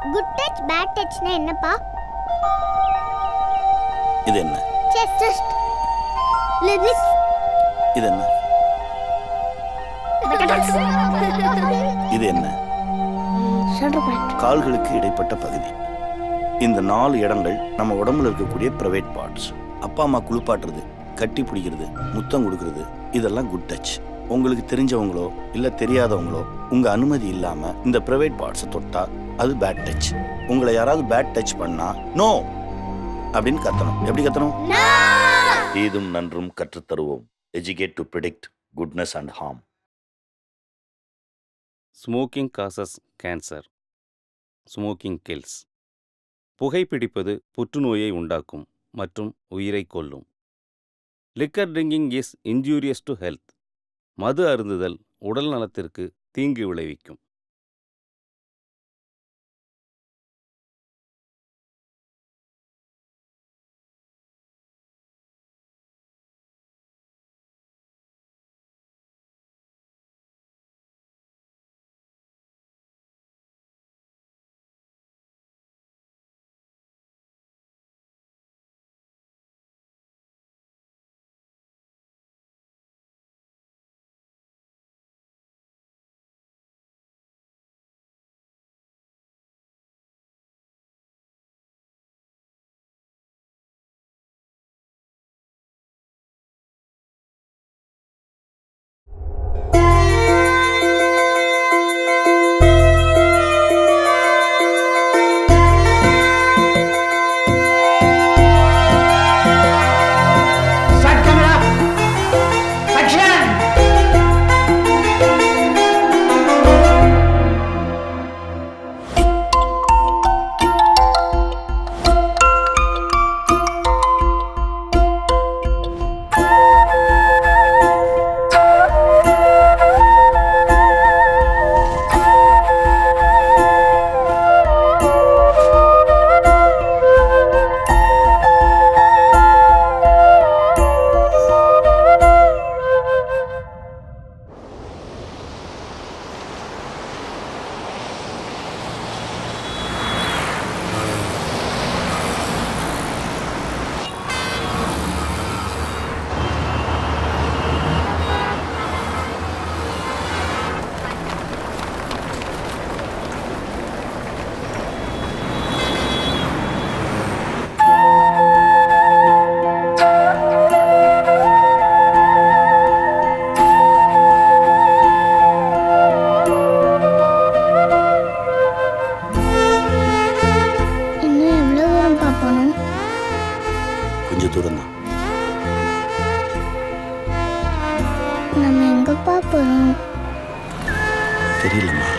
Good touch bad டச்னா என்னப்பா? இது என்ன? செஸ்ட். லிப்ஸ். இது என்ன? இது என்ன? கால்களுக்கு இடைப்பட்ட பகுதி. இந்த 4 இடங்கள் நம்ம உடம்புல இருக்கக்கூடிய பிரைவேட் பார்ட்ஸ். அப்பா அம்மா குளிப்பாட்டுறது, கட்டி பிடிக்கிறது, முத்தம் கொடுக்கறது, இதெல்லாம் குட் டச். உங்களுக்கு தெரிஞ்சவங்களோ இல்ல தெரியாதவங்களோ உங்க அனுமதி இல்லாம இந்த பிரைவேட் பார்ட்ஸை தொட்டா அது பேட் டச். உங்களை யாராவது பேட் டச் பண்ணா நோ அப்படின்னு கத்தணும். எப்படி கத்தணும்? தீதும் நன்றும் கற்றுத்தருவோம். Educate to predict goodness and harm. Smoking causes cancer. Smoking kills. புகைப்பிடிப்பது புற்றுநோயை உண்டாக்கும் மற்றும் உயிரை கொல்லும். Liquor drinking is injurious to health. மது அருந்துதல் உடல் நலத்திற்கு தீங்கு விளைவிக்கும். கொஞ்சம் தூரம் தான். நம்ம எங்கப்பா போறோம்? தெரியலம்மா.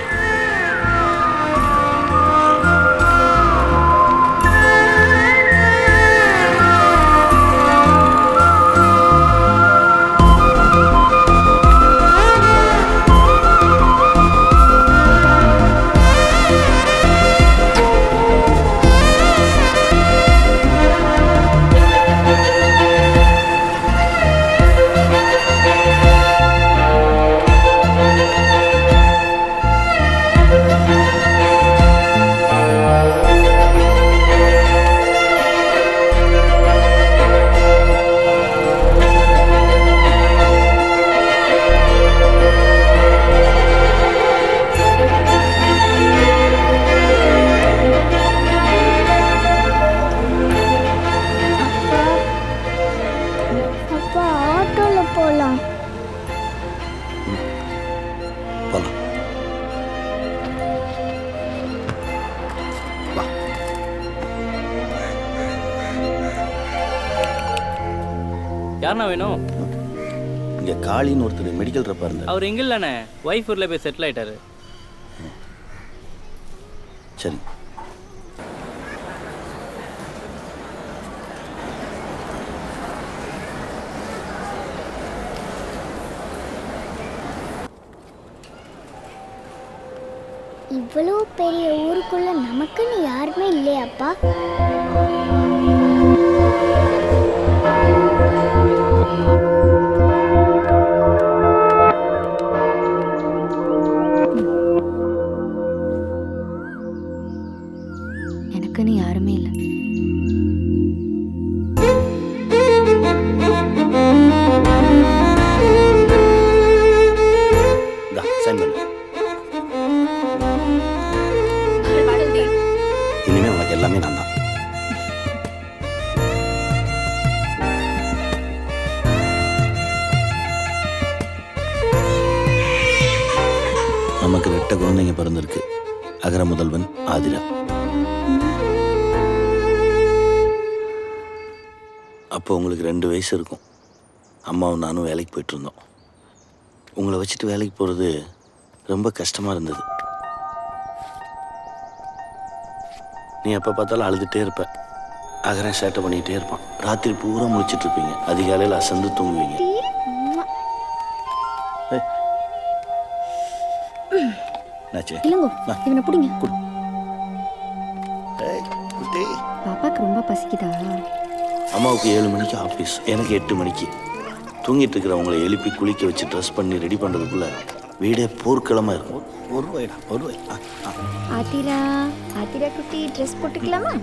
யாருண்ணா வேணும்? இங்கே காளின்னு ஒருத்தர் மெடிக்கல் ரப்பா இருந்தார். அவர் எங்கே இல்லைண்ணே, ஒய்ஃப் ஊரில் போய் செட்டில் ஆகிட்டாரு. சரி. இவ்வளோ பெரிய ஊருக்குள்ள நமக்குன்னு யாருமே இல்லையாப்பா? நமக்குன்னு யாருமே இல்லை. இனிமே உனக்கு எல்லாமே நான் தான். நமக்கு 2 குழந்தைங்க பிறந்திருக்கு. அகர முதல்வன் ஆதிரா. அப்போ உங்களுக்கு 2 வயசு இருக்கும். அம்மாவும் நானும் வேலைக்கு போயிட்டு இருந்தோம். உங்களை வச்சுட்டு வேலைக்கு போகிறது ரொம்ப கஷ்டமாக இருந்தது. நீ எப்போ பார்த்தாலும் அழுதுகிட்டே இருப்ப. அகரன் சேட்டை பண்ணிக்கிட்டே இருப்பான். ராத்திரி பூரா முழிச்சிட்டு இருப்பீங்க. அதிகாலையில் அசந்து தூங்குவீங்க. இவனை பிடிங்க. பாப்பாக்கு ரொம்ப பசிக்குதா? அம்மாவுக்கு 7 மணிக்கு ஆஃபீஸ், எனக்கு 8 மணிக்கு. தூங்கிட்டு இருக்கிறவங்களை எழுப்பி குளிக்க வச்சு ட்ரெஸ் பண்ணி ரெடி பண்ணுறதுக்குள்ள வீடே போர்க்களமாக இருக்கும். ஒரு ரூபாய். ஆதிரா குட்டி ட்ரெஸ் போட்டுக்கலாமா?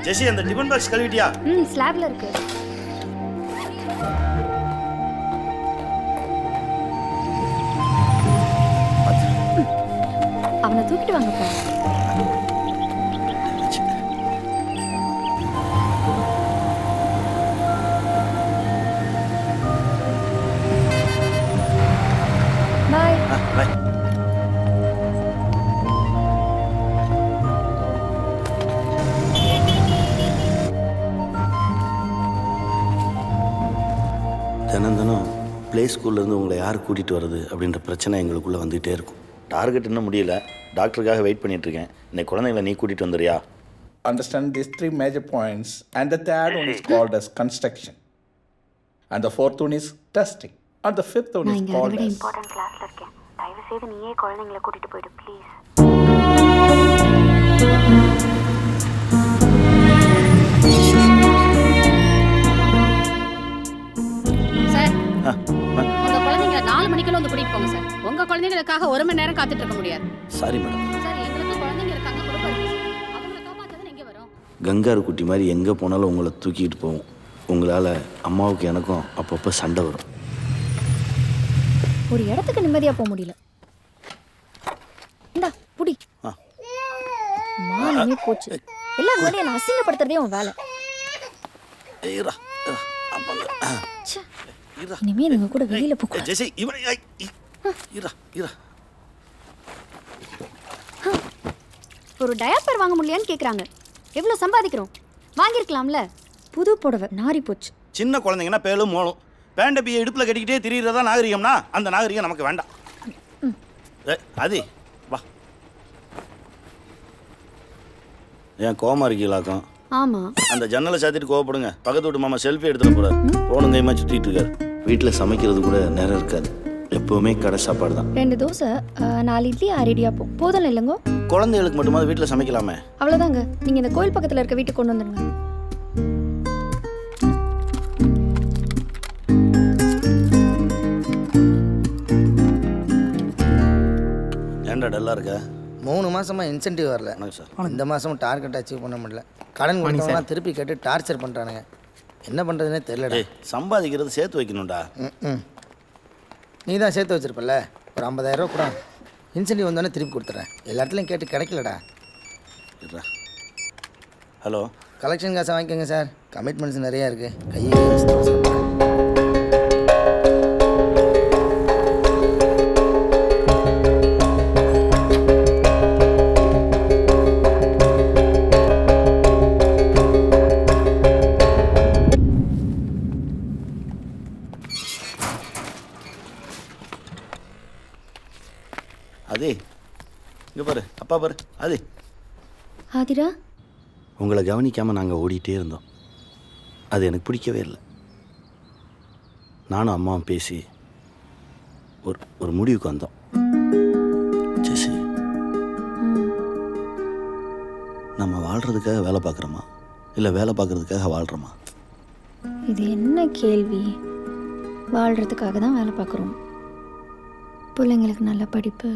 ஜெசி, அந்த டிபன் பாக்ஸ் கழுவிட்டியா? ஸ்லாப்ல இருக்கு. அவனை தூக்கிட்டு வாங்கப்பா. பாய். பாய். தினம் ப்ளே ஸ்கூல்லேருந்து உங்களை யார் கூட்டிகிட்டு வர்றது அப்படின்ற பிரச்சனை எங்களுக்குள்ளே வந்துகிட்டே இருக்கும். டார்கெட் இன்னும் முடியல. டாக்டருக்காக வெயிட் பண்ணிட்டு இருக்கேன். இன்னைக்கு குழந்தைங்களை நீ கூட்டிகிட்டு வந்துறியா? Understand these 3 major points, and the third one is called as construction, and the fourth one is testing, and the fifth one is called as important கிளாஸ்ல இருக்கேன். தயவு செய்து நீயே குழந்தைகளை கூட்டிட்டு போயிடு ப்ளீஸ். சார், உங்க குழந்தைங்களை 4 மணிக்குள்ள வந்து கூட்டிட்டு போங்க சார். உங்க குழந்தைகளுக்காக 1 மணி நேரம் காத்துட்டு இருக்க முடியாது. Sorry madam. சார், எங்களுக்கு குழந்தைங்க இருக்காங்க, குடும்பம் இருக்கு சார். அவங்களை காப்பாத்ததான் எங்க வரோம்? கங்காரு குட்டி மாதிரி எங்கே போனாலும் உங்களை தூக்கிட்டு போவோம். உங்களால் அம்மாவுக்கு எனக்கும் அப்பப்போ சண்டை வரும். ஒரு இடத்துக்கு நிம்மதியா போக முடியல. இந்தா புடி. மானமே போச்சு. எல்லாம் முன்னாடி என்ன அசிங்கப்படுத்துறதே உன் வேலை. இனிமே நீங்க கூட வெளியில போக. ஒரு டயப்பர் வாங்க முடியலையான்னு கேக்குறாங்க. எவ்வளவு சம்பாதிக்கிறோம்? வாங்கிருக்கலாம்ல. புது புடவை நாரி போச்சு. சின்ன குழந்தைங்கன்னா பேலும் மோளும் பேண்ட பிய இடுப்புல கட்டிக்கிட்டே திரியிறதா நாகரிகம்னா அந்த நாகரிகம் நமக்கு வேண்டாம். அது வா. ஏன் கோவமா இருக்கீங்களாக்கும்? ஆமா. அந்த ஜன்னலை சாத்திட்டு கோவப்படுங்க. பக்கத்து வீட்டு மாமா செல்ஃபி எடுத்துட்டு போறாரு. போனும் கைமா சுத்திட்டு இருக்காரு. வீட்டில் சமைக்கிறது கூட நேரம் இருக்காது. எப்பவுமே கடை சாப்பாடு தான். 2 தோசை, 4 இட்லி, 6 இடியாப்பம். போதும் இல்லைங்க? குழந்தைகளுக்கு மட்டுமாவது வீட்டில் சமைக்கலாமே. அவ்வளோதாங்க. நீங்கள் இந்த கோயில் பக்கத்தில் இருக்க வீட்டுக்கு கொண்டு வந்துடுங்க. ஏன்டா டல்லா இருக்க? 3 மாசமா இன்சென்டிவ் வரல சார். இந்த மாதமும் டார்கெட் அச்சீவ் பண்ண முடியல. கடன் கொடுத்தவங்களாம் திருப்பி கேட்டு டார்ச்சர் பண்ணுறானுங்க. என்ன பண்ணுறதுனே தெரியலடா. சம்பாதிக்கிறது சேர்த்து வைக்கணும்டா. நீ தான் சேர்த்து வச்சிருப்பல. ஒரு 50,000 ரூபா கூட இன்சென்டிவ் வந்தோடனே திருப்பி கொடுத்துட்றேன். எல்லா இடத்துலையும் கேட்டு கிடைக்கலடா. ஹலோ, கலெக்ஷன் காசை வாங்கிக்கோங்க சார். கமிட்மெண்ட்ஸ் நிறையா இருக்குது. கையை அதே இங்கே பாரு, அப்பா பாரு. அது ஆதிரா, உங்களை கவனிக்காமல் நாங்கள் ஓடிட்டே இருந்தோம். அது எனக்கு பிடிக்கவே இல்லை. நானும் அம்மாவும் பேசி ஒரு முடிவுக்கு வந்தோம். ஜெசி, நம்ம வாழ்கிறதுக்காக வேலை பார்க்குறோமா இல்லை வேலை பார்க்குறதுக்காக வாழ்கிறோமா? இது என்ன கேள்வி? வாழ்கிறதுக்காக தான் வேலை பார்க்குறோம். பிள்ளைங்களுக்கு நல்ல படிப்பு,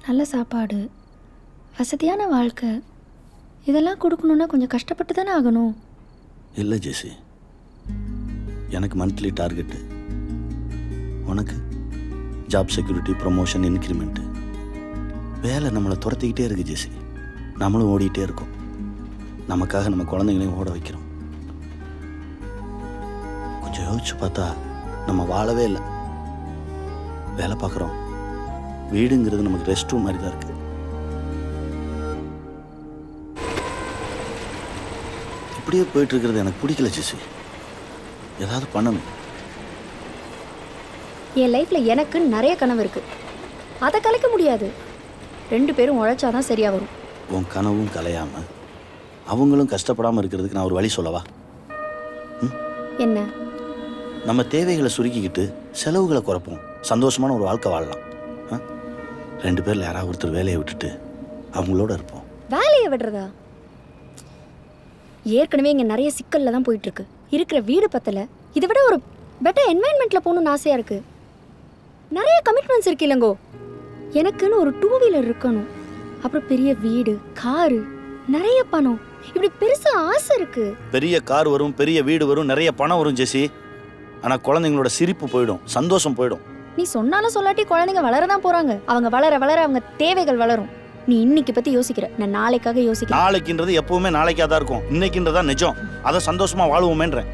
நல்ல சாப்பாடு, வசதியான வாழ்க்கை, இதெல்லாம் கொடுக்கணுன்னா கொஞ்சம் கஷ்டப்பட்டு தானே ஆகணும். இல்லை ஜெசி, எனக்கு மந்த்லி டார்கெட்டு, உனக்கு ஜாப் செக்யூரிட்டி, ப்ரொமோஷன், இன்க்ரிமெண்ட்டு. வேலை நம்மளை துரத்திக்கிட்டே இருக்கு ஜெசி. நம்மளும் ஓடிக்கிட்டே இருக்கோம். நமக்காக நம்ம குழந்தைங்களையும் ஓட வைக்கிறோம். கொஞ்சம் யோசிச்சு பார்த்தா நம்ம வாழவே இல்லை. வேலை பார்க்குறோம், வீடுங்கிறது நமக்கு ரெஸ்ட் ரூம் மாதிரி தான் இருக்கு. இப்படியே போயிட்டு இருக்கிறது எனக்கு பிடிக்கல ஜெசி. ஏதாவது பண்ணணும். என் லைஃப்பில் எனக்கு நிறைய கனவு இருக்குது, அதை கலைக்க முடியாது. 2 பேரும் உழைச்சாதான் சரியாக வரும். உன் கனவும் கலையாமல் அவங்களும் கஷ்டப்படாமல் இருக்கிறதுக்கு நான் ஒரு வழி சொல்லவா? என்ன? நம்ம தேவைகளை சுருக்கிக்கிட்டு செலவுகளை குறைப்போம், சந்தோஷமான ஒரு வாழ்க்கை வாழலாம். 2 பேரில் யாராவது ஒருத்தர் வேலையை விட்டுட்டு அவங்களோட இருப்போம். வேலையை விடுறதா? ஏற்கனவே இங்கே நிறைய சிக்கலில் தான் போயிட்டுருக்கு. இருக்கிற வீடு பத்தலை, இதை விட ஒரு பெட்டர் என்வாயன்மெண்ட்டில் போகணுன்னு ஆசையாக இருக்குது. நிறைய கமிட்மெண்ட்ஸ் இருக்கு இல்லைங்கோ. எனக்குன்னு ஒரு 2 வீலர் இருக்கணும், அப்புறம் பெரிய வீடு, காரு, நிறைய பணம், இப்படி பெருசாக ஆசை இருக்குது. பெரிய கார் வரும், பெரிய வீடு வரும், நிறைய பணம் வரும் ஜெசி. ஆனால் குழந்தைங்களோட சிரிப்பு போயிடும், சந்தோஷம் போயிடும். நீ சொன்னாலும் சொல்லாட்டி குழந்தைங்க வளரதான் போகிறாங்க. அவங்க வளர வளர அவங்க தேவைகள் வளரும். நீ இன்னைக்கு பற்றி யோசிக்கிற, நான் நாளைக்காக யோசிக்கிறேன். நாளைக்குன்றது எப்பவுமே நாளைக்காக தான் இருக்கும், இன்னைக்குன்றதா நிஜம். அதை சந்தோஷமாக வாழ்வோமேன்றேன்.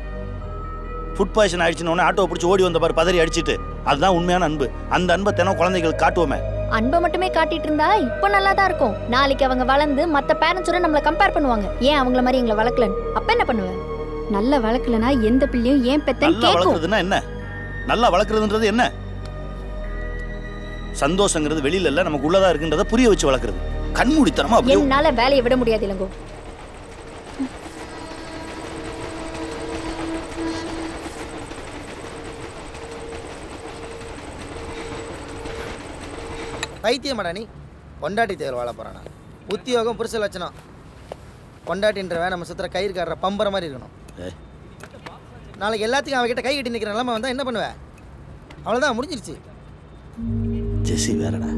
ஃபுட் பாய்சன் ஆயிடுச்சுன்னு ஆட்டோ பிடிச்சி ஓடி வந்த பாரு, பதறி அடிச்சுட்டு. அதுதான் உண்மையான அன்பு. அந்த அன்பை தினம் குழந்தைகளுக்கு காட்டுவோமே. அன்பை மட்டுமே காட்டிட்டு இருந்தா இப்போ நல்லா தான் இருக்கும். நாளைக்கு அவங்க வளர்ந்து மற்ற பேரண்ட்ஸோட நம்மளை கம்பேர் பண்ணுவாங்க. ஏன் அவங்கள மாதிரி எங்களை வளர்க்கலன்னு. அப்ப என்ன பண்ணுவேன்? நல்லா வளர்க்கலனா எந்த பிள்ளையும் ஏன் பெத்தன்னு கேட்கும். வளர்க்குறதுன்னா என்ன? நல்லா வளர்க்குறதுன்றது என்ன? சந்தோஷங்கிறது வெளியில இல்ல, நமக்கு உள்ளதா இருக்குன்றத புரிய வச்சு வளர்க்குறது. கண்மூடித்தனமா என்னால வேலையை விட முடியாது இளங்கோ. பைத்தியமாடா நீ? பொண்டாட்டி தேவர் வாழ போகிறானா? உத்தியோகம் புருஷ லட்சணம். பொண்டாட்டின்றவன் நம்ம சுற்றுற கயிறு காடுற பம்பர மாதிரி இருக்கணும். நாளைக்கு எல்லாத்துக்கும் அவகிட்ட கை கட்டி நிற்கிற நிலமை வந்தால் என்ன பண்ணுவேன்? அவ்வளோதான், முடிஞ்சிருச்சு. ஜெசி வேறடா.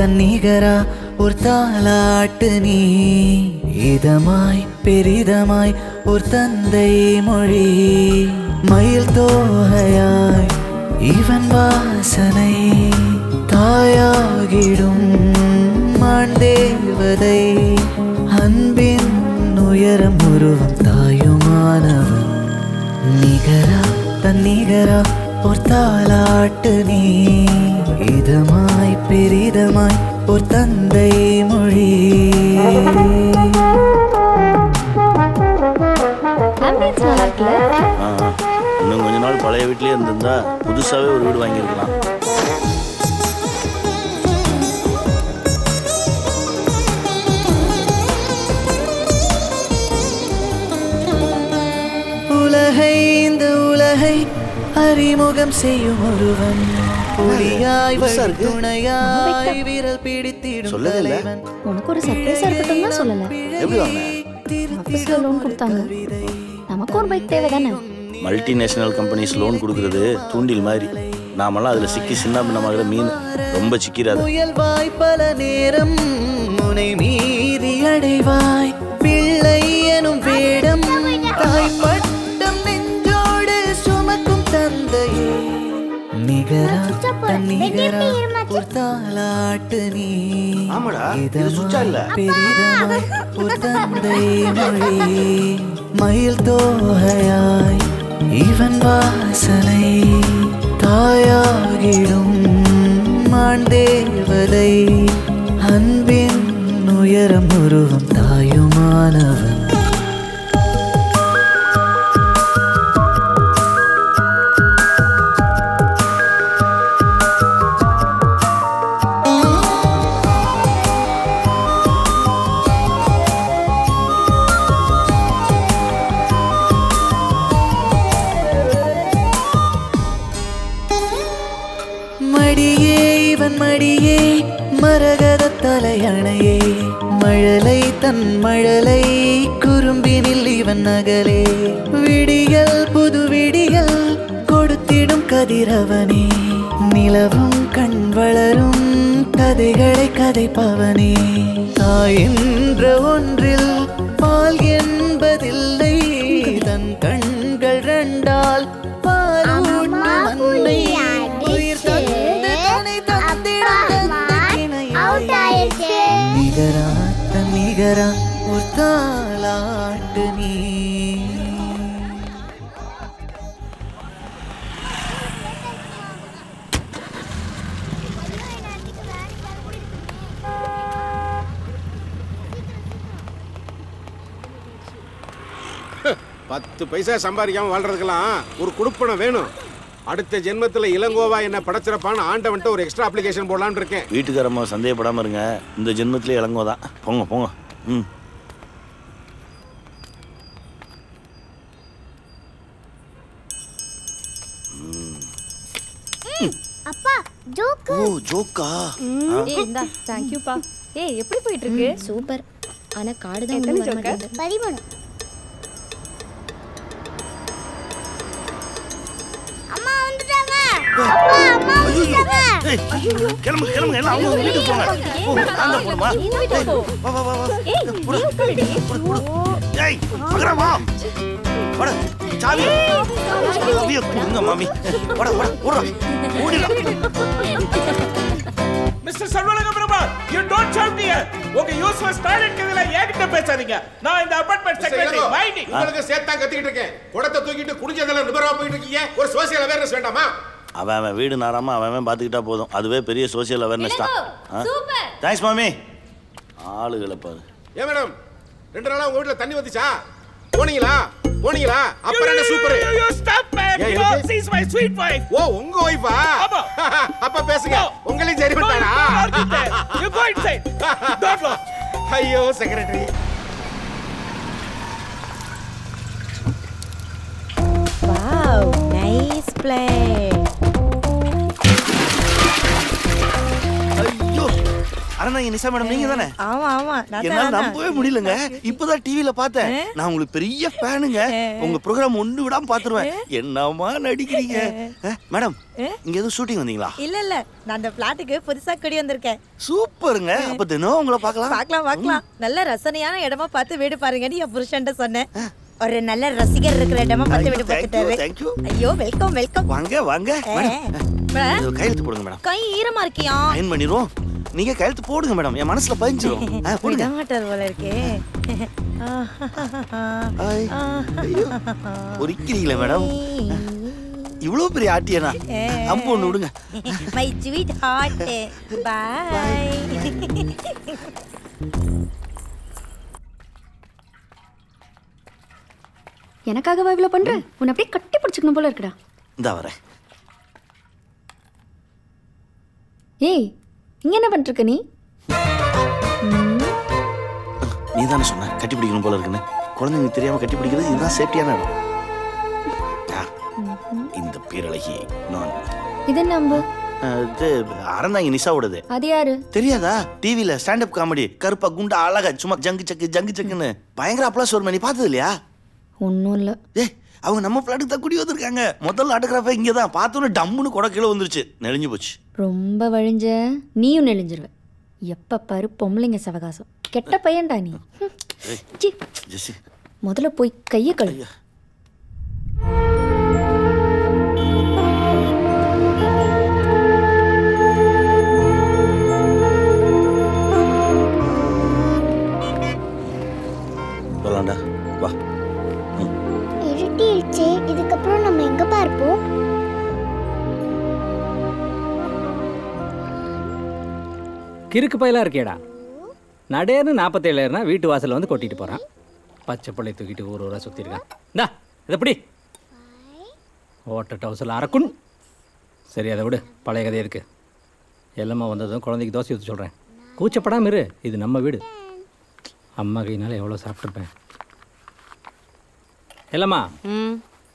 தன்னிகரா ஒரு தாலாட்டு நீ, இதமாய் பெரிதமாய் ஒரு தந்தை மொழி, மயில் தோகையாய் இவன் வாசனை, தாயாகிடும் மாண்டேவதை, அன்பின் உயரம் உருவம் தாயுமானவன், நிகரா தன்னிகரா ஒரு தாலாட்டு நீ, இதமாய் பெரிதமாய் ஒரு தந்தை மொழி. இன்னும் கொஞ்ச நாள் பழைய வீட்லயே இருந்திருந்தா புதுசாவே ஒரு வீடு வாங்கியிருக்கலாம். உலகை இந்த உலகை அறிமுகம் செய்யும் ஒருவன், ஒளியாய் துணையாய் விரல் பிடித்திடும் தலைவன். உனக்கு ஒரு சர்ப்ரைஸா இருக்கட்டும் தான் சொல்லல. ஆபீஸ்ல லோன் கொடுத்தாங்க, நமக்கு ஒரு பைக் தேவை தானே. மல்டிநேஷனல் கம்பெனிஸ் லோன் கொடுக்கறது தூண்டில் மாதிரி. நாமெல்லாம் அதுல சிக்கி சின்ன பின்னமாகிற மீன். ரொம்ப சிக்கிறாது. முயல்வாய் பல நேரம் முனை மீறி அடைவாய், பிள்ளை எனும் வேடம் தாய் பட்டம் நெஞ்சோடு சுமக்கும் தந்தையே, நிகரா தன்னிகரா ஒரு தாலாட்டு நீ, பெரிதமாய் ஒரு தந்தை மொழி, மயில் தோகையாய் இவன் வாசனை, தாயாகிடும் மாண்டேவதை, அன்பின் உயரம் உருவம் தாயுமானவன். மரகத தலையணையே மழலை தன் மழலை குறும்பினில் இவன் நகலே விடியல் புது விடியல் கொடுத்திடும் கதிரவனே நிலவும் கண் வளரும் கதைகளை கதைப்பவனே தாய் என்ற ஒன்றில் பால் என்பதில்லை தன் கண்கள் ரெண்டால் பாலூட்டும் அன்னை உயிர் தந்து தன்னை தந்திடும் நிகரா தன் நிகரா ஒரு தாலாட்டு நீ பத்து பைசா சம்பாதிக்காம வாழ்றதுக்கெல்லாம் ஒரு குடுப்பணம் வேணும். அடுத்த ஜென்மத்தில் இளங்கோவா என்ன படைச்சிருப்பான்னு ஆண்டவன்ட்டு ஒரு எக்ஸ்ட்ரா அப்ளிகேஷன் போடலான்னு இருக்கேன். வீட்டுக்காரம்மா சந்தேகப்படாமல் இருங்க, இந்த ஜென்மத்திலே இளங்கோ தான். போங்க போங்க. ம். அப்பா ஜோக்கு. ஓ ஜோக்கா. ஏய் இந்தா थैंक यू பா. ஏய் எப்படி போயிட்டு இருக்கு? சூப்பர். ஆனா கார்டு தான் இன்னும் வர மாட்டேங்குது. 13. அம்மா வந்துட்டாங்க. அப்பா அம்மா வந்துட்டாங்க. ஐயோ கிளம்பு கிளம்பு எல்லாம் அவங்க வீட்டுக்கு போங்க. போ அந்த போடுமா. வா வா வா வா. ஏய் போடு போடு. ஏய் மகரா வா. போடு சாவி. சாவியை கொடுங்க மாமி. போடு போடு ஓடு. ஓடிடா. Mister Sarvalanga Prabha, you don't shout here. உங்க யூஸ்லெஸ் டாய்லெட் கதையில ஏகிட்ட பேசாதீங்க. நான் இந்த அபார்ட்மெண்ட் செக்ரட்டரி மைண்டி. உங்களுக்கு சேர்த்தா கத்திக்கிட்டு இருக்கேன். குடத்தை தூக்கிட்டு குடிஞ்சதெல்லாம் நிபரமா போயிட்டு இருக்கீங்க. ஒரு சோசியல் அவேர்னஸ் வேண்டாமா? அவன் வீடு நாராம அவன் பார்த்துக்கிட்டா போதும், அதுவே பெரிய சோசியல் அவேர்னஸ் தான். தேங்க்ஸ் மாமி. ஆளுகளை பாரு. ஏன் மேடம் 2 நாளா உங்க வீட்டுல தண்ணி வந்துச்சா? போனீங்களா போனீங்களா? அப்புறம் என்ன super. You stop man. She is my sweet wife. ஓ உங்க வைஃபா? அப்ப பேசுங்க. உங்களையும் சரி பண்ணானா? You go inside. Don't go. ஐயோ செக்ரட்டரி. Wow, nice play. ஐயோ அரணா நிசா மேடம் நீங்க தானே? ஆமா ஆமா என்னால நம்பவே முடியலங்க. இப்பதான் டிவில பார்த்தேன். நான் உங்களுக்கு பெரிய ஃபேனுங்க. உங்க ப்ரோகிராம் ஒண்ணு விடாம பாத்துருவேன். என்னமா நடிக்கிறீங்க மேடம்? இங்க ஏதோ ஷூட்டிங் வந்தீங்களா? இல்ல நான் அந்த பிளாட்டுக்கு புதுசா குடி வந்திருக்கேன். சூப்பருங்க. அப்ப தினம் உங்களை பார்க்கலாம். நல்ல ரசனையான இடமா பார்த்து வீடு பாருங்கன்னு என் புருஷன்ட்ட சொன்னேன். ஒரு நல்ல ரசிகர் இருக்கிற இடமா பார்த்து வீடு பார்த்துட்டாரு. Thank you. ஐயோ வெல்கம். வாங்க வாங்க மேடம். கையெழுத்து போடுங்க மேடம். கை ஈரமா இருக்கியா? அயன் பண்ணிடுவோம். நீங்க கையெழுத்து போடுங்க மேடம், என் மனசுல பதிஞ்சிரும். போடுங்க. மாட்டார் போல இருக்கே. பொறிக்கிறீங்களே மேடம். இவ்வளவு பெரிய ஆட்டியனா? அம்பு ஒண்ணு விடுங்க. My sweetheart. பை. எனக்காகவா இவ்வளவு பண்ற? உன்னை அப்படியே கட்டி பிடிச்சுக்கணும் போல இருக்குடா. இந்தா வரேன். ஏய் இங்க என்ன பண்ணிட்டு இருக்க நீ? நீ தானே சொன்ன கட்டி பிடிக்கணும் போல இருக்குன்னு. குழந்தைங்களுக்கு தெரியாம கட்டி பிடிக்கிறது இதுதான் சேஃப்டியான இடம். இந்த பேரழகி நான். இது என்ன அம்பு? அறந்தாங்க நிஷாவோடது. அது யாரு தெரியாதா? டிவில ஸ்டாண்ட் அப் காமெடி கருப்பா குண்டா அழகா சும்மா ஜங்கு சக்குன்னு பயங்கர அப்ளாஸ் வரும். நீ பார்த்தது இல்லையா? ஒன்றும் இல்லை. அவங்க நம்ம ஃப்ளாட்டுக்கு தான் குடி வந்திருக்காங்க. முதல்ல ஆட்டோகிராஃபே இங்கே தான். பார்த்தோன்னே டம்முன்னு கொடை கீழே வந்துருச்சு. நெளிஞ்சு போச்சு. ரொம்ப வழிஞ்ச நீயும் நெளிஞ்சிருவ. எப்ப பாரு பொம்பளைங்க சவகாசம். கெட்ட பையன்டா நீ. முதல்ல போய் கையை கழுவு. போலாம்டா வா. இருட்டிடுச்சே, இதுக்கப்புறம் நம்ம எங்க பார்ப்போம்? கிறுக்கு பயிலாக இருக்கேடா. நடேர்னு 47 ஏறுனா வீட்டு வாசலில் வந்து கொட்டிட்டு போகிறான். பச்சை பிள்ளை தூக்கிட்டு ஊராக சுற்றிருக்கான். இந்தா இதை எப்படி ஓட்ட டவுசரில் அறக்குன். சரி அதை விடு, பழைய கதை இருக்கு. எல்லாமே வந்ததும் குழந்தைக்கு தோசை ஊற்றி சொல்கிறேன். கூச்சப்படாமல் இரு, இது நம்ம வீடு. அம்மா கையினால எவ்வளோ சாப்பிட்ருப்பேன். இல்லைம்மா,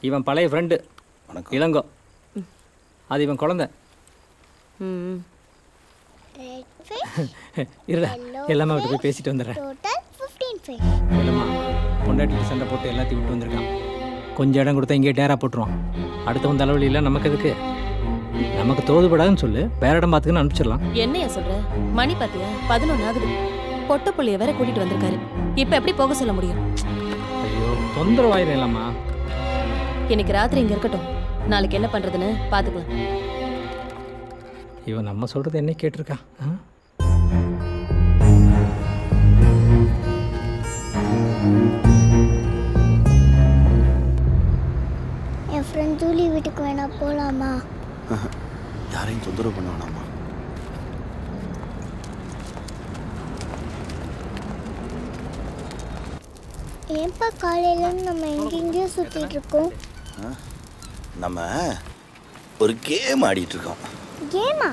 இவன் பழைய ஃப்ரெண்டு இளங்கோ. அது இவன் குழந்தை. Red fish. இருடா எல்லாமே விட்டு போய் பேசிட்டு வந்துடுறேன். Total 15 fish. இல்லைம்மா பொண்டாட்டிக்கு சண்டை போட்டு எல்லாத்தையும் விட்டு வந்திருக்கான். கொஞ்சம் இடம் கொடுத்தா இங்கே டேரா போட்டுருவான். அடுத்தவன் தலைவலியில் நமக்கு எதுக்கு? நமக்கு தோதுபடாதுன்னு சொல்லு, வேற இடம் பார்த்துக்குன்னு அனுப்பிச்சிடலாம். என்னையா சொல்ற? மணி பாத்தியா 11 ஆகுது. பொட்ட புள்ளைய வேற கூட்டிட்டு வந்திருக்காரு. இப்ப எப்படி போக சொல்ல முடியும்? ஐயோ தொந்தரவாயிரம் இல்லம்மா. இன்னைக்கு ராத்திரி இங்க இருக்கட்டும், நாளைக்கு என்ன பண்றதுன்னு பாத்துக்கலாம். இவன் நம்ம சொல்றது என்ன கேட்டிருக்கா? என் ஃப்ரெண்ட் ஜூலி வீட்டுக்கு வேணா போலாமா? யாரையும் தொந்தரவு பண்ண வேணாமா? ஏன்பா காலையில நம்ம எங்கெங்கேயோ சுத்திட்டு இருக்கோம்? நம்ம ஒரு கேம் ஆடிட்டு இருக்கோம். கேமா?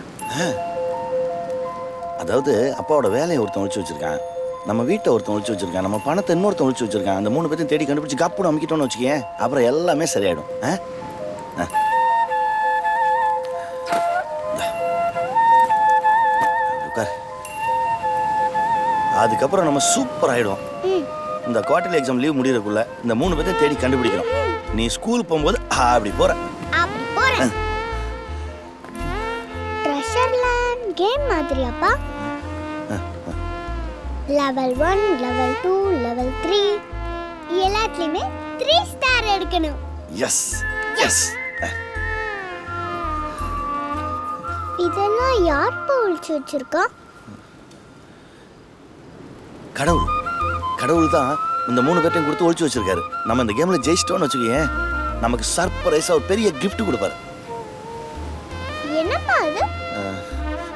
அதாவது அப்பாவோட வேலையை ஒருத்தன் ஒழிச்சு வச்சிருக்கான், நம்ம வீட்டை ஒருத்தன் ஒழிச்சு வச்சிருக்கான், நம்ம பணத்தை இன்னொருத்தன் ஒழிச்சு வச்சிருக்கான். அந்த 3 பேரையும் தேடி கண்டுபிடிச்சு கப்புன்னு அமைக்கிட்டோன்னு வச்சுக்கேன், அப்புறம் எல்லாமே சரியாயிடும். அதுக்கப்புறம் நம்ம சூப்பர் ஆயிடும். இந்த குவார்டர்லி எக்ஸாம் லீவ் முடியறதுக்குள்ள இந்த 3 பேரையும் தேடி கண்டுபிடிக்கிறோம். நீ ஸ்கூல் போகும்போது அப்படி போற. ட்ரெஷர் லேண்ட் கேம் மாதிரியாப்பா? லெவல் 1, லெவல் 2, லெவல் 3 எல்லாத்துலயுமே 3 ஸ்டார் எடுக்கணும். Yes yes. இதெல்லாம் யார் ஒழிச்சு வச்சிருக்கா? கடவுள். கடவுள் தான் இந்த 3 பேர்ட்டையும் கொடுத்து ஒழிச்சு வச்சிருக்காரு. நம்ம இந்த கேம்ல ஜெயிச்சிட்டோம்னு வச்சுக்கேன், நமக்கு சர்ப்ரைஸா ஒரு பெரிய கிஃப்ட் கொடுப்பாரு. என்னப்பா அது?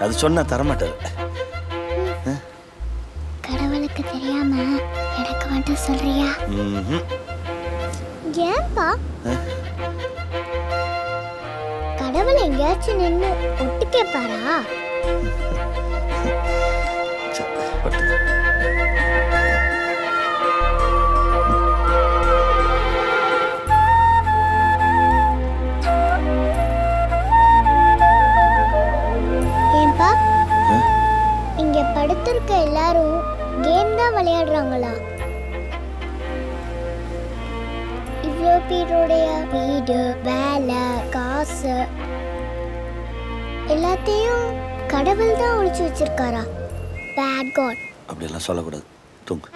அது சொன்னா தரமாட்டாரு. கடவுளுக்கு தெரியாம எனக்கு மட்டும் சொல்றியா? ஏன்பா? கடவுள் எங்கேயாச்சும் நின்று ஒட்டு கேட்பாரா? ஏன்பா இங்க படுத்திருக்க எல்லாரும் கேம் தான் விளையாடுறாங்களா? இவ்வளோ பேருடைய வீடு, வேலை, காசு எல்லாத்தையும் கடவுள் தான் ஒழிச்சு வச்சிருக்காரா? Bad God. அப்படியெல்லாம் சொல்லக்கூடாது. தூங்கு.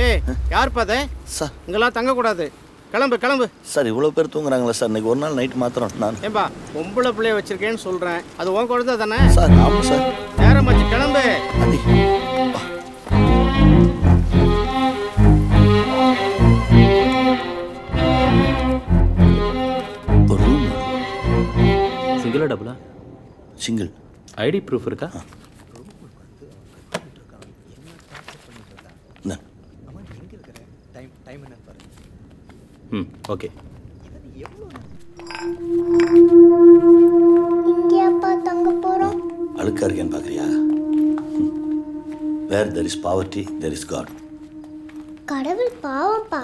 ஏய் யார் பாதே? சார் இங்கெல்லாம் தங்கக்கூடாது. கிளம்பு கிளம்பு. சார் இவ்வளோ பேர் தூங்குறாங்களா சார்? இன்னைக்கு ஒரு நாள் நைட் மாத்திரம் நான். ஏம்பா பொம்பளை பிள்ளைய வச்சிருக்கேன்னு சொல்றேன், அது உன் குழந்தை தானே? சார் ஆமாம் சார். நேரம் வச்சு கிளம்பு. ஒரு ரூம். சிங்கிளா டபுளா? சிங்கிள். ஐடி ப்ரூஃப் இருக்கா? ஓகே. இங்கேயாப்பா தங்க போறோம்? அழுக்கா இருக்கேன்னு பார்க்குறியா? Where there is poverty there is God. கடவுள் பாவம்ப்பா.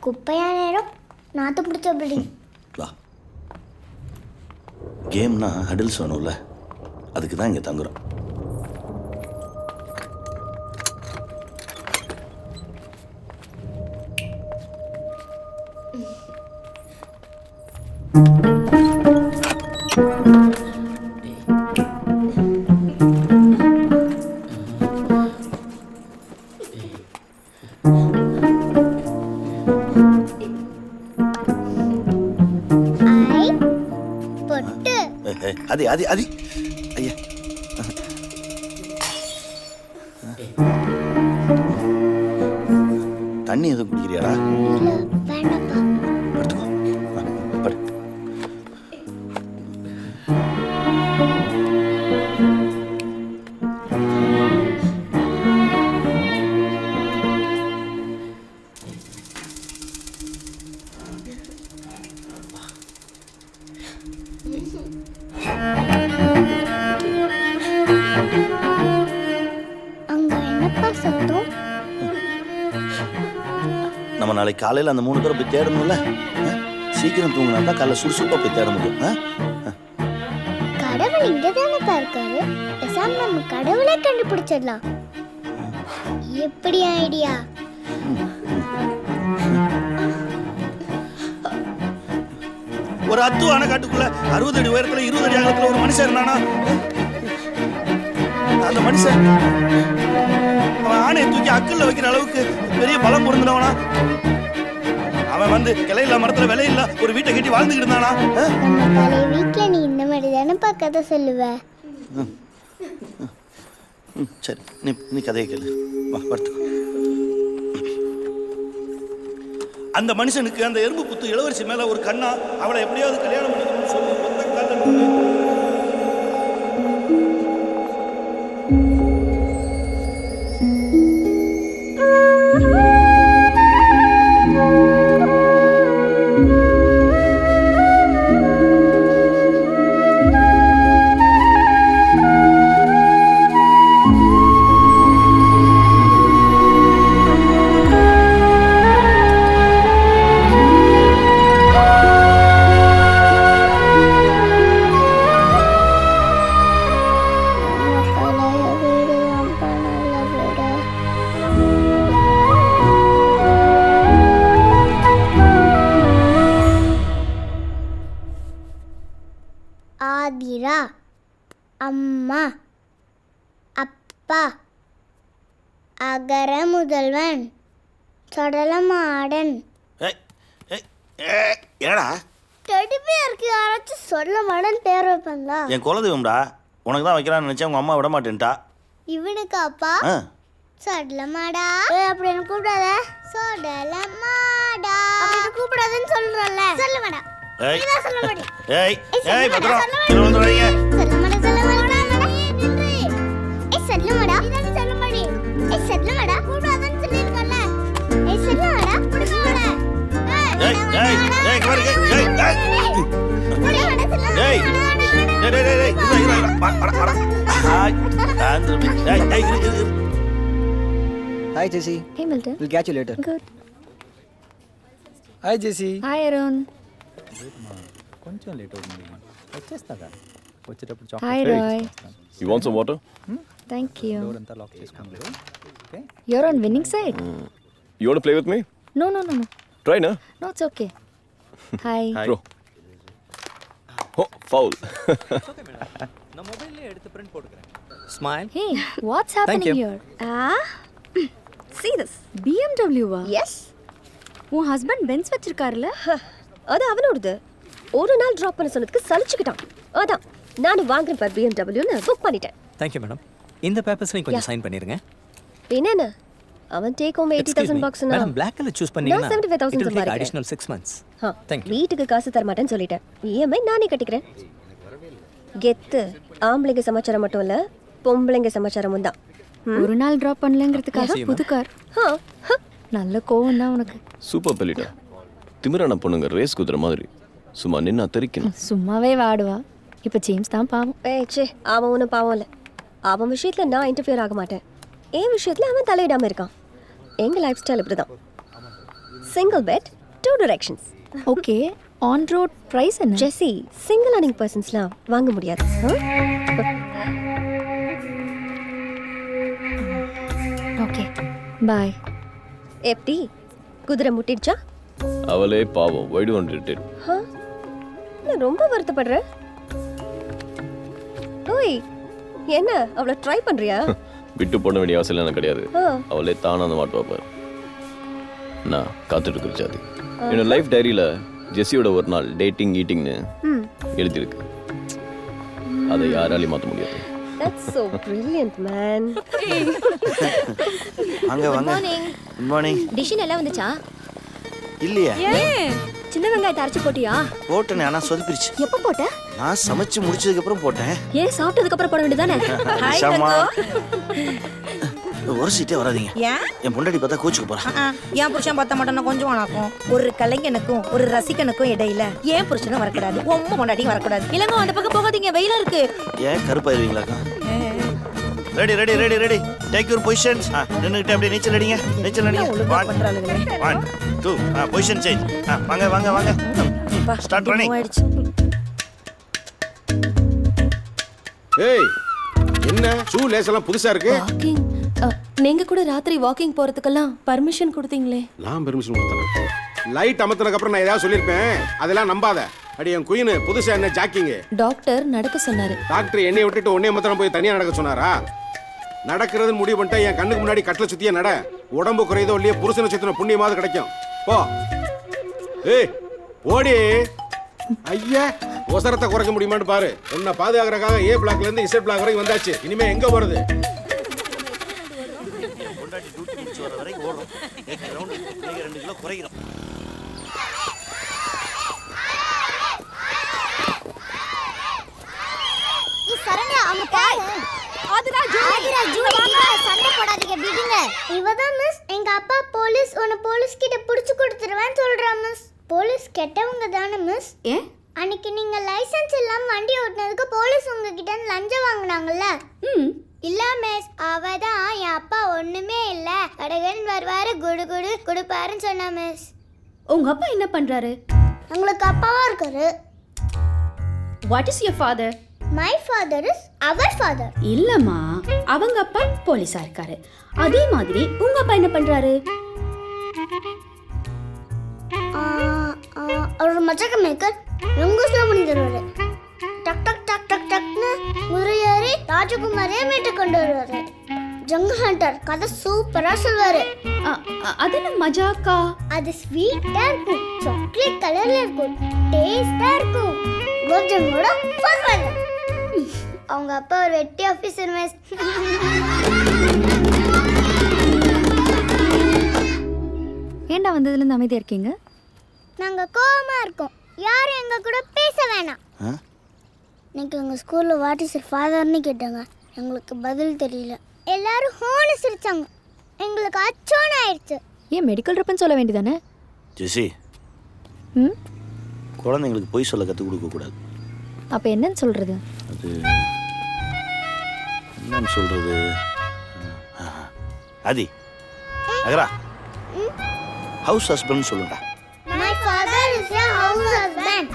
குப்பையான நேரம் நாத்து பிடிச்ச பில்டிங். கேம்னா ஹடில்ஸ் வேணும்ல, அதுக்கு தான் இங்கே தங்குறோம். அது அது அது ஐயா தண்ணி எதுவும் குடிக்கிறியாடா? நாளைக்கு காலையில் அந்த 3 பேரை போய் தேடணும்ல. சீக்கிரம் தூங்கினா தான் காலைல சுறுசுறுப்பாக போய் தேட முடியும். கடவுள் இங்கே தானே இருக்காரு, பேசாம நம்ம கடவுளை கண்டுபிடிச்சிடலாம். எப்படி ஐடியா? ஒரு அத்துவான காட்டுக்குள்ள 60 அடி உயரத்துல 20 அடி அகலத்துல ஒரு மனுஷன் இருந்தானா? அந்த மனுஷன் அவன் ஆணையை தூக்கி அக்கல்ல வைக்கிற அளவுக்கு பெரிய பலம் பொருந்தினவனா? அவன் வந்து கிளையில மரத்துல விலையில்ல ஒரு வீட்டை கட்டி வாழ்ந்துக்கிட்டு இருந்தானா? பழைய வீட்டுல நீ இந்த மாதிரி தானே கதை சொல்லுவ. சரி, நீ கதையை கேளு. வா படுத்துக்கோ. அந்த மனுஷனுக்கு அந்த எறும்பு புத்து இளவரசி மேல ஒரு கண்ணா, அவளை எப்படியாவது கல்யாணம் பண்ணிக்கணும்னு சொல்லி மொத்த காலம் ஆதிரா, அம்மா, அப்பா, அகர முதல்வன், சடலமாடன். ஏடா டெடிபியருக்கு யாராச்சும் சொல்லமாடன் பேர் வைப்பாங்களா? என் குலதெய்வம்டா. உனக்கு தான் வைக்கிறான்னு நினைச்சேன், உங்க அம்மா விட மாட்டேன்ட்டா. இவனுக்கு அப்பா சடலமாடா. அப்படின்னு கூப்பிடாத. சடலமாடா அப்படின்னு கூப்பிடாதன்னு சொல்றல. சொல்லமாடா. ஏய் சொல்லமாடி. ஏய் ஏய் பத்ரா கீழ வந்துறாதீங்க. சொல்லமாடா சொல்லமாடா. ஏய் சொல்லமாடா. இதான் சொல்லமாடி. ஏய் சொல்லமாடா கூப்பிடாதன்னு சொல்லிருக்கல. ஏய் சொல்லமாடா புடிங்கடா. ஏய் ஏய் ஏய் கவர் ஏய் ஏய் புடிங்கடா சொல்லமாடா. ஏய் டேய் டேய் டேய் இரு அட ஹாய் ஆந்திர ஏய் ஏய் இரு. Hi Jesse. Hey Milton. We'll catch you later. Good. Hi Jesse. Hi Arun. కొంచెం లేట్ అవుతుంది. వచ్చేస్తాగా. వచ్చేటప్పుడు Hi chocolate. Roy. You want some water? Thank you. Door అంతా లాక్ చేసుకోండి. Okay. You're on winning side. You want to play with me? No. Try na. No, it's okay. Hi. Throw. Oh, foul. நான் மொபைல்ல எடுத்து print போட்டுக்கறேன். Smile. Hey, what's happening here? See this. BMW வா? Yes. உன் husband Benz வச்சிருக்காருல? அது அவனோடது. ஒரு நாள் drop பண்ண சொன்னதுக்கு சலிச்சுக்கிட்டான். அதான் நானும் வாங்குறேன் பார் BMWன்னு புக் பண்ணிட்டேன். Thank you madam. இந்த பேப்பர்ஸ்ல கொஞ்சம் சைன் பண்ணிருங்க. என்னென்ன அவன் டேக் ஹோம் 80,000 bucksனா மேடம் black color choose பண்ணீங்கன்னா 75,000 சம்பாதிக்கிறேன். additional 6 months. Thank you. வீட்டுக்கு காசு தர மாட்டேன்னு சொல்லிட்டேன். EMI நானே கட்டிக்கிறேன். கெத்து ஆம்பளைங்க சமாச்சாரம் மட்டும் இல்ல, பொம்பளைங்க சமாச்சாரமும் தான். ஒரு நாள் டிராப் பண்ணலங்கிறதுக்காக புது கார். நல்ல கோவம் தான் உனக்கு. சூப்பர் பெலிட்டா. திமிரான பொண்ணுங்க ரேஸ் குதிரை மாதிரி சும்மா நின்னா தெரிக்கணும். சும்மாவே வாடுவா. இப்போ ஜேம்ஸ் தான் பாவம். ச்சே அவன் ஒன்றும் பாவம் இல்லை. அவன் விஷயத்துல நான் இன்டர்ஃபியர் ஆக மாட்டேன். என் விஷயத்துல அவன் தலையிடாம இருக்கான். எங்க லைஃப் ஸ்டைல் இப்படி தான். Single bed 2 directions. Okay, on road price என்ன? ஜெஸி, சிங்கிள் அர்னிங் பர்சன்ஸ்லாம் வாங்க முடியாது. Okay bye. எப்படி குதிரை முட்டிடுச்சா? அவளே பாவம். why do you want to irritate? நான் ரொம்ப வருத்தப்படுறேன். ஓய் என்ன அவளை ட்ரை பண்றியா? விட்டு போட வேண்டிய அவசியம் எனக்கு கிடையாது. அவளே தானா அந்த மாட்டு பாப்பார். நான் காத்துட்டு இருக்கிற ஜாதி. என்னோட லைஃப் டைரியில ஜெஸியோட ஒரு நாள் டேட்டிங் ஈட்டிங்னு எழுதியிருக்கு. அதை யாராலையும் மாற்ற முடியாது. That's so brilliant man. வாங்க வாங்க. Good morning. டிஷ் எல்லாம் வந்துச்சா? இல்லையா? சின்ன வெங்காயத்தை அரைச்சு போட்டியா? போட்டேனே, ஆனா சொதப்பிருச்சு. எப்போ போட்ட? நான் சமைச்சு முடிச்சதுக்கு அப்புறம் போட்டேன். ஏன் சாப்பிட்டதுக்கு அப்புறம் போட வேண்டியதானே? ஹாய் ஷமா. தங்கோ. ஒரு சீட்டே வராதீங்க. என் பொண்டாட்டி பார்த்தா கோச்சுக்கு போறா. என் புருஷன் பார்த்தா மட்டும் கொஞ்சம் வணக்கம். ஒரு கலைஞனுக்கும் ஒரு ரசிகனுக்கும் இடையில ஏன் புருஷனும் வரக்கூடாது, உம்ம பொண்டாட்டியும் வரக்கூடாது. இல்லங்க அந்த பக்கம் போகாதீங்க, வெயிலா இருக்கு. ஏன் கருப்பாயிருவீங்களாக்கா? Ready ready ready ready take your positions. நின்னுக்கிட்டு அப்படியே நீச்சல் அடிங்க. நீச்சல் அடிங்க. 1 2 பொசிஷன் சேஞ்ச். வாங்க வாங்க வாங்க. Start running. ஏய் என்ன ஷூ லேஸ் எல்லாம் புதுசா இருக்கு? வாக்கிங் நீங்க கூட ராத்திரி வாக்கிங் போறதுக்கெல்லாம் பர்மிஷன் கொடுத்தீங்களே. நான் பெர்மிஷன் கொடுத்தேன். லைட் அமர்த்தனதுக்கு அப்புறம் நான் ஏதாவது சொல்லிருப்பேன். அதெல்லாம் நம்பாத. அடி என் குயின் புதுசா என்ன ஜாக்கிங். டாக்டர் நடக்க சொன்னாரு. டாக்டர் என்னைய விட்டுட்டு உன்னைய மாத்திரம் போய் தனியா நடக்க சொன்னாரா? நடக்கிறதுன்னு முடிவு பண்ணிட்டா என் கண்ணுக்கு முன்னாடி கட்டில சுத்தியே நட. உடம்பு குறையதோ இல்லையே புருஷனை சுத்தின புண்ணியமாவது கிடைக்கும். போ. ஏய் ஓடி. ஐயா ஒசரத்தை குறைக்க முடியுமான்னு பாரு. உன்னை பாதுகாக்கிறதுக்காக ஏ பிளாக்ல இருந்து இசட் பிளாக் வரைக்கும் வந்தாச்சு. இனிமே எங்க போறது? கொண்டாடி டியூட்டி முடிச்சு வர வரைக்கும் ஓடுறோம். 8 ரவுண்ட் 2 கிலோ குறைக்கிறோம். சரண்யா அங்க பாரு. ஆதிரா ஜூலி சண்டை போடாதீங்க விடுங்க. இவதான் மிஸ் எங்க அப்பா போலீஸ் உன்னை போலீஸ் கிட்ட புடிச்சு கொடுத்துருவேன்னு சொல்றா மிஸ். போலீஸ் கெட்டவங்க தானே மிஸ்? ஏன் அன்னைக்கு நீங்க லைசென்ஸ் இல்லாம வண்டி ஓட்டுனதுக்கு போலீஸ் உங்ககிட்ட லஞ்சம் வாங்குனாங்கல்ல? இல்ல மிஸ் அவதான் என் அப்பா ஒண்ணுமே இல்ல கடகன் வருவாரு குடு குடு குடுப்பாருன்னு சொன்னா மிஸ். உங்க அப்பா என்ன பண்றாரு? உங்களுக்கு அப்பாவா இருக்காரு. What is your father? My father is our father. இல்லம்மா அவங்க அப்பா போலீஸா இருக்காரு. அதே மாதிரி உங்க அப்பா என்ன பண்றாரு? அவர் மச்சக்க மேக்கர் ரங்கோஸ்ல பண்ணிடுவாரு. டக் டக் டக் டக் டக்னு முறையாரி ராஜகுமாரியை மீட்டு கொண்டு வருவாரு. ஜங்கல் ஹண்டர் கதை சூப்பரா சொல்வாரு. அது என்ன மஜாக்கா? அது ஸ்வீட்டா இருக்கும், சாக்லேட் கலர்ல இருக்கும், டேஸ்டா இருக்கும். கோஜமோட பாஸ்வாங்க. அவங்க அப்பா ஒரு வெட்டி ஆபீசர் மிஸ். ஏண்டா வந்ததுல இருந்து அமைதியா இருக்கீங்க? நாங்க கோவமா இருக்கோம். யாரும் எங்க கூட பேச வேணாம். இன்னைக்கு எங்க ஸ்கூல்ல வாட் இஸ் யுவர் ஃபாதர்னு கேட்டாங்க. எங்களுக்கு பதில் தெரியல. எல்லாரும் ஹோன்னு சிரிச்சாங்க. எங்களுக்கு அச்சோன்னு ஆயிடுச்சு. ஏன் மெடிக்கல் ரிப்பன் சொல்ல வேண்டியதானே? ஜெசி குழந்தைங்களுக்கு பொய் சொல்ல கற்றுக் கொடுக்க கூடாது. அப்ப என்னன்னு சொல்றது? அது என்னன்னு சொல்றது? ஆதி அகரா ஹவுஸ் ஹஸ்பண்ட் சொல்லுடா. My father is a house husband.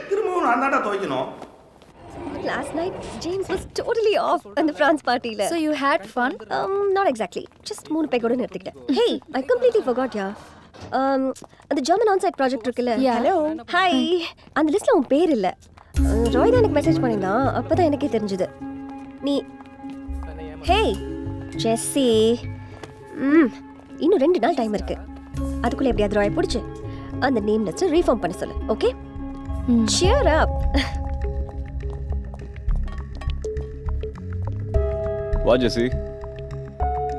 திரும்பவும் நான் தான்டா துவைக்கணும். Last night James was totally off in the France party la. So you had fun? Not exactly. Just 3 back கூட நிறுத்திட்டேன். Hey, I completely forgot ya. அந்த German on-site project இருக்குல்ல? Hello. Hi. அந்த லிஸ்ட்ல உன் பேர் இல்ல. ராய் தான் எனக்கு மெசேஜ் பண்ணிருந்தான். அப்பதான் எனக்கே தெரிஞ்சது. நீ Hey, Jessie. இன்னும் 2 நாள் டைம் இருக்கு. அதுக்குள்ள எப்படியாவது ராய் பிடிச்சு அந்த நேம் லிஸ்ட் ரீஃபார்ம் பண்ண சொல்லு. ஓகே? Cheer up. வா ஜெசி.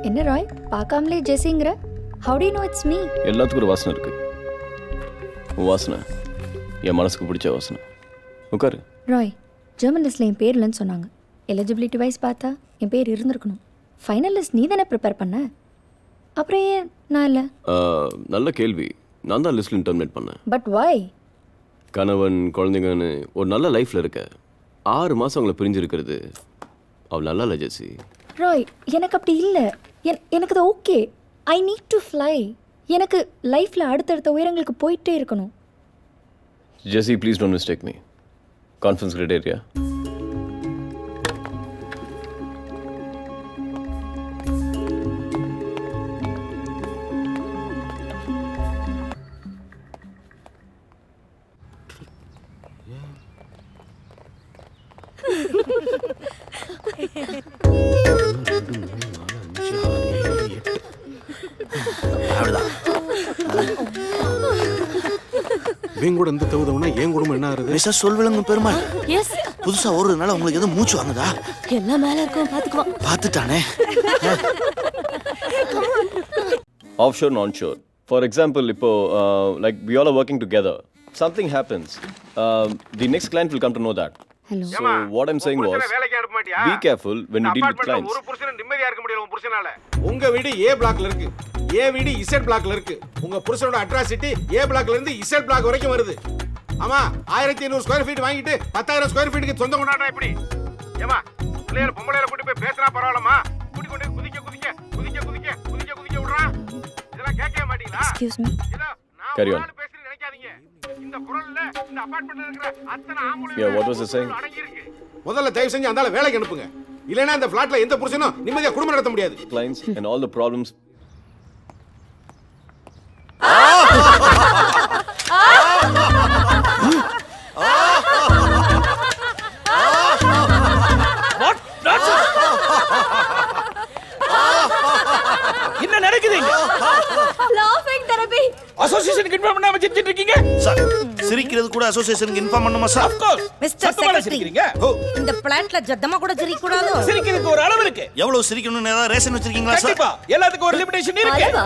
என்ன ராய் பார்க்காமலே ஜெசிங்கற? How do you know it's me? எல்லாத்துக்கும் ஒரு வாசனை இருக்கு. வாசனை என் மனசுக்கு பிடிச்ச வாசனை. உட்காரு. ராய் ஜெர்மன் லிஸ்ட்ல என் பேர் இல்லைன்னு சொன்னாங்க. எலிஜிபிலிட்டி வைஸ் பார்த்தா என் பேர் இருந்திருக்கணும். ஃபைனல் லிஸ்ட் நீ தானே ப்ரிப்பேர் பண்ண, அப்புறம் ஏன் நான் இல்லை? நல்ல கேள்வி. நான் தான் லிஸ்ட்ல டெர்மினேட் பண்ணேன். But why? கணவன் குழந்தைங்கன்னு ஒரு நல்ல லைஃப்ல இருக்க 6 மாசம் அவங்கள பிரிஞ்சிருக்கிறது அவள் நல்லா இல்லை ஜெசி. ராய் எனக்கு அப்படி இல்லை. எனக்கு அது okay. I need to fly. எனக்கு லைஃப்பில் அடுத்தடுத்த உயரங்களுக்கு போயிட்டே இருக்கணும். Jessie please don't mistake me. Confidence criteria கூட இந்த தவுதவனா ஏன் குடும்பம் என்ன ஆகுது? மிஸ்ஸா சொல்விலங்க பெருமாள். எஸ். புதுசா ஓடுறதுனால உங்களுக்கு எதுவும் மூச்சு வாங்குதா? எல்லாம் மேல இருக்கும் பாத்துக்குவோம். பார்த்துட்டானே. Offshore and onshore. For example, இப்போ like we all are working together. Something happens. The next client will come to know that. Hello. So what I'm saying was, be careful when you deal with clients. ஒரு புருஷன் நிம்மதியா இருக்க முடியல உங்க புருஷனால. உங்க வீடு A பிளாக்ல இருக்கு. A வீடு Z பிளாக்ல இருக்கு. உங்க புருஷனோட அட்ராசிட்டி A பிளாக்ல இருந்து Z பிளாக் வரைக்கும் வருது. ஆமா 1500 ஸ்கொயர் ஃபீட் வாங்கிட்டு 10000 ஸ்கொயர் ஃபீட்டுக்கு சொந்தம் கொண்டாடுறா எப்படி? ஏமா பிள்ளைய பொம்பளையில கூட்டி போய் பேசினா பரவாயில்லமா? கூட்டி கொண்டு குதிக்க குதிக்க குதிக்க குதிக்க குதிக்க குதிக்க விடுறா. இதெல்லாம் கேட்கவே மாட்டீங்களா? Excuse me. Carry on. பேசி நினைக்காதீங்க. இந்த குரல்ல இந்த அபார்ட்மெண்ட்ல இருக்கிற அத்தனை ஆம்பளை Yeah, what was he saying? முதல்ல தயவு செஞ்சு அந்தால வேலைக்கு அனுப்புங்க. இல்லனா இந்த ஃபிளாட்ல எந்த புருஷனும் நிம்மதியா குடும்பம் நடத்த முடியாது. Clients and all the problems. என்ன நடக்குது இங்க? லாஃபிங் தெரபி. அசோசியேஷனுக்கு இன்ஃபார்ம் பண்ணாம சிரிச்சிட்டு இருக்கீங்க? சார் சிரிக்கிறது கூட அசோசியேஷனுக்கு இன்ஃபார்ம் பண்ணுமா sir? Of course. Mister secretary, இந்த பிளான்ட்ல ஜத்தமா கூட சிரிக்க கூடாது. சிரிக்கிறதுக்கு ஒரு அளவு இருக்கு. எவ்வளவு சிரிக்கணும்னு ஏதாவது ரேஷன் வச்சிருக்கீங்களா சார்? கண்டிப்பா எல்லாத்துக்கும் ஒரு லிமிட்டேஷன் இருக்கு. அளவா?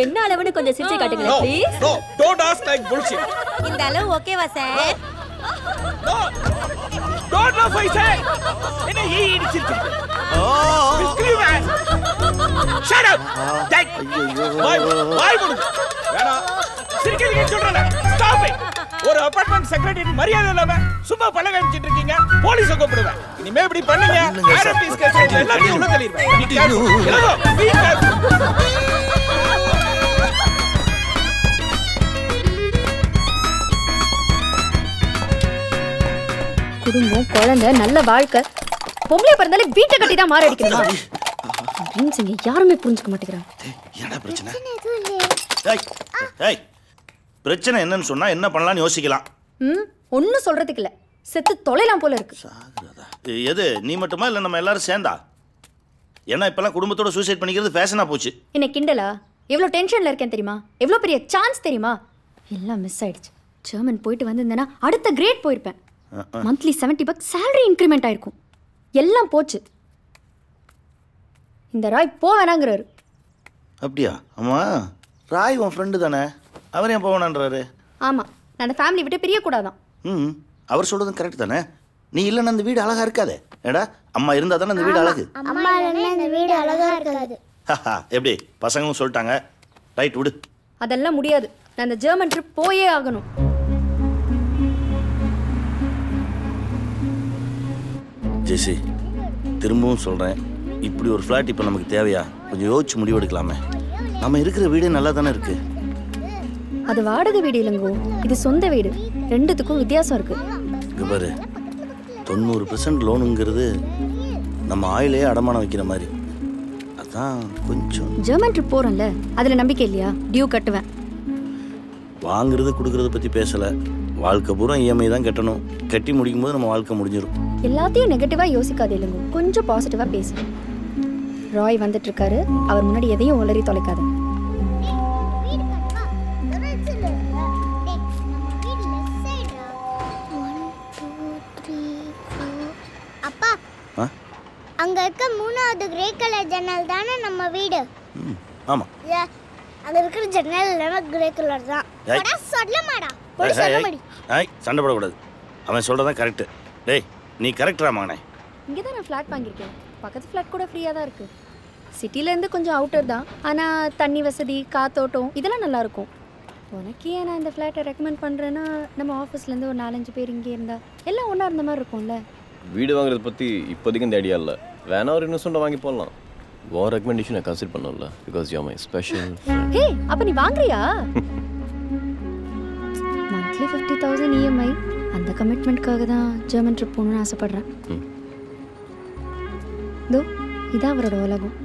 என்ன அளவுன்னு கொஞ்சம் சிரிச்சு காட்டுங்க please. No don't ask like bullshit. இந்த அளவு ஓகேவா sir? No don't laugh I say. என்ன இடிச்சிருக்கீங்க? Scream man. Shut up. Take. வாய் மூடு. வேணா சிரிக்கிறீங்க சொல்றேன். Stop it. ஒரு அபார்ட்மெண்ட் செக்ரட்டரி மரியாதை இல்லாம சும்மா பழக வச்சிட்டு இருக்கீங்க. போலீஸ கூப்பிடுவேன். இனிமே இப்படி பண்ணீங்க ஆர்எம்பிஎஸ் கேஸ் எல்லாத்தையும் உள்ள தள்ளிடுவேன். குடும்பம் குழந்தை நல்ல வாழ்க்கை பொம்பளை பிறந்தாலே வீட்டை கட்டி தான் மாற அடிக்கணுமா? ட்ரீம்ஸ் இங்க யாருமே புரிஞ்சுக்க மாட்டேங்கிறாங்க. என்ன பிரச்சனை? ஏய் ஏய் பிரச்சனை என்னன்னு சொன்னா என்ன பண்ணலாம்னு யோசிக்கலாம். ஒன்னும் சொல்றதுக்கு இல்ல, செத்து தொலைலாம் போல இருக்கு. எது நீ மட்டுமா இல்ல நம்ம எல்லாரும் சேர்ந்தா? ஏன்னா இப்பெல்லாம் குடும்பத்தோட சூசைட் பண்ணிக்கிறது ஃபேஷனா போச்சு. என்ன கிண்டலா? எவ்வளவு டென்ஷன்ல இருக்கேன் தெரியுமா? எவ்வளவு பெரிய சான்ஸ் தெரியுமா? எல்லாம் மிஸ் ஆயிடுச்சு. ஜெர்மன் போயிட்டு வந்திருந்தேன்னா அடுத்த கிரேட் போயிருப்பேன். மந்த்லி $70 salary இன்க்ரிமெண்ட் ஆயிருக்கும். எல்லாம் போச்சு. இந்த ராய் போவேனாங்கிறாரு. அப்படியா? ஆமா ராய் உன் ஃப்ரெண்டு தானே, அவர் ஏன் போவேனான்றாரு? ஆமா, நான் அந்த ஃபேமிலி விட்டு பிரியக்கூடாதான். அவர் சொல்றதும் கரெக்ட் தானே. நீ இல்லைன்னா அந்த வீடு அழகா இருக்காதே. ஏடா அம்மா இருந்தா தானே அந்த வீடு அழகு. அம்மா இல்லைன்னா இந்த வீடு அழகா இருக்காது. எப்படி பசங்களும் சொல்லிட்டாங்க, ரைட் விடு. அதெல்லாம் முடியாது. நான் அந்த ஜெர்மன் ட்ரிப் போயே ஆகணும். ஜெசி திரும்பவும் சொல்கிறேன், இப்படி ஒரு ஃப்ளாட் இப்போ நமக்கு தேவையா? கொஞ்சம் யோசிச்சு முடிவெடுக்கலாமே. நம்ம இருக்கிற வீடே நல்லா தானே இருக்கு. அது வாடகை வீடு இல்லைங்கோ, இது சொந்த வீடு. ரெண்டுத்துக்கும் வித்தியாசம் இருக்கு. இங்கே பாரு, 90% லோனுங்கிறது நம்ம ஆயிலே அடமானம் வைக்கிற மாதிரி. அதான் கொஞ்சம் ஜெர்மன் ட்ரிப் போகிறோம்ல, அதில் நம்பிக்கை இல்லையா? டியூ கட்டுவேன். வாங்குறது கொடுக்கறத பற்றி பேசலை. வாழ்க்கை பூரா இஎம்ஐ தான் கட்டணும். கட்டி முடிக்கும் போது நம்ம வாழ்க்கை முடிஞ்சிடும். எல்லாத்தையும் நெகட்டிவாக யோசிக்காது இல்லைங்கோ, கொஞ்சம் பாசிட்டிவாக பேசு. ராய் வந்துட்டு இருக்காரு, அவர் முன்னாடி எதையும் உளறி தொலைக்காது. அப்பா, அங்க இருக்க 3வது கிரே கலர் ஜன்னல் தானே நம்ம வீடு? ஆமா, அங்க இருக்கிற ஜன்னல் எல்லாம் கிரே கலர் தான். போடா சொல்லமாடா, போய் சொல்லமாடி. சண்டை போடக்கூடாது. அவன் சொல்றதான் கரெக்ட். டேய் நீ கரெக்டா மகனே? இங்கே தான் நான் ஃப்ளாட் வாங்கியிருக்கேன். பக்கத்து ஃப்ளாட் கூட ஃப்ரீயாக தான் இருக்குது. சிட்டிலேருந்து கொஞ்சம் அவுட்டர் தான், ஆனால் தண்ணி வசதி, காத்தோட்டம் இதெல்லாம் நல்லாயிருக்கும். உனக்கு ஏன் நான் இந்த ஃப்ளாட்டை ரெக்கமெண்ட் பண்ணுறேன்னா, நம்ம ஆஃபீஸ்லேருந்து ஒரு 4-5 பேர் இங்கே இருந்தால் எல்லாம் ஒன்றா இருந்த மாதிரி இருக்கும்ல. வீடு வாங்குறத பற்றி இப்போதைக்கு இந்த ஐடியா இல்லை. வேணா ஒரு இன்வெஸ்ட்மெண்ட் வாங்கி போடலாம். உன் ரெக்கமெண்டேஷனை கன்சிடர் பண்ணல, because you are my special. Hey, அப்போ நீ வாங்குறியா? Monthly 50,000 EMI. அந்த கமிட்மெண்ட்காக தான் ஜெர்மன் ட்ரிப் போகணுன்னு ஆசைப்பட்றேன். இதோ இதான் அவரோட உலகம்.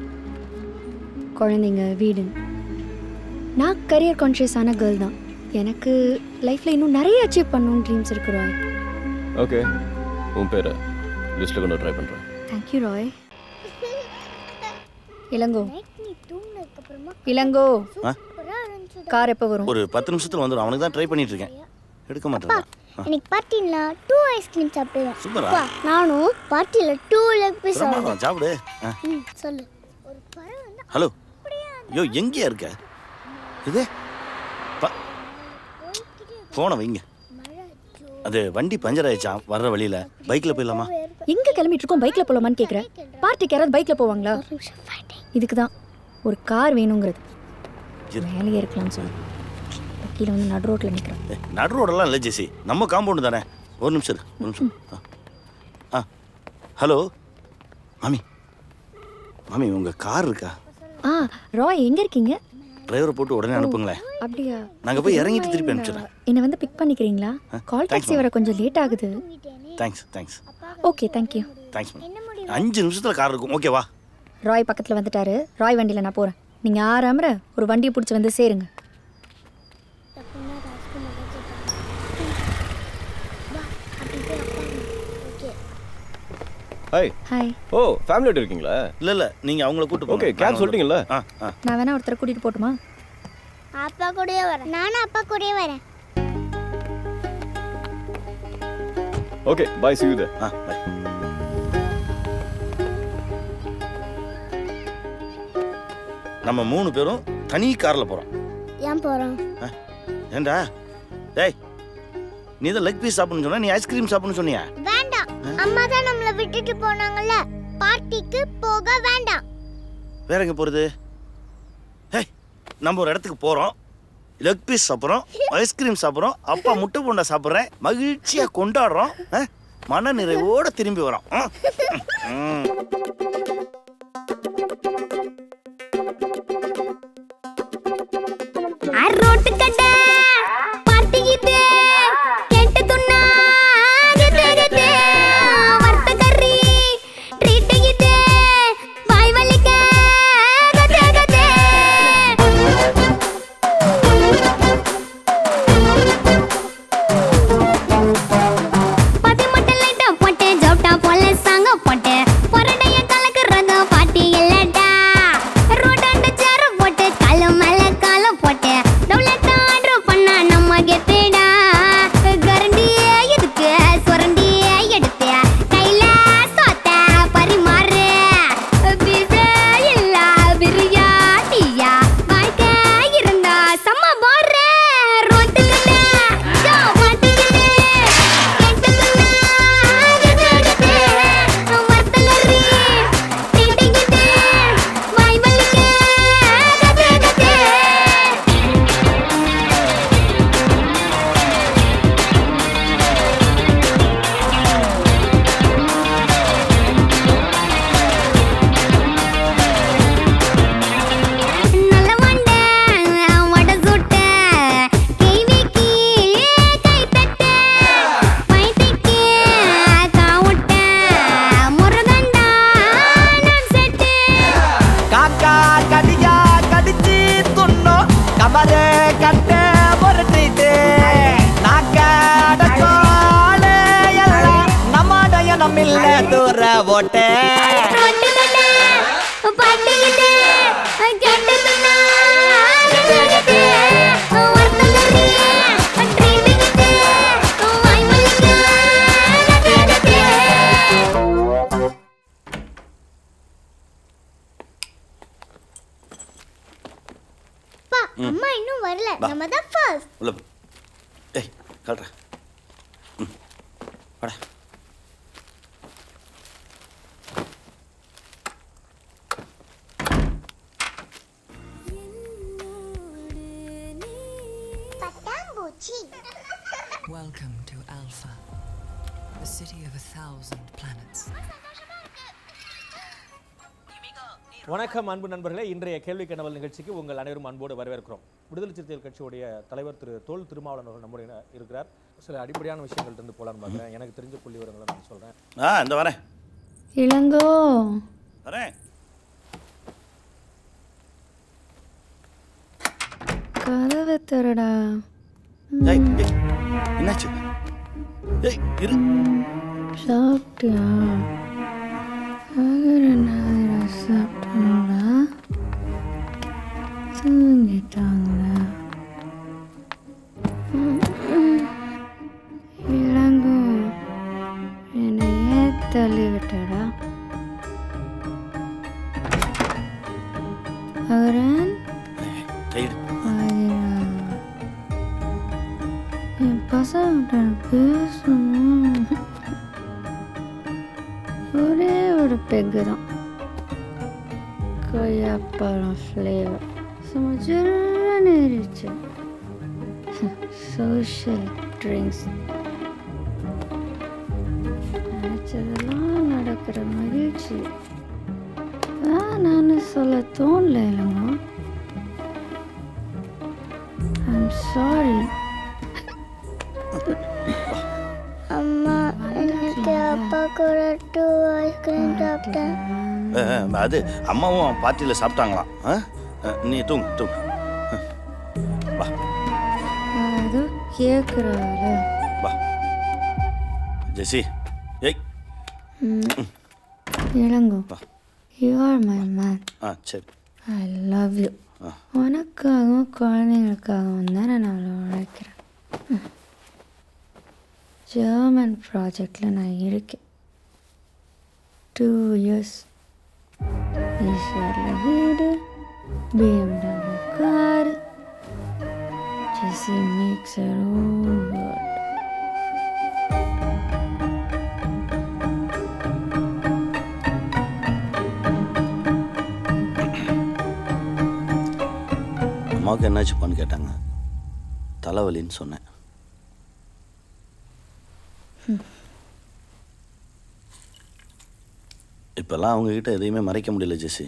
குழந்தைங்க, வீடு. நான் கரியர் கான்ஷியஸான கேர்ள் தான். எனக்கு லைஃப்பில் இன்னும் நிறைய அச்சீவ் பண்ணணும்னு ட்ரீம்ஸ் இருக்கு ராய். ஓகே, உன் பேரை லிஸ்ட்டில் கொண்டு ட்ரை பண்ணுறேன். தேங்க்யூ ராய். இளங்கோ, இளங்கோ, கார் எப்போ வரும்? ஒரு 10 நிமிஷத்துல வந்துடும். அவனுக்கு தான் ட்ரை பண்ணிட்டு இருக்கேன், எடுக்க மாட்டேன். இன்னைக்கு பார்ட்டில 2 ஐஸ்கிரீம் சாப்பிடுவேன். சூப்பரா. நானும் பார்ட்டில 2 லெக் பீஸ் சாப்பிடுவேன். சாப்பிடு. சொல்லு. ஒரு பறவை வந்து ஹலோ. யோ எங்கயா இருக்க? இது போன வைங்க. அது வண்டி பஞ்சர் ஆயிடுச்சான் வர்ற வழியில. பைக்ல போயிடலாமா? எங்க கிளம்பிட்டு இருக்கோம், பைக்ல போலாமான்னு கேக்குறேன். பார்ட்டிக்கு யாராவது பைக்ல போவாங்களா? இதுக்கு தான் ஒரு கார் வேணுங்கிறது. வேலையே இருக்கலாம்னு சொல்லு. கீழே வந்து நடு ரோட்டில் நிற்கிறேன். நடு ரோடெல்லாம் இல்லை ஜெசி, நம்ம காம்பவுண்டு தானே. ஒரு நிமிஷம் இரு, ஒரு நிமிஷம். ஹலோ மாமி, மாமி உங்கள் கார் இருக்கா? ராய் எங்கே இருக்கீங்க? டிரைவரை போட்டு உடனே அனுப்புங்களேன். அப்படியா? நாங்கள் போய் இறங்கிட்டு திருப்பி அனுப்பிச்சிடுறேன். என்னை வந்து பிக் பண்ணிக்கிறீங்களா? கால் டாக்ஸி வர கொஞ்சம் லேட் ஆகுது. Thanks. Okay, thank you. Thanks ma'am. 5 நிமிஷத்தில் கார் இருக்கும், ஓகேவா? ராய் பக்கத்தில் வந்துட்டாரு. ராய் வண்டியில் நான் போகிறேன். நீங்கள் ஆறாமற ஒரு வண்டியை பிடிச்சி வந்து சேருங்க. ஹாய். ஓ ஃபேமிலியோட இருக்கீங்களா? இல்லை நீங்கள் அவங்கள கூட்டு போங்க. ஓகே, கேப் சொல்லிட்டீங்கல்ல? நான் வேணா ஒருத்தரை கூட்டிகிட்டு போட்டுமா? அப்பா கூடயே வரேன். நானும் அப்பா கூடயே வரேன். Okay, bye, see you there. Bye. நம்ம 3 பேரும் தனி காரில் போகிறோம். ஏன் போகிறோம்? ஏண்டா டேய், நீ தான் லெக் பீஸ் சாப்பிடணும்னு சொன்ன, நீ ஐஸ்கிரீம் சாப்பிடணும்னு சொன்னியா? வேண்டாம், அம்மா தான் நம்மளை விட்டுட்டு போனாங்கல்ல, பார்ட்டிக்கு போக வேண்டாம். வேற எங்கே போகிறது? நம்ம ஒரு இடத்துக்கு போகிறோம், லெக் பீஸ் சாப்பிட்றோம், ஐஸ்கிரீம் சாப்பிட்றோம், அப்பா முட்டை போண்டா சாப்பிட்றேன், மகிழ்ச்சியாக கொண்டாடுறோம், மன நிறைவோடு திரும்பி வரோம். ரோட்டு கடை பார்ட்டி இது கேட்டு துண்ணா வர்த்த கறி ட்ரீட் இது வாய் வலிக்க பதி மட்டை லைட்டா போட்டு ஜவுட்டா போல சாங்க போட்டு பொரடைய கலக்குறாங்க பாட்டி இல்லடா. ரோடாண்ட சேர போட்டு காலம் மேல காலம் போட்டு டவுலெட்டா ஆர்டர் பண்ணா நம்ம கெத்துடா. கரண்டியே எதுக்கு சுரண்டியே எடுத்து கையில சோத்த பரிமாறு. பீஸே இல்ல பிரியாணியா வாழ்க்கை இருந்தா சம்ம போற. ரோட்டு கடை மாட்டுக்கிட்டு காக்கா கடியா கடிச்சு துண்ணோம் கமரு கட்ட ஒரு ட்ரீட்டு நாக்க அடச்சோளே எல்லாம் நம்மடைய நம்மில்ல தூர ஓட்டே. அம்மா இன்னும் வரல, நம்ம தான் ஃபர்ஸ்ட். உள்ள போ. ஏய் காட்டுற. வாடா. பட்டாம்பூச்சி. Welcome to Alpha, the city of 1,000 planets. வணக்கம் அன்பு நண்பர்களே, இன்றைய கேள்வி கனவல் நிகழ்ச்சிக்கு உங்கள் அனைவரும் அன்போடு வரவேற்கிறோம். விடுதலை சிறுத்தைகள் கட்சியுடைய தலைவர் திரு தொல் திருமாவளவன் அவர்கள் நம்முடைய இருக்கிறார். சில அடிப்படையான விஷயங்கள் இருந்து போலான்னு பார்க்குறேன். எனக்கு தெரிஞ்ச புள்ளி விவரங்களை நான் சொல்கிறேன். இந்த வரேன். இளங்கோ வரேன். கதவை தரடா. என்னாச்சு? ஏய் இரு. சாப்பிட்டியா? சாப்பிட்டாங்களா? தூங்கிட்டாங்களா? இளங்கோ என்னை ஏன் தள்ளி விட்டடா? அவரன் என் பசங்க பேசணும். ஒரே ஒரு பெக்கு தான், கொய்யாப்பழம் ஃப்ளேவர். சும்மா ஜில்லுன்னு இருந்துச்சு. சோஷியல் ட்ரிங்க்ஸ் நினச்சதெல்லாம் நடக்கிற மகிழ்ச்சி நான் சொல்ல தோணல இல்லைங்க. I'm sorry. அம்மா எனக்கு அப்பா கூட 2 ஐஸ்கிரீம் சாப்பிட்டேன். அது அம்மாவும் பார்ட்டியில் சாப்பிட்டாங்களாம். நீ தூங்கு. வா அது கேட்குறாள். வா ஜெசி. ஏய் Elango, you are my man. சரி. I love you. உனக்காகவும் குழந்தைங்களுக்காகவும் தானே நான் அவ்வளோ உழைக்கிறேன். ஜெர்மன் ப்ராஜெக்டில் நான் இருக்கேன். 2 years. ஈஸ்வரில் வீடு, BMW car. Jessie makes her own world. அம்மாவுக்கு என்னாச்சுப்பான்னு கேட்டாங்க. தலைவலின்னு சொன்னேன். இப்போல்லாம் அவங்கக்கிட்ட எதையுமே மறைக்க முடியல ஜெசி.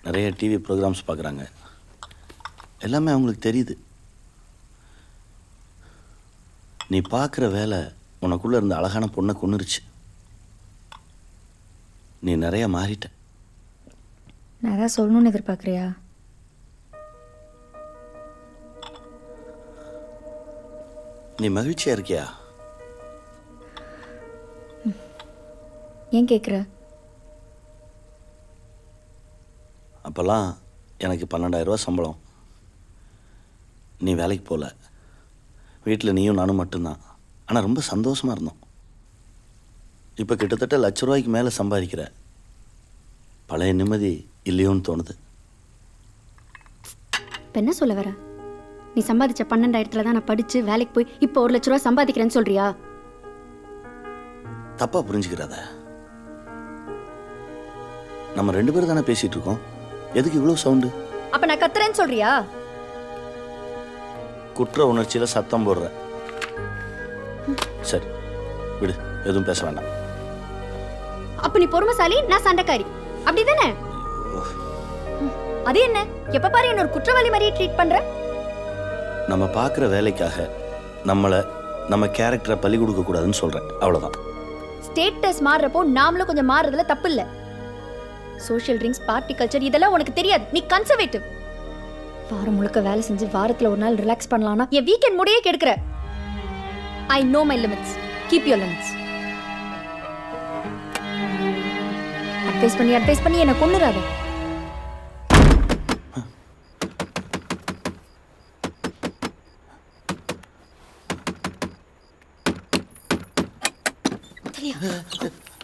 நிறைய டிவி ப்ரோக்ராம்ஸ் பார்க்குறாங்க. எல்லாமே அவங்களுக்கு தெரியுது. நீ பார்க்குற வேலை உனக்குள்ளே இருந்த அழகான பொண்ணை கொன்னுருச்சு. நீ நிறைய மாறிட்ட. நான் ஏதாவது சொல்லணும்னு எதிர்பார்க்குறியா? நீ மகிழ்ச்சியாக இருக்கியா? ஏன் கேட்குற? அப்போல்லாம் எனக்கு 12,000 ரூபா சம்பளம். நீ வேலைக்கு போகல. வீட்டில் நீயும் நானும் மட்டும்தான். ஆனால் ரொம்ப சந்தோஷமாக இருந்தோம். இப்போ கிட்டத்தட்ட ₹1,00,000 மேலே சம்பாதிக்கிற. பழைய நிம்மதி இல்லையோன்னு தோணுது. இப்போ என்ன சொல்ல வர? நீ சம்பாதிச்ச 12,000 தான் நான் படித்து வேலைக்கு போய் இப்போ ₹1,00,000 சம்பாதிக்கிறேன்னு சொல்கிறியா? தப்பாக புரிஞ்சுக்கிறாத. நம்ம 2 பேரும் தானே பேசிகிட்டு இருக்கோம். எதுக்கு இவ்வளோ சவுண்டு? அப்போ நான் கத்துறேன்னு சொல்கிறியா? குற்ற உணர்ச்சியில் சத்தம் போடுற. சரி விடு, எதுவும் பேச வேண்டாம். அப்போ நீ பொறுமைசாலி, நான் சண்டைக்காரி, அப்படி தானே? அது என்ன, எப்போ பாரு என்ன ஒரு குற்றவாளி மாதிரியே ட்ரீட் பண்ணுற? நம்ம பார்க்குற வேலைக்காக நம்ம கேரக்டரை பலி கொடுக்கக்கூடாதுன்னு சொல்கிறேன், அவ்வளோதான். ஸ்டேட்டஸ் மாறுறப்போ நாமளும் கொஞ்சம் மாறுறதுல தப்பு இல்லை. சோஷியல் ட்ரிங்க்ஸ், பார்ட்டி கல்ச்சர் இதெல்லாம் உனக்கு தெரியாது. நீ கன்சர்வேட்டிவ். வாரம் முழுக்க வேலை செஞ்சு வாரத்தில் ஒரு நாள் ரிலாக்ஸ் பண்ணலாம்னா என் வீக்கெண்ட் முடியே கெடுக்கிற. I know my limits. Keep your limits. Advice பண்ணி என்னை கொன்னுறாத.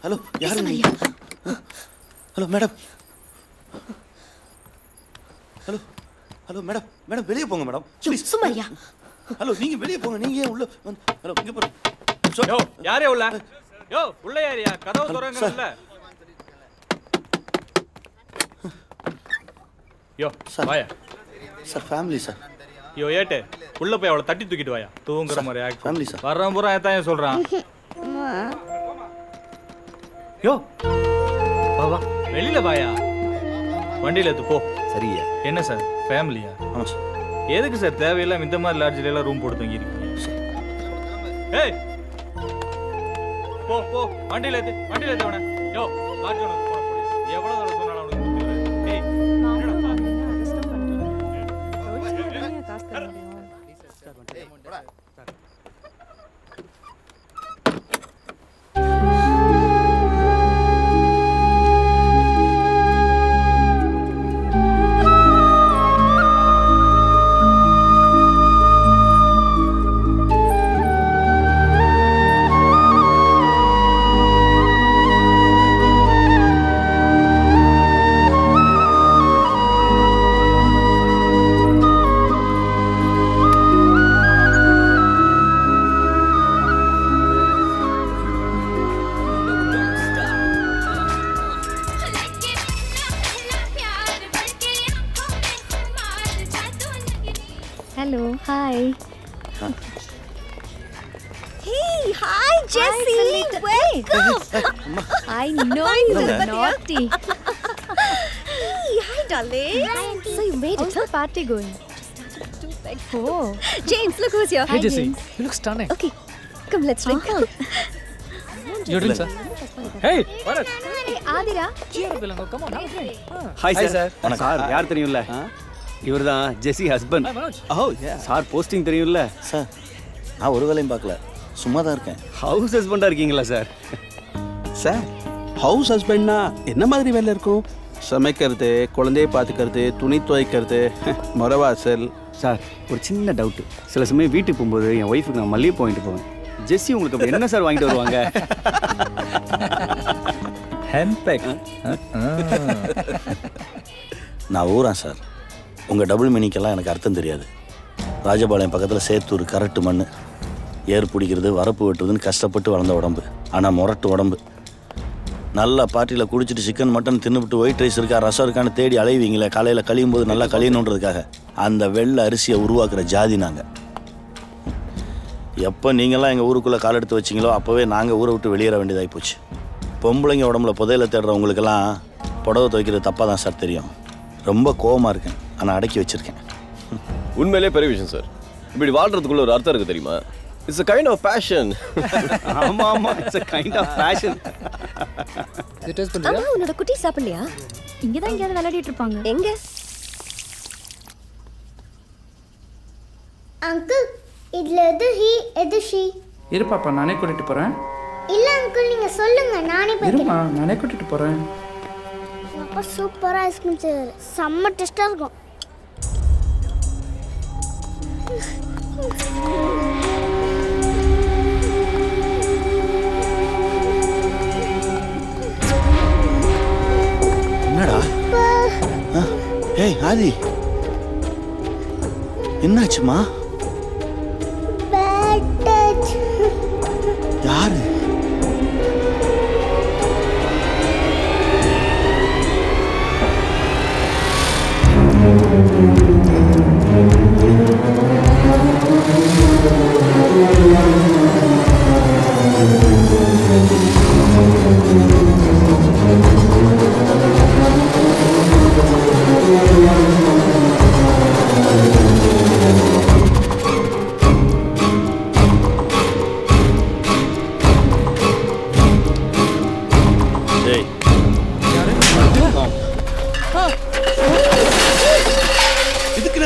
ஹலோ, யாரு நீங்க? Hello madam. ஹலோ மேடம் வெளியே போங்க மேடம். சும்மாரியா? ஹலோ நீங்க வெளியே போங்க. நீங்க ஏன் உள்ள வந்து? ஹலோ இங்க போங்க. யோ யாரே உள்ள? யோ உள்ள யாரியா? கதவு திறங்கல்ல. யோ வாயா. Sir family sir. யோ ஏட்டு உள்ள போய் அவளை தட்டி தூக்கிட்டு வாயா. தூங்குற மாதிரி ஆக்ட். Family sir. வர்றவன் பூரா ஏன் சொல்றான்? யோ வா வா வெளியில வாயா. வண்டியில எடுத்து போ. சரியா? என்ன சார் ஃபேமிலியா? ஆமாம் சார். எதுக்கு சார் தேவையில்லாம இந்த மாதிரி லாட்ஜில எல்லாம் ரூம் போட்டு தங்கி இருக்கீங்க? ஏய் போ போ வண்டியில ஏத்து அவனை. யோ லாட்ஜ் ஒன்று போட போடி. எவ்வளவு தடவை சொன்னாலும் அவனுக்கு புரியல. ஏய் hello hi Hey, hi Jessie. Welcome. I know you naughty. Hey, hi darling. So you made it. How's the party going? Oh, James, look who's here. Hey Jessie, you look stunning. Okay, come let's drink. You drink, sir. Hey, Bharat. Hey, Adira. Cheer up, Ilango. Come on, have a drink. Hi sir sir யார் தெரியும்ல இவர் தான் ஜெஸி husband. ஓ sir posting தெரியும்ல sir. நான் ஒரு வேலையும் பார்க்கல, சும்மா தான் இருக்கேன். ஹவுஸ் ஹஸ்பண்டாக இருக்கீங்களா சார்? சார் ஹவுஸ் ஹஸ்பண்ட்னா என்ன மாதிரி வேலை இருக்கும்? சமைக்கிறது, குழந்தைய பார்த்துக்கிறது, துணி துவைக்கிறது, மொரவாசல். சார் ஒரு சின்ன டவுட்டு, சில சமயம் வீட்டுக்கு போகும்போது என் ஒய்ஃபுக்கு நான் மல்லிகை வாங்கிட்டு போவேன். ஜெஸ்ஸி உங்களுக்கு அப்படி என்ன சார் வாங்கிட்டு வருவாங்க? ஹேண்ட்பேக். நான் ஊரா சார். உங்கள் டபுள் மீனிங்கெல்லாம் எனக்கு அர்த்தம் தெரியாது. ராஜபாளையம் பக்கத்தில் சேத்தூர் கரட்டு மண், ஏர் பிடிக்கிறது, வரப்பு வெட்டுறதுன்னு கஷ்டப்பட்டு வளர்ந்த உடம்பு. ஆனால் முரட்டு உடம்பு. நல்லா பார்ட்டியில் குடிச்சிட்டு சிக்கன் மட்டன் தின்னுபிட்டு ஒயிட் ரைஸ் இருக்கா ரசம் இருக்கான்னு தேடி அலைவீங்களே காலையில் கழியும் போது நல்லா கழியணுன்றதுக்காக. அந்த வெள்ளை அரிசியை உருவாக்குற ஜாதி நாங்கள். எப்போ நீங்களாம் எங்கள் ஊருக்குள்ளே கால் எடுத்து வச்சிங்களோ அப்போவே நாங்கள் ஊரை விட்டு வெளியேற வேண்டியதாகி போச்சு. பொம்பளைங்க உடம்புல புதையில தேடுறவங்களுக்கெல்லாம் புடவை துவைக்கிறது தப்பாக தான் சார் தெரியும். ரொம்ப கோவமாக இருக்கேன், ஆனால் அடக்கி வச்சுருக்கேன். உண்மையிலே பெரிய விஷயம் சார். இப்படி வாழ்றதுக்குள்ள ஒரு அர்த்தம் இருக்குது தெரியுமா? It's a kind of passion. ஆமா ஆமா, it's a kind of passion. இது டேஸ்ட் பண்ணியா? அம்மா உன்னோட குட்டி சாப்பிடலையா? இங்க தான் எங்கயாவது விளையாடிட்டு இருப்பாங்க. எங்க? அங்கிள் இதுல எது ஹி எது ஷி? இரு பாப்பா, நானே கூட்டிட்டு போறேன். இல்ல அங்கிள் நீங்க சொல்லுங்க, நானே இருமா, போய்க்கிறேன். நானே கூட்டிட்டு போறேன். அப்பா சூப்பரா ஐஸ்கிரீம் செய்வாரு, செம்ம டேஸ்டா இருக்கும். என்னடா? ஏய் ஆதி, என்னாச்சுமா? யாரு?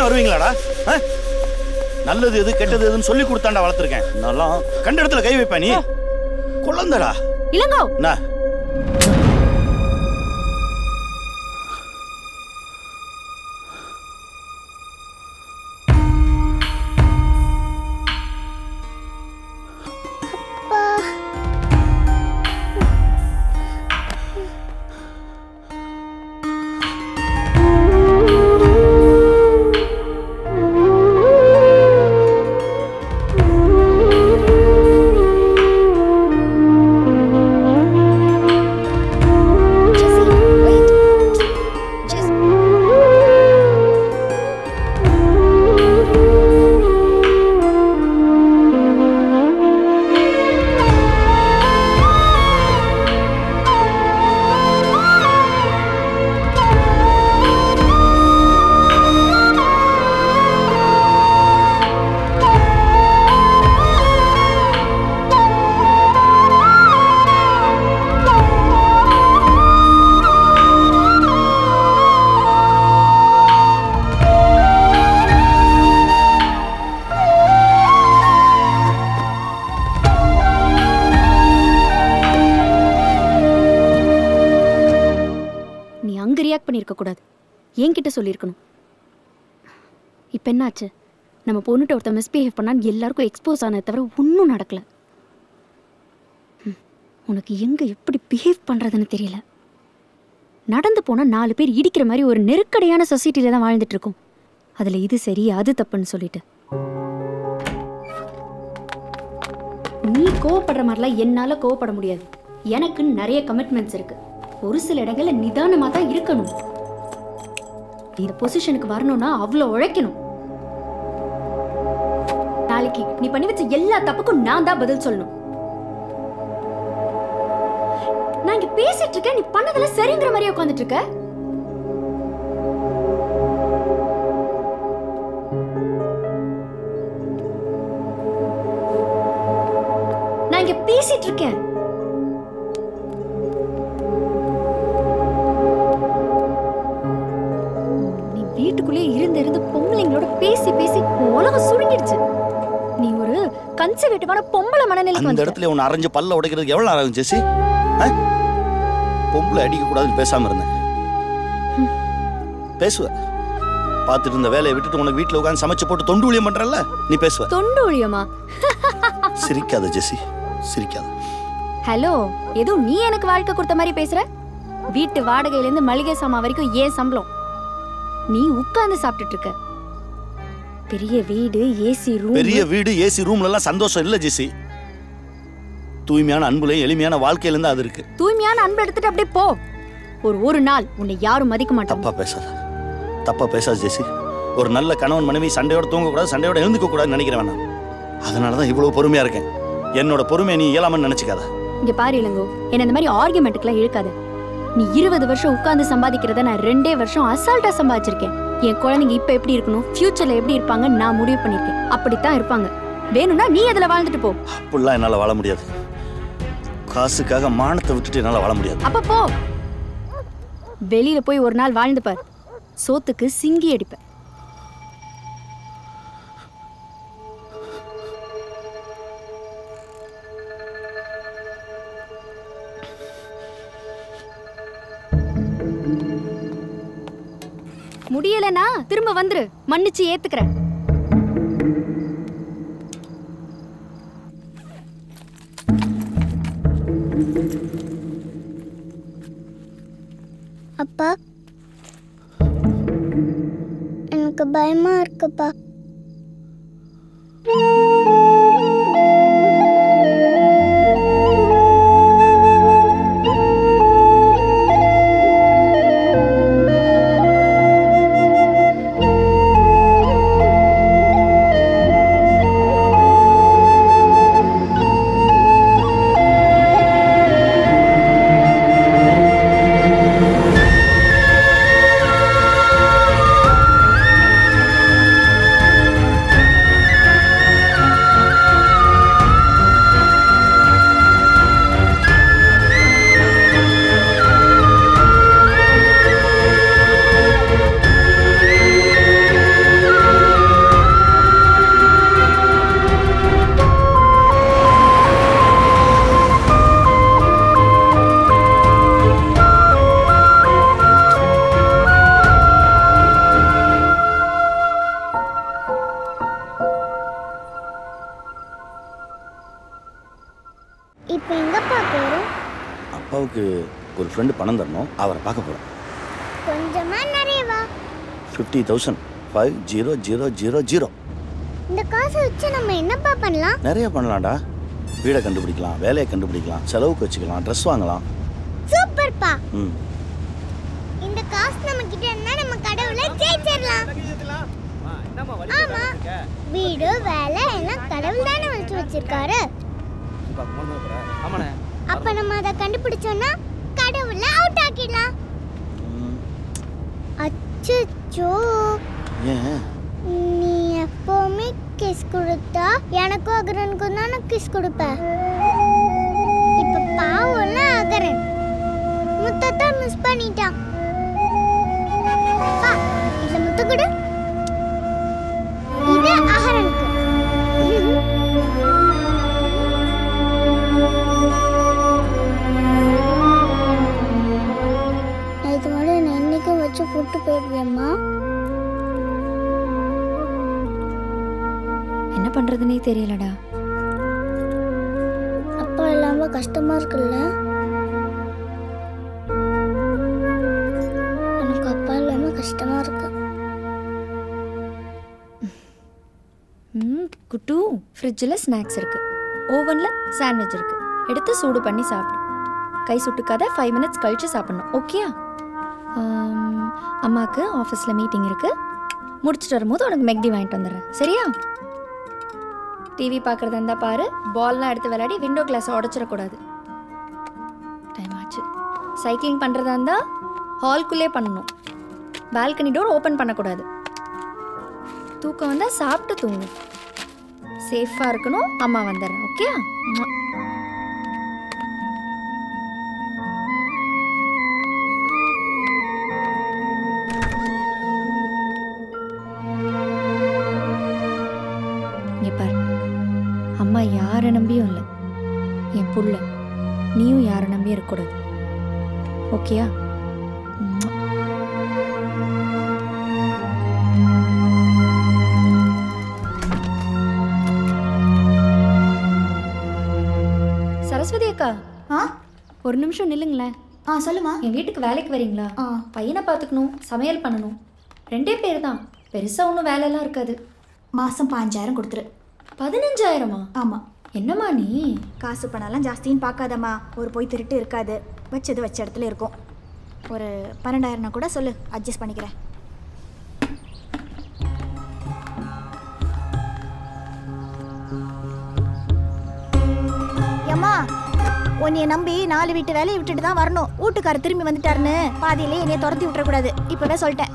வருவீங்களாடா? நல்லது எது கெட்டது எதுன்னு சொல்லி கொடுத்தாண்டா வளர்த்துருக்கேன். நல்லா கண்ட இடத்துல கை வைப்ப நீ. குழந்தடா. இளங்கோ. நான் கூடாது, என்கிட்ட சொல்லியிருக்கணும். இப்போ என்னாச்சு? நம்ம பொண்ணுகிட்ட ஒருத்தர் மிஸ்பிஹேவ் பண்ணான்னு எல்லாருக்கும் எக்ஸ்போஸ் ஆனதை தவிர ஒன்றும் நடக்கல. உனக்கு எங்கே எப்படி பிஹேவ் பண்ணுறதுன்னு தெரியல. நடந்து போனால் 4 பேர் இடிக்கிற மாதிரி ஒரு நெருக்கடியான சொசைட்டியில் தான் வாழ்ந்துட்டு இருக்கோம். அதில் இது சரி அது தப்புன்னு சொல்லிட்டு நீ கோவப்படுற மாதிரிலாம் என்னால் கோவப்பட முடியாது. எனக்குன்னு நிறைய கமிட்மெண்ட்ஸ் இருக்கு. ஒரு சில இடங்களில் நிதானமாக தான் இருக்கணும். இந்த பொசிஷனுக்கு வரணும்னா அவ்வளோ உழைக்கணும். நாளைக்கு நீ பண்ணி வச்ச எல்லா தப்புக்கும் நான் தான் பதில் சொல்லணும். நான் இங்க பேசிட்டு இருக்கேன், நீ பண்ணதெல்லாம் சரிங்கிற மாதிரியே உட்கார்ந்துட்டு இருக்க. நான் இங்க பேசிட்டு இருக்கேன். நீ வீட்டுக்குள்ளே இருந்து பொம்பளைங்களோட பேசி பேசி உலகம் சுருங்கிடுச்சு. நீ ஒரு கன்சர்வேட்டிவான பொம்பளை மனநிலைக்கு அந்த வந்துட்ட. இடத்துல உன்னை அரைஞ்சு பல்ல உடைக்கிறதுக்கு எவ்வளவு நேரம் ஆகும் ஜெசி? பொம்பளை அடிக்க கூடாதுன்னு பேசாம இருந்தேன். பேசுவ பார்த்துட்டு இருந்த வேலையை விட்டுட்டு உனக்கு வீட்டுல உட்காந்து சமைச்சு போட்டு தொண்டு ஊழியம் பண்றல, நீ பேசுவ. தொண்டு ஊழியமா? சிரிக்காத ஜெசி, சிரிக்காத. ஹலோ, ஏதோ நீ எனக்கு வாழ்க்கை கொடுத்த மாதிரி பேசுற. வீட்டு வாடகையில இருந்து மளிகை சாமான் வரைக்கும் ஏன் சம்பளம். நீ உட்கார்ந்து சாப்பிட்டுட்டு இருக்க. பெரிய வீடு, ஏசி ரூம். பெரிய வீடு, ஏசி ரூம்ல எல்லாம் சந்தோஷம் இல்ல ஜெசி. தூய்மையான அன்புலையும் எளிமையான வாழ்க்கையில இருந்து அது இருக்கு. தூய்மையான அன்பு எடுத்துட்டு அப்படியே போ. ஒரு நாள் உன்னை யாரும் மதிக்க மாட்டாங்க. தப்பா பேசாத, தப்பா பேசாத ஜெசி. ஒரு நல்ல கணவன் மனைவி சண்டையோட தூங்க கூடாது, சண்டையோட எழுந்துக்க கூடாதுன்னு நினைக்கிறேன் நான். அதனாலதான் இவ்வளவு பொறுமையா இருக்கேன். என்னோட பொறுமையை நீ இயலாமன்னு நினைச்சுக்காத. இங்க பாரு இளங்கோ, என்ன இந்த மாதிரி ஆர்குமெண்ட்டுக்குலாம் இழுக்காத. நீ 20 வருஷம் உட்கார்ந்து சம்பாதிக்கிறத நான் 2 வருஷம் அசால்ட்டா சம்பாதிச்சிருக்கேன். என் குழந்தைங்க இப்ப எப்படி இருக்கணும், ஃபியூச்சர்ல எப்படி இருப்பாங்க நான் முடிவு பண்ணிருக்கேன். அப்படித்தான் இருப்பாங்க. வேணும்னா நீ அதுல வாழ்ந்துட்டு போ. அப்படிலாம் என்னால வாழ முடியாது. காசுக்காக மானத்தை விட்டுட்டு என்னால வாழ முடியாது. அப்ப போ. வெளியில போய் ஒரு நாள் வாழ்ந்து பார். சோத்துக்கு சிங்கி அடிப்ப. முடியலனா திரும்ப வந்துரு, மன்னிச்சு ஏத்துக்கிறேன். அப்பா, எனக்கு பயமா இருக்குப்பா. இப்போ எங்கப்பா போறோம்? அப்பாவுக்கு ஒரு ஃப்ரெண்டு பணம் தரணும், அவரை பார்க்க போறோம். கொஞ்சமா நிறையவா? 50,000 50,000. இந்த காசை வச்சு நம்ம என்னப்பா பண்ணலாம்? நிறைய பண்ணலாம்டா. வீடை கண்டுபிடிக்கலாம், வேலையை கண்டுபிடிக்கலாம், செலவுக்கு வச்சுக்கலாம், ட்ரெஸ் வாங்கலாம். சூப்பர்ப்பா. இந்த காசு நம்ம கிட்ட இருந்தா நம்ம கடவுளை ஜெயிச்சிரலாம். ஆமா, வீடு வேலை எல்லாம் கடவுள் தானே வச்சிருக்காரு. அப்ப நம்ம அதை கண்டுபிடிச்சோம்னா கடவுளை அவுட் ஆக்கிடலாம். அச்சச்சோ, நீ எப்பவுமே கிஸ் கொடுத்தா எனக்கும் அகரனுக்கும் தானே கிஸ் கொடுப்ப. இப்ப பாவம்ல அகரன் முத்தத்தை மிஸ் பண்ணிட்டான். இதுல முத்த கொடு, இது அகரனுக்கு. இது மாதிரி நான் என்னைக்கும் வச்சு போட்டு போயிடுவேம்மா. என்ன பண்றதுன்னே தெரியலடா. அப்பா இல்லாம கஷ்டமா இருக்குல்ல? எனக்கு அப்பா இல்லாம கஷ்டமா இருக்கு. குட்டு, ஃப்ரிட்ஜில் ஸ்நாக்ஸ் இருக்கு, ஓவனில் சாண்ட்விச் இருக்கு. எடுத்து சூடு பண்ணி சாப்பிடு. கை சுட்டுக்காத, 5 மினிட்ஸ் கழிச்சு சாப்பிடணும். ஓகேயா? அம்மாவுக்கு ஆஃபீஸில் மீட்டிங் இருக்கு, முடிச்சுட்டு வரும்போது உனக்கு மெக்டி வாங்கிட்டு வந்துடுறேன். சரியா? டிவி பார்க்குறதா இருந்தால் பாரு, பால்லாம் எடுத்து விளையாடி விண்டோ கிளாஸை உடச்சிடக்கூடாது. டைம் ஆச்சு. சைக்கிளிங் பண்ணுறதா இருந்தால் ஹால்குள்ளே பண்ணணும். பால்கனி டோர் ஓப்பன் பண்ணக்கூடாது. தூக்கம் வந்தால் சாப்பிட்டு தூங்கணும். சேஃபாக இருக்கணும். அம்மா வந்துடுறேன். ஓகே? அம்மா யாரை நம்பியும் இல்லை. என் புள்ள, நீயும் யாரை நம்பியும் இருக்கக்கூடாது. ஓகேயா? சரஸ்வதி அக்கா, ஒரு நிமிஷம் நில்லுங்களேன். சொல்லுமா. என் வீட்டுக்கு வேலைக்கு வரீங்களா? பையனை பார்த்துக்கணும், சமையல் பண்ணணும். 2 பேர் தான். பெருசாக ஒன்றும் வேலையெல்லாம் இருக்காது. மாதம் 5000 கொடுத்துரு. 15,000மா? ஆமாம். என்னம்மா நீ? காசு பணம்லாம் ஜாஸ்தின்னு பார்க்காதம்மா. ஒரு போய் திருட்டு இருக்காது. வச்சது வச்ச இடத்துல இருக்கும். ஒரு 12,000 கூட சொல்லு, அட்ஜஸ்ட் பண்ணிக்கிறேன். ஏம்மா, உன்னைய நம்பி 4 வீட்டு வேலையை விட்டுட்டு தான் வரணும். வீட்டுக்காரர் திரும்பி வந்துட்டாருன்னு பாதியிலே என்னைய துரத்தி விட்டுறக்கூடாது. இப்போவே சொல்லிட்டேன்.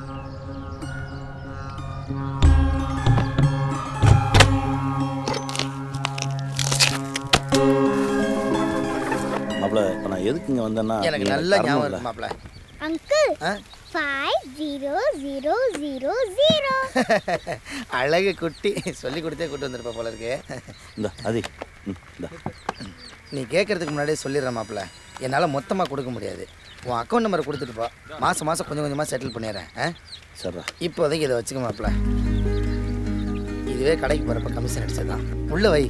மாப்ள, இப்போ நான் எதுக்கு இங்கே வந்தேன்னா எனக்கு நல்ல ஞாபகம் இருக்கு மாப்ள. அங்கிள் 5000. அழகு குட்டி சொல்லி கொடுத்தே கூட்டு வந்திருப்ப போல இருக்கு. இந்த அது நீ கேட்கறதுக்கு முன்னாடியே சொல்லிடுறேன் மாப்ள. என்னால் மொத்தமாக கொடுக்க முடியாது. உன் அக்கௌண்ட் நம்பரை கொடுத்துட்டு போ. மாதம் மாதம் கொஞ்சம் கொஞ்சமாக செட்டில் பண்ணிடுறேன். சரிடா. இப்போதைக்கு இதை வச்சுக்க மாப்ள. இதுவே கடைக்கு போகிறப்ப கமிஷன் அடிச்சதுதான். உள்ள வை.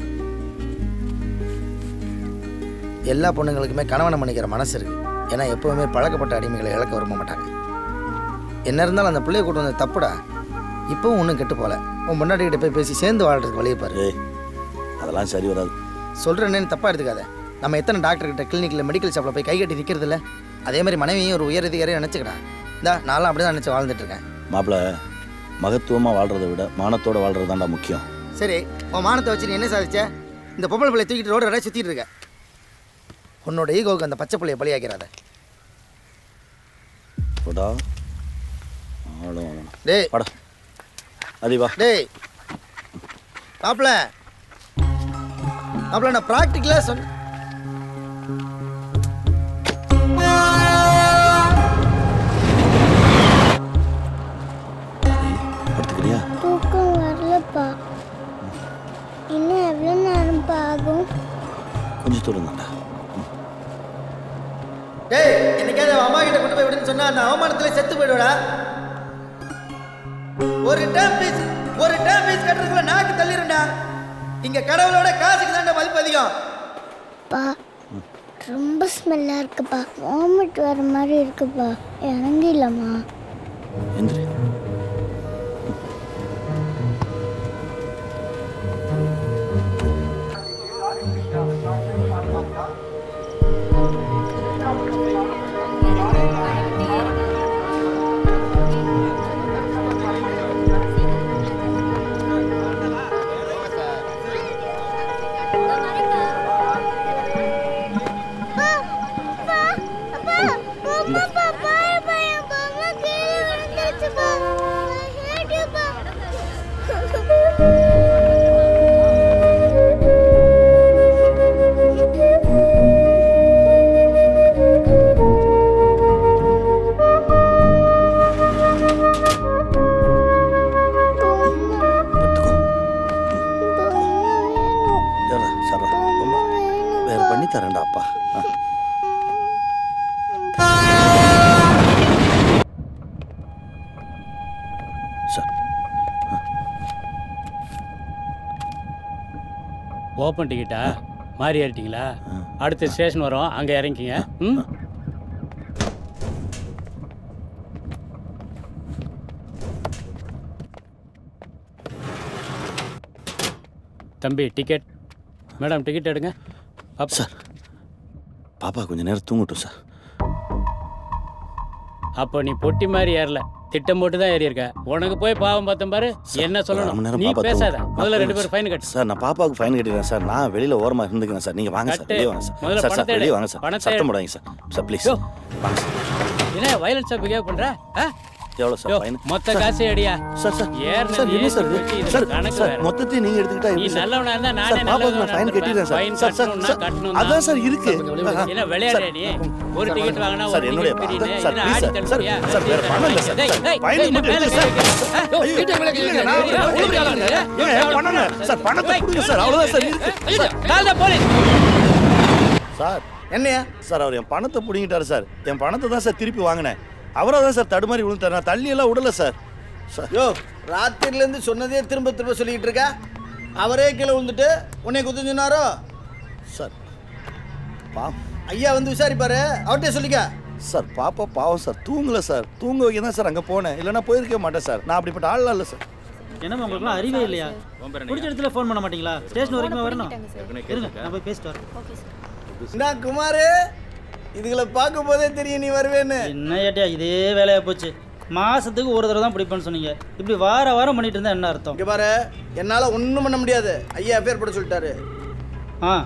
எல்லா பொண்ணுங்களுக்குமே கணவனை மன்னிக்கிற மனசு இருக்கு. ஏன்னா எப்போவுமே பழக்கப்பட்ட அடிமைகளை இழக்க விரும்ப மாட்டாங்க. என்ன இருந்தாலும் அந்த பிள்ளைய கூட்டு வந்து தப்புடா. இப்போவும் ஒன்றும் கெட்டு போகல. உன் முன்னாடிக்கிட்ட போய் பேசி சேர்ந்து வாழ்றதுக்கு வழியை பாரு. அதெல்லாம் சரி வராது. சொல்கிறேன்னு தப்பாக எடுத்துக்காத. நம்ம எத்தனை டாக்டர்கிட்ட கிளினிக்கில் மெடிக்கல் ஷாப்பில் போய் கை கட்டி நிற்கிறது இல்லை. அதே மாதிரி மனைவியும் ஒரு உயர் அதிகாரியை நினச்சிக்கிட்டேன். இந்தா நானும் அப்படி தான் நினச்சி வாழ்ந்துட்டுருக்கேன். மாப்பிள்ள, மகத்துவமாக வாழ்கிறத விட மானத்தோடு வாழ்கிறது தான்டா முக்கியம். சரி, உன் மானத்தை வச்சு நீ என்ன சாதிச்ச? இந்த பொம்பளை பிள்ளைய தூக்கிட்டு ரோடு வரைய சுற்றிட்டு இருக்க. உன்னோட ஈகோவுக்கு அந்த பச்சை பிள்ளைய பலியாக்கிறாத. டேய் வாடா அதிவா. டேய் மாப்பிள்ள, மாப்பிள்ள நான் ப்ராக்டிக்கலாக சொன்ன. தூக்கம் வரலப்பா. இன்னும் எவ்வளோ நேரம் ஆகும்? கொஞ்சம் தூரம் தான்டா. டேய், என்னைக்காவது அம்மா கிட்ட கொண்டு போய் விடுன்னு சொன்னா அந்த அவமானத்துல செத்து போயிடுவடா. ஒரு டேம் பீஸ் கட்டுறதுக்குள்ள நாக்கு தள்ளிருண்டா. இங்க கடவுளோட காசுக்கு தான்டா மதிப்பு அதிகம். பா, ரொம்ப ஸ்மெல்லா இருக்குப்பா. வாமிட் வர மாதிரி இருக்குப்பா. இறங்கிடலாமா? எந்திரி. ஓப்பன் டிக்கெட்டா? மாறி ஏறிட்டீங்களா? அடுத்த ஸ்டேஷன் வரும், அங்கே இறங்கிங்க. ம், தம்பி டிக்கெட். மேடம் டிக்கெட் எடுங்க. அப் சார், பாப்பா கொஞ்சம் நேரம் தூங்கட்டும் சார். அப்போ நீ பொட்டி மாதிரி ஏறல, திட்டம் போட்டு தான் ஏறி இருக்க. உனக்கு போய் பாவம் பார்த்தேன் பாரு. என்ன சொல்லணும் நீ பேசாத. முதல்ல 2 பேரும் ஃபைன் கட்டு. சார் நான் பாப்பாவுக்கு ஃபைன் கட்டிடுறேன் சார். நான் வெளியில ஓரமா இருந்துக்கிறேன் சார். நீங்க வாங்க சார். வெளியே வாங்க சார். சார் சார் வெளியே வாங்க சார். சத்தம் போடாதீங்க சார். சார் ப்ளீஸ் வாங்க சார். என்ன வயலன்ஸா பிஹேவ் பண்ற? எவ்வளவு சார் ஃபைன்? மொத்த காசு அடியா? சார் சார் சார் என்ன சார் சார் சார் மொத்தத்தை நீங்க எடுத்துக்கிட்டா நீ நல்லவனா இருந்தா நானே நல்லவனா ஃபைன் கட்டிடுறேன் சார். சார் சார் அதான் சார் இருக்கு. என்ன விளையாடுற நீ? ஒரு டிக்கெட் வாங்குனா ஒரு என்னுடைய சார் ப்ளீஸ் சார் சார் வேற பணம் இல்ல சார். ஃபைன் மட்டும் எடுங்க சார். வீட்டை மேல கேக்குறீங்க. நான் பண்ணுங்க சார். பணத்தை கொடுங்க சார். அவ்வளவுதான் சார் இருக்கு. கால்ல போலீஸ். சார் என்னையா சார் அவர் என் பணத்தை புடிங்கிட்டாரு சார். என் பணத்தை தான் சார் திருப்பி வாங்கினேன். அவரை தான் சார் தடுமாறி விழுந்தார். நான் தள்ளி எல்லாம் விடல சார். யோ ராத்திரிலேருந்து சொன்னதே திரும்ப திரும்ப சொல்லிக்கிட்டு இருக்கா. அவரே கீழே விழுந்துட்டு உன்னை குத்து சொன்னாரோ? சார் ஐயா வந்து விசாரிப்பாரு, அவர்கிட்ட சொல்லிக்க. சார் பாப்பா பாவம் சார், தூங்கல சார். தூங்க வைக்க தான் சார் அங்கே போனேன். இல்லைன்னா போயிருக்கவே மாட்டேன் சார். நான் அப்படிப்பட்ட ஆள்லாம் இல்லை சார். என்னம்மா உங்களுக்குலாம் அறிவே இல்லையா? பிடிச்ச இடத்துல ஃபோன் பண்ண மாட்டீங்களா? ஸ்டேஷன் வரைக்கும் வரணும். இருங்க நான் போய் பேசிட்டு வரேன். என்ன குமார், இதுகளை பார்க்கும் போதே தெரியும் நீ வருவேன்னு. என்ன ஏட்டியா இதே வேலையாக போச்சு. மாதத்துக்கு ஒரு தடவை தான் பிடிப்பேன்னு சொன்னீங்க. இப்படி வார வாரம் பண்ணிட்டு இருந்தா என்ன அர்த்தம்? இங்கே பாரு, என்னால் ஒன்றும் பண்ண முடியாது. ஐயா எஃப்ஐஆர் போட சொல்லிட்டாரு.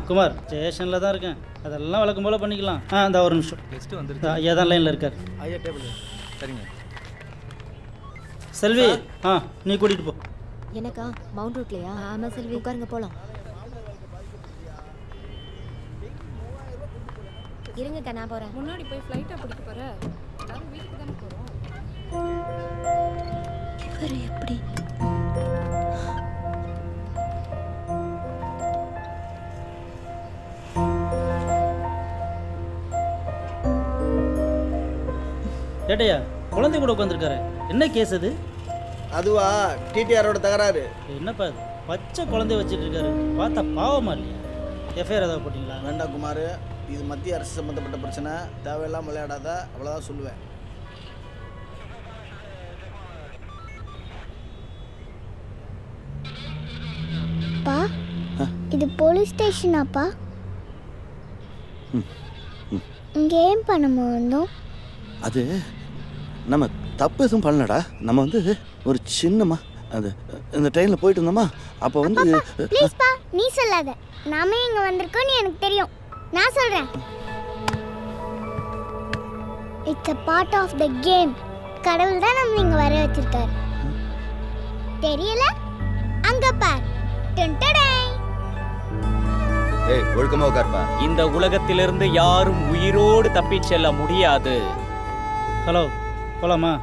குமார் ஸ்டேஷனில் தான் இருக்கேன். அதெல்லாம் வழக்கம் போல் பண்ணிக்கலாம். இந்த ஒரு நிமிஷம் கெஸ்ட்டு வந்துருக்கு. ஐயா தான் லைனில் இருக்கார். ஐயா டேபிள் சரிங்க. செல்வி நீ கூட்டிகிட்டு போ. எனக்கா மவுண்ட் ரோட்லையா? ஆமாம் செல்வி உட்காருங்க போகலாம். இருங்கக்கா நான் போகிறேன். முன்னாடி போய் ஃப்ளைட்டாக பிடிக்க போகிறேன். எல்லாரும் வீட்டுக்கு தானே போகிறோம். இவர் எப்படி ஏட்டையா குழந்தை கூட உட்காந்துருக்காரு. என்ன கேஸ் அது? அதுவா டிடிஆரோட தகராறு. என்னப்பா அது பச்சை குழந்தைய வச்சுட்டு இருக்காரு. பார்த்தா பாவமா இல்லையா? எஃப்ஐஆர் ஏதாவது போட்டிங்களா? வேண்டாம் குமார், இது மத்திய அரசு சம்மந்தப்பட்ட பிரச்சனை. தேவையில்லாமல் விளையாடாத, அவ்வளோதான் சொல்லுவேன். பா இது போலீஸ் ஸ்டேஷனாப்பா? இங்கே ஏன் பண்ண வந்தோம்? அது நம்ம தப்பு எதுவும் பண்ணலடா. நம்ம வந்து ஒரு சின்னம்மா அது இந்த ட்ரெயினில் போயிட்டு இருந்தோமா, அப்போ வந்து ப்ளீஸ்ப்பா நீ சொல்லாத. நாமே இங்கே வந்திருக்கோன்னு எனக்கு தெரியும். நான் சொல்கிறேன். It's a part of the game. கடவுள் தான் நம்ம இங்கே வர வச்சிருக்காரு. தெரியல? அங்க பார். ஏய் ஒழுக்கமா உட்கார்ப்பா. இந்த உலகத்திலிருந்து யாரும் உயிரோடு தப்பிச் செல்ல முடியாது. ஹலோ போலாமா?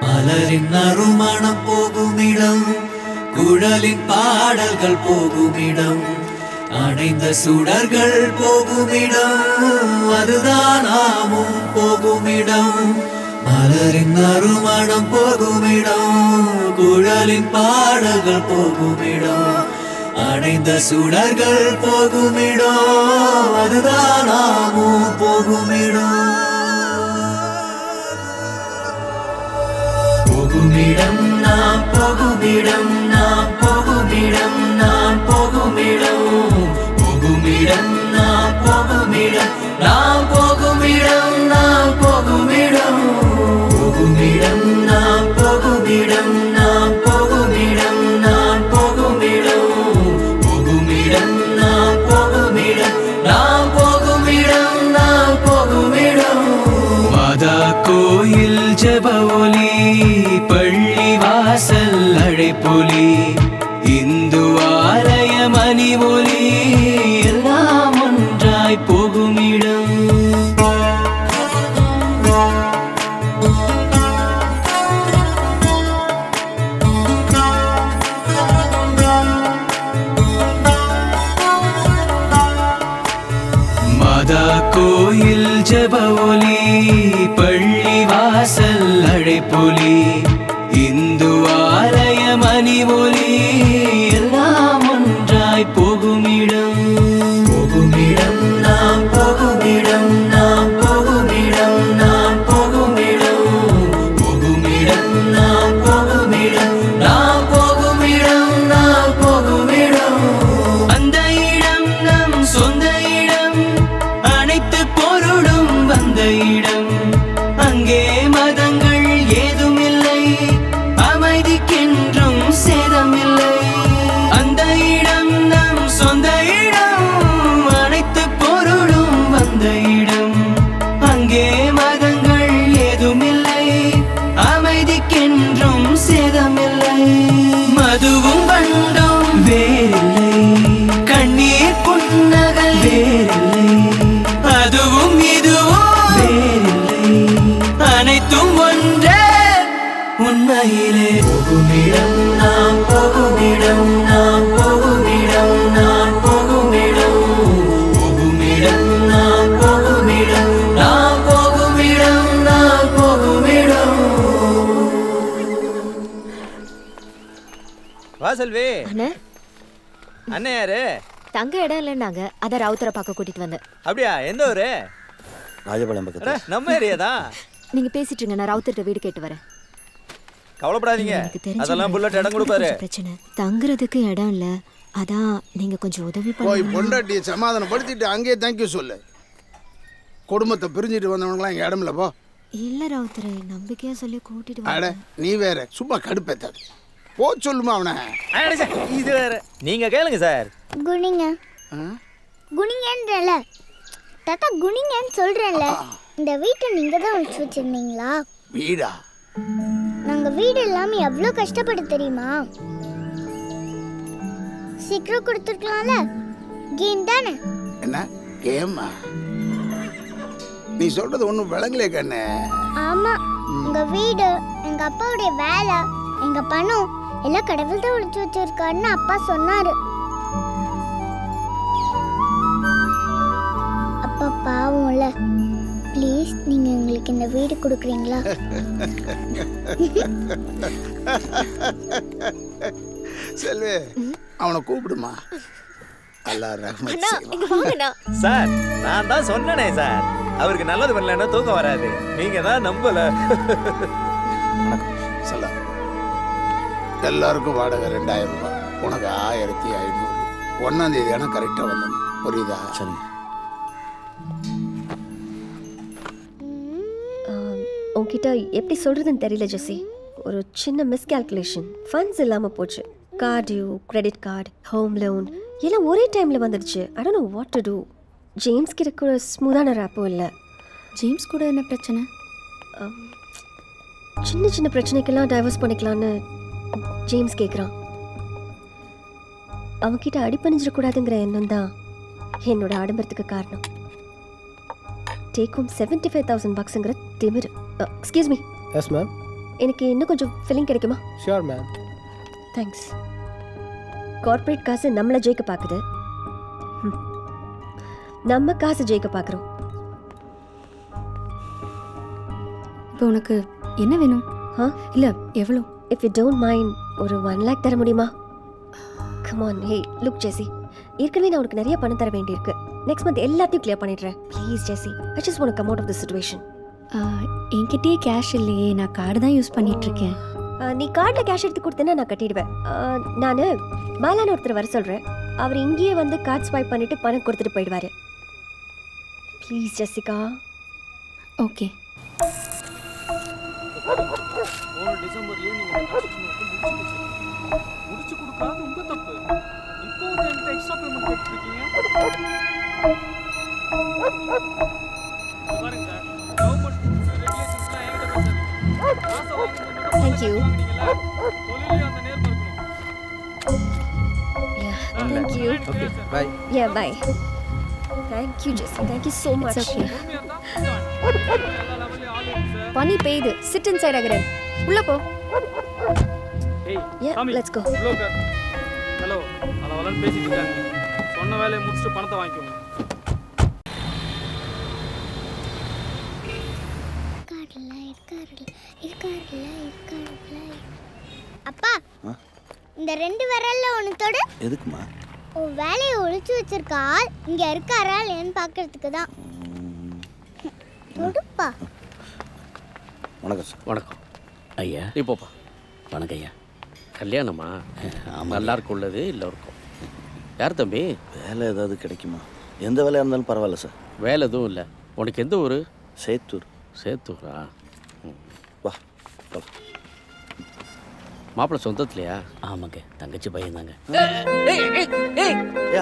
மலரின் நறுமணம் போகுமிடம், குழலின் பாடல்கள் போகுமிடம், அணைந்த சுடர்கள் போகுமிடம், அதுதான் நாமும் போகுமிடம். மலரின் நறுமணம் போகுமிடம், குழலின் பாடல்கள் போகுமிடம், அணைந்த சுடர்கள் போகுமிடம், அதுதான் நாமும் போகுமிடம். போகுமிடம் நாம் போகுமிடம், நாம் போகுமிடம், நாம் போகுமிடம், போகுமிடம் நாம் போகுமிடம், நாம் போகுமிடம், நாம் போகுமிடம், போகுமிடம் நாம் போகுமிடம், நாம் போகுமிடம், நாம் போகுமிடம், போகுமிடம் நாம் போகுமிடம், நாம் போகுமிடம், நாம் போகுமிடம். மாதா கோயில் ஜெப ஒலி, பள்ளி வாசல் அழைப்பொலி, இந்து ஆலய மணி ஒலி, எல்லாம் ஒன்றாய் போகுமிடம். மாதா கோயில் ஜெப ஒலி, பள்ளி வாசல் அழைப்பொலி, இந்து ஆலய மணி ஒலி, எல்லாம் ஒன்றாய் போகுமிடம். போகுமிடம் நாம் போகுமிடம், நாம் போகுமிடம், நாம் போகுமிடம், போகுமிடம் நாம் போகுமிடம், நாம் போகுமிடம், நாம் போகுமிடம். அந்த இடம் நம் சொந்த செல்வி. அண்ணே அண்ணே யாரு? தங்க இடம் இல்லைன்னாங்க, அதான் ராவுத்தரை பார்க்க கூட்டிட்டு வந்தேன். அப்படியா? எந்த ஊரு? ராஜபாளையம் பக்கத்துல. நம்ம ஏரியா தான். நீங்க பேசிட்டு இருங்க, நான் ராவுத்தர்கிட்ட வீடு கேட்டு வரேன். கவலைப்படாதீங்க, அதெல்லாம் புல்லட் இடம் கொடுப்பாரு. பிரச்சனை தங்குறதுக்கு இடம் இல்ல, அதான் நீங்க கொஞ்சம் உதவி போய் பண்ணுங்க. பொண்டாட்டியை சமாதானப்படுத்திட்டு அங்கேயே தேங்க்யூ சொல்லு. குடும்பத்தை பிரிஞ்சுட்டு வந்தவங்களாம் இங்கே இடம் இல்லை போ. இல்ல ராவுத்தரை, நம்பிக்கையா சொல்லி கூட்டிட்டு அட வரேன். நீ வேற சும்மா கடுப்பேத்தாது. போ சொல்லுமா அவனை. இது வேற. நீங்க கேளுங்க சார். குனிங்க குனிங்கன்றல தாத்தா, குனிங்கன்னு சொல்றேன்ல. இந்த வீட்டை நீங்க தான் ஒழிச்சு வச்சிருந்தீங்களா? வீடா? நாங்க வீடு இல்லாம எவ்வளவு கஷ்டப்பட்டு தெரியுமா? சீக்கிரம் கொடுத்துருக்கலாம்ல. கேம் தானே. என்ன கேமா? நீ சொல்றது ஒன்றும் விளங்கலே கண்ணு. ஆமா, உங்க வீடு, எங்க அப்பாவுடைய வேலை, எங்க பணம் எல்லாம் கடவுள் தான் ஒழிச்சு வச்சிருக்காருன்னு அப்பா சொன்னாரு. அப்பா பாவம்ல. ப்ளீஸ் நீங்க எங்களுக்கு இந்த வீடு கொடுக்குறீங்களா? செல்வி, அவனை கூப்பிடுமா. சார், நான் தான் சொன்னனே சார், அவருக்கு நல்லது பண்ணலன்னா தூக்கம் வராது. நீங்க தான் நம்பல. சொல்ல எல்லாருக்கும் வாடகை 2000 ரூபாய், உனக்கு 1500. 1ஆம் தேதி ஆனால் கரெக்டாக வந்துடும். புரியுதா? சரி. உங்ககிட்ட எப்படி சொல்கிறதுன்னு தெரியல ஜெஸ்ஸி. ஒரு சின்ன மிஸ்கால்குலேஷன். ஃபண்ட்ஸ் இல்லாமல் போச்சு. Card due, credit card, home loan எல்லாம் ஒரே டைமில் வந்துடுச்சு. I don't know what to do. James கிட்ட கூட ஸ்மூத்தான ரேப்பும் இல்லை. ஜேம்ஸ் கூட என்ன பிரச்சனை? சின்ன சின்ன பிரச்சனைக்கெல்லாம் டைவர்ஸ் பண்ணிக்கலான்னு ஜேம்ஸ் கேட்குறான். அவன்கிட்ட அடிப்பணிஞ்சிடக்கூடாதுங்கிற எண்ணம் தான் என்னோட ஆடம்பரத்துக்கு காரணம். டேக் ஹோம் $75,000 திமிரு. Excuse me. Yes ma'am. எனக்கு இன்னும் கொஞ்சம் ஃபில்லிங் கிடைக்குமா? Sure ma'am. தேங்க்ஸ். கார்ப்பரேட் காசு நம்மளை ஜெயிக்க பார்க்குது, நம்ம காசு ஜெயிக்க பார்க்குறோம். இப்போ உனக்கு என்ன வேணும்? இல்லை எவ்வளோ? இஃப் யூ டோன்ட் மைண்ட் ஒரு 1 lakh தர முடியுமா? Come on. Hey look Jessie, ஏற்கனவே நான் உனக்கு நிறைய பணம் தர வேண்டியிருக்கு. நெக்ஸ்ட் மந்த் எல்லாத்தையும் கிளியர் பண்ணிடுறேன். Please Jessie, I just want to come out of the situation. என்கிட்டயே கேஷ் இல்லையே, நான் கார்டு தான் யூஸ் பண்ணிட்டு இருக்கேன். நீ கார்டில் கேஷ் எடுத்து கொடுத்தேன்னா நான் கட்டிடுவேன். நான் பாலான்னு ஒருத்தர் வர சொல்கிறேன். அவர் இங்கேயே வந்து கார்டு ஸ்வைப் பண்ணிவிட்டு பணம் கொடுத்துட்டு போயிடுவார். Please Jessica. ஓகே. டிசம்பர்லயே நீங்க முடிச்சு கொடுக்காது உங்க தப்பு. இப்போ என்கிட்ட எக்ஸ்ட்ரா பேமெண்ட் கேட்டுருக்கீங்க. பாருங்க சார், கவர்மெண்ட் ரெகுலேஷன்ஸ்லாம் என்கிட்ட பேசுறாங்க. காசை வாங்குறது Thank you. தொழிலே அந்த நேர்மை இருக்கணும். Yeah, thank you. Okay, bye. Yeah, bye. Thank you, Jessie. Thank you so much. It's okay. பனி பெய்யுது. Sit inside Agaran. உள்ள போ. Yeah, let's go. ஹலோ, அளவலன்னு பேசிட்டு இருக்காங்க. சொன்ன வேலையை முடிச்சுட்டு பணத்தை வாங்கிக்கோங்க. அப்பா, இந்த 2 விரல்ல ஒன்னு தொடு. எதுக்குமா? உன் வேலையை ஒளிச்சு வச்சிருக்க ஆள் இங்க இருக்காரா இல்லையான்னு பார்க்கிறதுக்கு தான். தொடுப்பா. வணக்கம் சார். வணக்கம் ஐயா. நீ போப்பா. வணக்கம் ஐயா. கல்யாணமா? எல்லாருக்கும் உள்ளது எல்லோருக்கும். யார் தம்பி? வேலை ஏதாவது கிடைக்குமா? எந்த வேலையாக இருந்தாலும் பரவாயில்ல சார். வேலை எதுவும் இல்லை. உனக்கு எந்த ஊர்? சேத்தூர். சேத்தூரா? வா. மாப்பிள்ளை சொந்தத்துலையா? ஆமாங்க, தங்கச்சி பையன் தாங்க.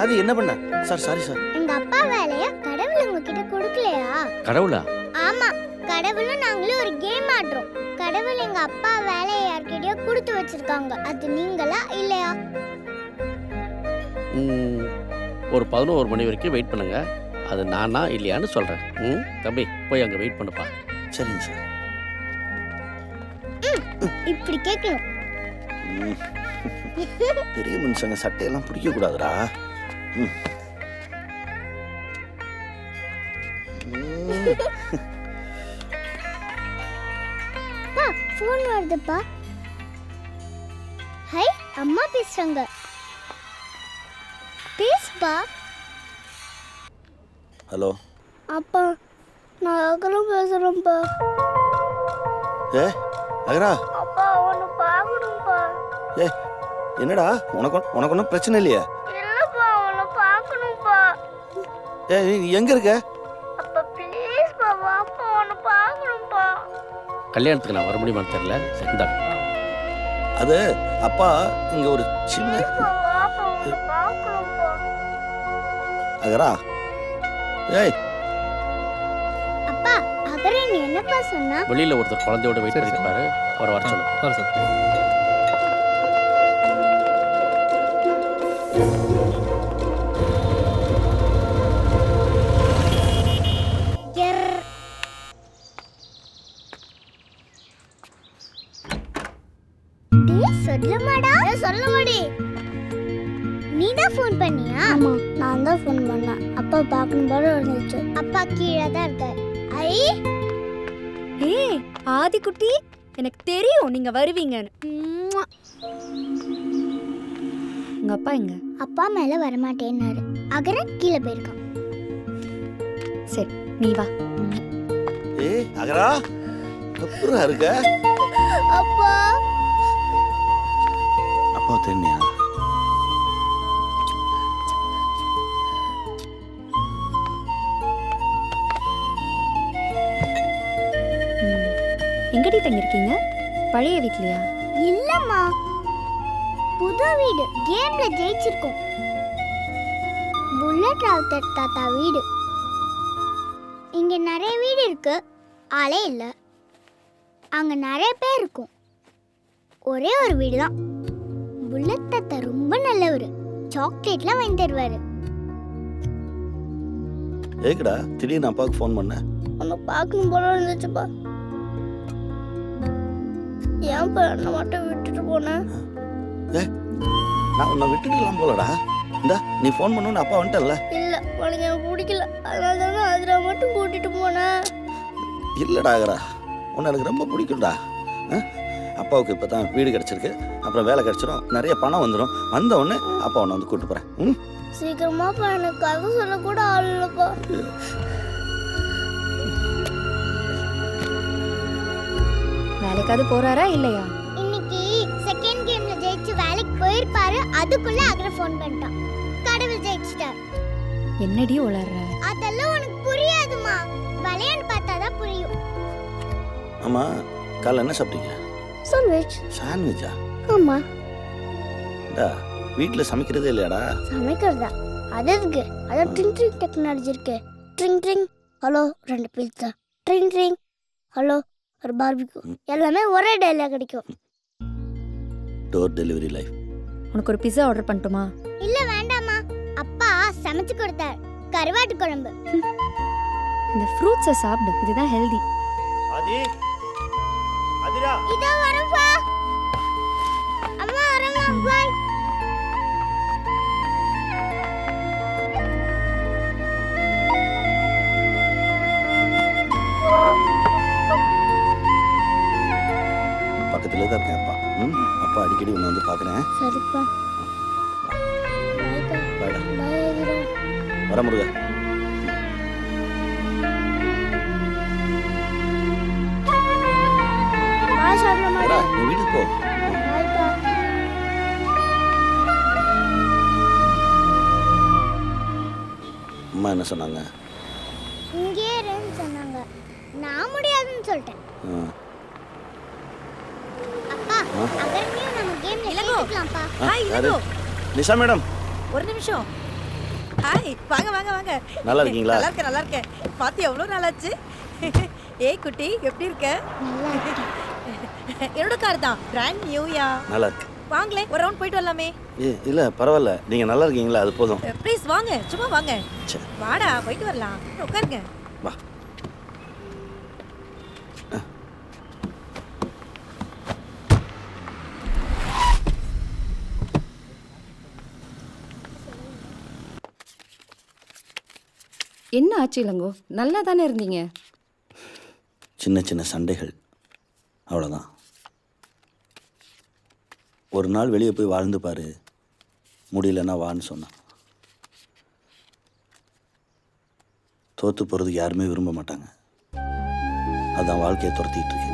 அது என்ன பண்ண சார்? Sorry sir. எங்க அப்பா வேலைய கடவுள் உங்ககிட்ட கொடுக்கலையா? கடவுளா? ஆமா, கடவுளும் நாங்களும் ஒரு கேம் ஆடுறோம். கடவுள் எங்க அப்பா வேலையை யார்கிட்டயோ கொடுத்து வச்சிருக்காங்க. அது நீங்களா இல்லையா? ஒரு 11 மணி வரைக்கும் வெயிட் பண்ணுங்க. அது நானா இல்லையான்னு சொல்கிறேன். தம்பி போய் அங்கே வெயிட் பண்ணுப்பா. சரிங்க சார். இப்படி கேட்கணும். பெரிய மனுஷங்க சட்டையெல்லாம் பிடிக்க கூடாதுடா. பா, ஃபோன் வருதுப்பா. ஹை அம்மா பேசுறாங்க. பேசுப்பா. ஹலோ அப்பா நான் அகரம் பேசுறேன்ப்பா. ஏ அகரா. அப்பா உன்னை பார்க்கணும்ப்பா. ஏ என்னடா உனக்கு ஒன்றும் பிரச்சனை இல்லையா? இல்லப்பா உன்னை பார்க்கணும்ப்பா. ஏ நீ எங்க இருக்க? அப்பா ப்ளீஸ்ப்பா வாப்பா உன்னை பார்க்கணும்ப்பா. கல்யாணத்துக்கு நான் வர முடியுமான்னு தெரியல. இந்தா அது அப்பா இங்க ஒரு சின்ன வாப்பா உன்னை பார்க்கணும்ப்பா. அகரா. ஏய் அப்பா அகரன் நீ என்னப்பா சொன்னா? வெளியில ஒருத்தர் குழந்தையோட வெயிட் பண்ணிட்டு பாரு. அவரை வர சொல்லு. வர சொல்லு. சொல்லுமாடா. சொல்லுமாடி. நீ தான் ஃபோன் பண்ணியா? ஆமா நான் தான் ஃபோன் பண்ணேன். அப்பா பார்க்கணும் போல இருந்துச்சு. அப்பா கீழே தான் இருக்காரு. ஐ ஏய் ஆதிக்குட்டி, எனக்கு தெரியும் நீங்க வருவீங்கன்னு. உங்க அப்பா எங்க? அப்பா மேல வர மாட்டேன்னாரு. அகரன் கீழே போயிருக்கான். சரி நீ வா. ஏய் அகரா அப்புறம் இருக்க. அப்பா அப்பா தெரியா? எங்கடி தங்கிருக்கீங்க? பழைய வீட்லயா? இல்லம்மா புது வீடு. கேம்ல ஜெயிச்சிருக்கோம். புல்லட் ராவுத்தர் தாத்தா வீடு. இங்க நிறைய வீடு இருக்கு, ஆளே இல்ல. அங்க நிறைய பேர் இருக்கும், ஒரே ஒரு வீடு தான். புல்லட் தாத்தா ரொம்ப நல்லவர். சாக்லேட்லாம் வாங்கி தருவாரு. ஏக்கடா திடீர்னு அப்பாவுக்கு ஃபோன் பண்ண? உன்னை பார்க்கணும் போல இருந்துச்சுப்பா. ஏன்ப்பா என்னை மட்டும் விட்டுட்டு போனேன்? ஏ நான் உன்னை விட்டுட்டுலாம் போலடா. இந்தா நீ ஃபோன் பண்ணணும்னு அப்பா வந்துட்டல்ல. இல்ல உனக்கு எனக்கு பிடிக்கல, அதனால தானே அதில் மட்டும் கூட்டிட்டு போனேன். இல்லடா அகரா, உன்னை எனக்கு ரொம்ப பிடிக்கும்டா. அப்பாவுக்கு இப்போ தான் வீடு கிடச்சிருக்கு, அப்புறம் வேலை கிடச்சிரும், நிறைய பணம் வந்துடும். வந்த உடனே அப்பா உன்னை வந்து கூப்பிட்டு போகிறேன். ம் சீக்கிரமாப்பா, எனக்கு கதை சொல்லக்கூட ஆள் இல்லைப்பா. வேலைக்காவது போறாரா இல்லையா? இன்னைக்கு செகண்ட் கேம்ல ஜெயிச்சு வேலைக்கு போயிருப்பாரு. அதுக்குள்ள அகர ஃபோன் பண்ணிட்டான். கடவுள் ஜெயிச்சிட்டார். என்னடி உளறற? அதெல்லாம் உனக்கு புரியாதுமா, விளையாண்டு பார்த்தாதான் புரியும். ஆமா காலைல என்ன சாப்பிட்டீங்க? சாண்ட்விச். சாண்ட்விச்சா? ஆமா. டா வீட்ல சமைக்கிறதே இல்லையாடா? சமைக்கிறதா? அது இருக்கு, அது ட்ரிங் ட்ரிங் டெக்னாலஜி இருக்கு. Drink drink hello 2 pizza. Drink drink hello ஒரு பார்பிக்யூ. எல்லாமே ஒரே டேல கிடைக்கும். Door delivery life. உனக்கு ஒரு பிஸா ஆர்டர் பண்ணட்டுமா? இல்ல வேண்டாமா, அப்பா சமைச்சு கொடுத்தார். கருவாட்டு குழம்பு. இந்த ஃப்ரூட்ஸை சாப்பிடு, இதுதான் ஹெல்தி. ஆதி ஆதிரா இதோ வரப்பா. அம்மா வரமா, பை. பக்கத்துல தான் இருக்கேன் அப்பா. அப்பா அடிக்கடி உன்னை வந்து பார்க்குறேன். சரிப்பா. பாய்டா. பாய் ஆதிரா. வர முருகா. பாய் சொல்லமா. நீ வீட்டுக்கு போ. பாய்ப்பா. அம்மா என்ன சொன்னாங்க? இங்கே இருன்னு சொன்னாங்க. நான் முடியாதுன்னு சொல்லிட்டேன். அப்பா அகர்னியும் நம்ம கேம்ல ஜெயிக்கலாம்ப்பா. ஹாய் இளங்கோ. நிஷா மேடம் ஒரு நிமிஷம். ஹாய் வாங்க வாங்க வாங்க. நல்லா இருக்கீங்களா? நல்லா இருக்கேன். பாத்தி எவ்வளவு நாளாச்சு. ஏய் குட்டி எப்படி இருக்க? நல்லா இருக்கேன். என்னோட கார் தான், பிராண்ட் நியூயா. நல்லா இருக்கு. வாங்களே ஒரு ரவுண்ட் போயிட்டு வரலாமே. இல்ல பரவாயில்ல, நீங்க நல்லா இருக்கீங்களா, அது போதும். ப்ளீஸ் வாங்க, சும்மா வாங்க. சரி வாடா போயிட்டு வரலாம். உட்காருங்க. வா. என்ன ஆச்சு இளங்கோ? நல்லா தானே இருந்தீங்க? சின்ன சின்ன சண்டைகள், அவ்வளோதான். ஒரு நாள் வெளியே போய் வாழ்ந்து பாரு, முடியலன்னா வான்னு சொன்னான். தோற்று போகிறதுக்கு யாருமே விரும்ப மாட்டாங்க. அதான் வாழ்க்கையை துரத்திட்டு இருக்கேன்.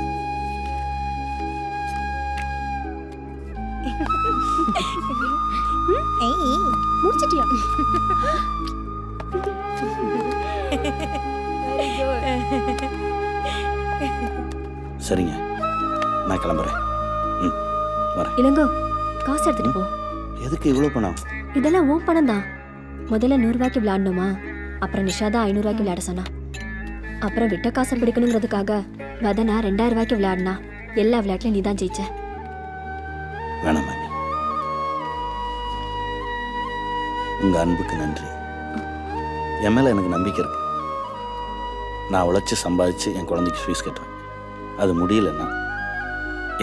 முடிச்சிட்டியா? சரிங்க, நான் கிளம்புறேன். வரேன். இளங்கோ, காசு எடுத்துட்டு போ. எதுக்கு இவ்வளோ பணம்? இதெல்லாம் உன் பணம் தான். முதல்ல 100 ரூபாய்க்கு விளையாடணுமா, அப்புறம் நிஷாதா 500 ரூபாய்க்கு விளையாட சொன்னா, அப்புறம் விட்ட காசை பிடிக்கணுங்கிறதுக்காக வதனா 2000 ரூபாய்க்கு விளையாடினா. எல்லா விளையாட்டுலையும் நீ தான் ஜெயிச்ச. வேணாம் மாமி, உங்கள் அன்புக்கு நன்றி. என் மேலே எனக்கு நம்பிக்கை இருக்கு. நான் உழைச்சி சம்பாதிச்சு என் குழந்தைக்கு ஃபீஸ் கட்டுறேன். அது முடியலன்னா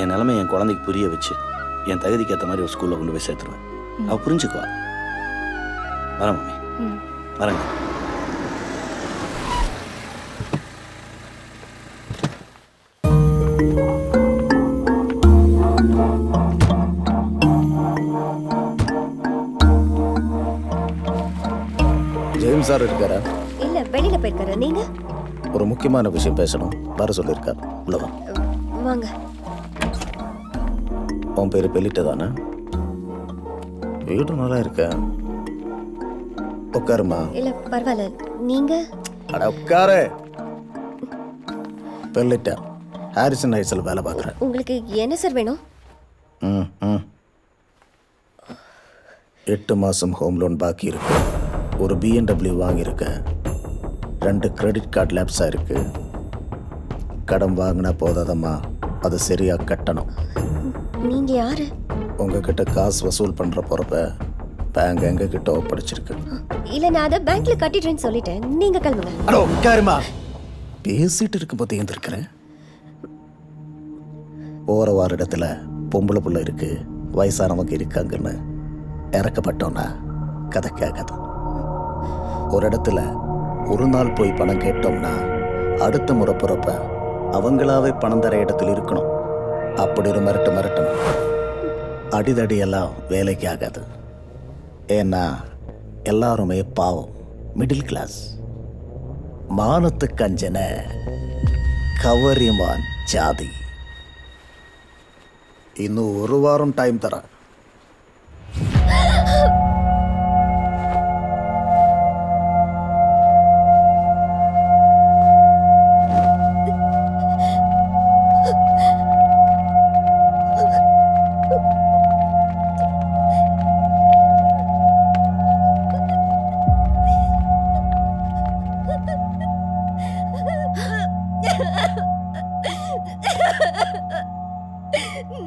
என் நிலைமை என் குழந்தைக்கு புரிய வச்சு என் தகுதிக்கு ஏற்ற மாதிரி ஒரு ஸ்கூலில் கொண்டு போய் சேர்த்துருவேன். அவள் புரிஞ்சுக்குவா. வரேன் மாமி, வரேங்க. ஜெயிம்ஸ் சார் இருக்காரா? இல்ல, வெளியில போயிருக்காரு. நீங்க? ஒரு முக்கியமான விஷயம் பேசணும், வர சொல்லியிருக்காரு. உள்ள வா. வாங்க. உன் பேர் பெலிட்ட தானே? வீடு நல்லா இருக்க. உட்காருமா. இல்ல பரவாயில்ல, நீங்க? அட உட்காரு. பெலிட்ட, ஹாரிசன் ஹைட்ஸில் வேலை பார்க்குறேன். உங்களுக்கு என்ன சார் வேணும்? 8 மாதம் ஹோம் லோன் பாக்கி இருக்கு. ஒரு BMW வாங்கியிருக்கேன். 2 கிரெடிட் கார்டு லேப்ஸாக இருக்கு. கடன் வாங்கினா போதாதம்மா, அதை சரியாக கட்டணும். நீங்க யாரு? உங்ககிட்ட காசு வசூல் பண்ணுற பொறுப்பை பேங்க் எங்ககிட்ட ஒப்படைச்சிருக்கு. இல்ல, நான் அதை பேங்க்ல கட்டிடுறேன்னு சொல்லிட்டேன். நீங்க கிளம்புங்க. அடோ உட்காருமா. பேசிட்டு இருக்கும்போது எழுந்திருக்கிறேன். போகிற வார இடத்துல பொம்பளை புள்ள இருக்கு, வயசானவங்க இருக்காங்கன்னு இறக்கப்பட்டோன்னா கதை கேட்காது. ஒரு இடத்துல ஒரு நாள் போய் பணம் கேட்டோம்னா அடுத்த முறை பிறப்ப அவங்களாவே பணம் தர இடத்துல இருக்கணும். அப்படி ஒரு மிரட்டணும். அடிதடியெல்லாம் வேலைக்கு ஆகாது. ஏன்னா எல்லாருமே பாவம், மிடில் கிளாஸ். மானத்துக்கு அஞ்சன கவரிமான் ஜாதி. இன்னும் 1 வாரம் டைம் தரேன்.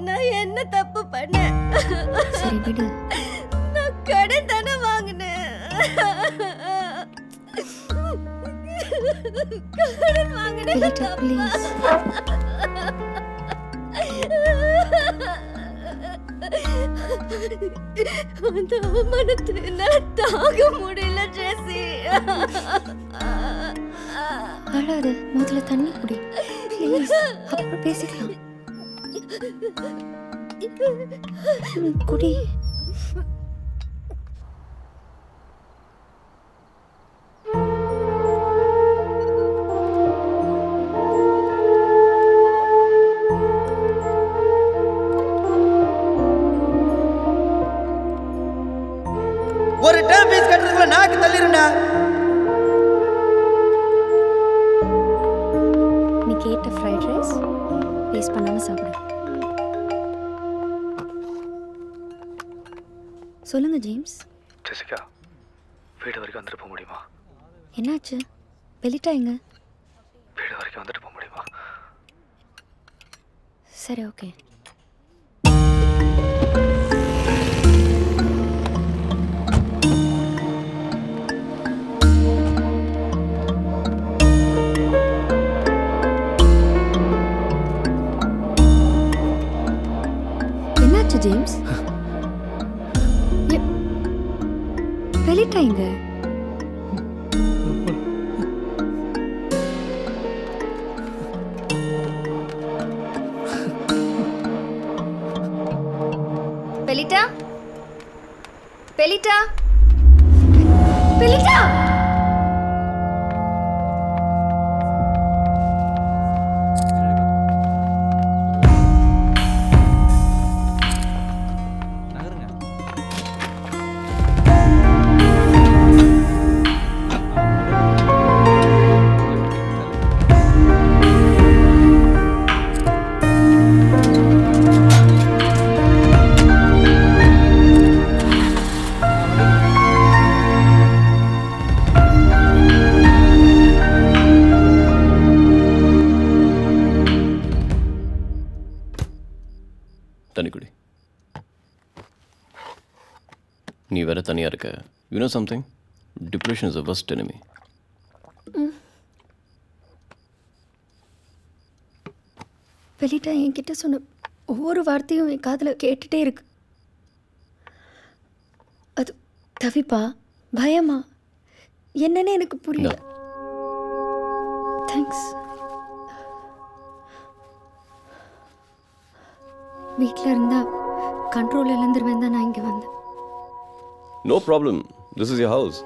நான் என்ன தப்பு பண்ணேன்? சரி விடு. நான் கடன் தானே வாங்கினேன். கடன் வாங்கினேன். ப்ளீஸ். அந்த அவமானத்தை என்னால தாங்க முடியல ஜெசி. அழாத, முதல்ல தண்ணி குடி ப்ளீஸ், அப்புறம் பேசிக்கலாம். குடி. ஒரு டேர்ம் ஃபீஸ் கட்டுறதுக்குள்ள நாக்கு தள்ளிருண்டா. நீ கேட்ட ஃப்ரைட் ரைஸ் வேஸ்ட் பண்ணாம சாப்பிடு. சொல்லுங்க ஜேம்ஸ். ஜெசிகா, வீடு வரைக்கும் வந்துட்டு போக முடியுமா? என்னாச்சு? வெளிட்டா எங்க? வீடு வரைக்கும் வந்துட்டு போக முடியுமா? சரி, ஓகே. என்னாச்சு ஜேம்ஸ்? வெளிட்டா எங்க? பெலிட்டா பெலிட்டா நீ வேற தனியாக இருக்க. You know something, depression is a worst enemy. வெளியிட்ட என்கிட்ட சொன்ன ஒவ்வொரு வார்த்தையும் என் காதில் கேட்டுட்டே இருக்கு. அது தவிப்பா பயமா என்னன்னு எனக்கு புரியல. தேங்க்ஸ். வீட்டில் இருந்தா கண்ட்ரோல் இழந்துருவேன் தான் நான் இங்கே வந்தேன். No problem, this is your house.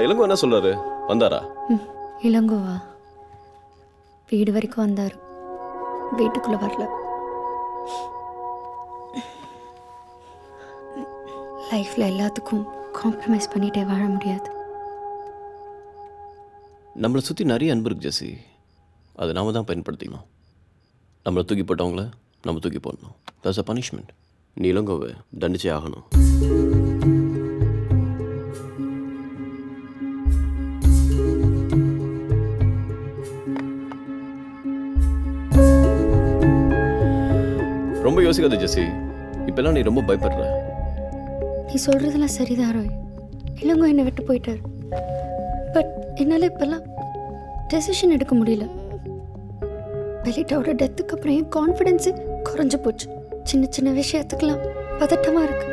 Ilango என்ன சொல்றாரு? வந்தாரா? இளங்கோவா? வீடு வரைக்கும் வந்தார், வீட்டுக்குள்ள வரல. லைஃப்ல எல்லாத்துக்கும் காம்ப்ரமைஸ் பண்ணிட்டே வாழ முடியாது. நம்மளை சுற்றி நிறைய அன்பு இருக்கு ஜெசி, அதை நாம தான் பயன்படுத்திக்கணும். நம்மளை தூக்கி போட்டவங்கள நம்ம தூக்கி போடணும். That's a punishment. நீ இளங்கோவை தண்டிச்சே ஆகணும். ரொம்ப யோசிக்காத ஜெசி, இப்பெல்லாம் நீ ரொம்ப பயப்படுற. நீ சொல்றதெல்லாம் சரிதான் ரோய். இளங்கோ என்னை விட்டு போயிட்டார். பட் என்னால் இப்பெல்லாம் டெசிஷன் எடுக்க முடியல. பெலிட்டாவோட டெத்துக்கு அப்புறம் என் கான்ஃபிடென்ஸு குறைஞ்சு போச்சு. சின்ன சின்ன விஷயத்துக்கெல்லாம் பதட்டமாக இருக்கு.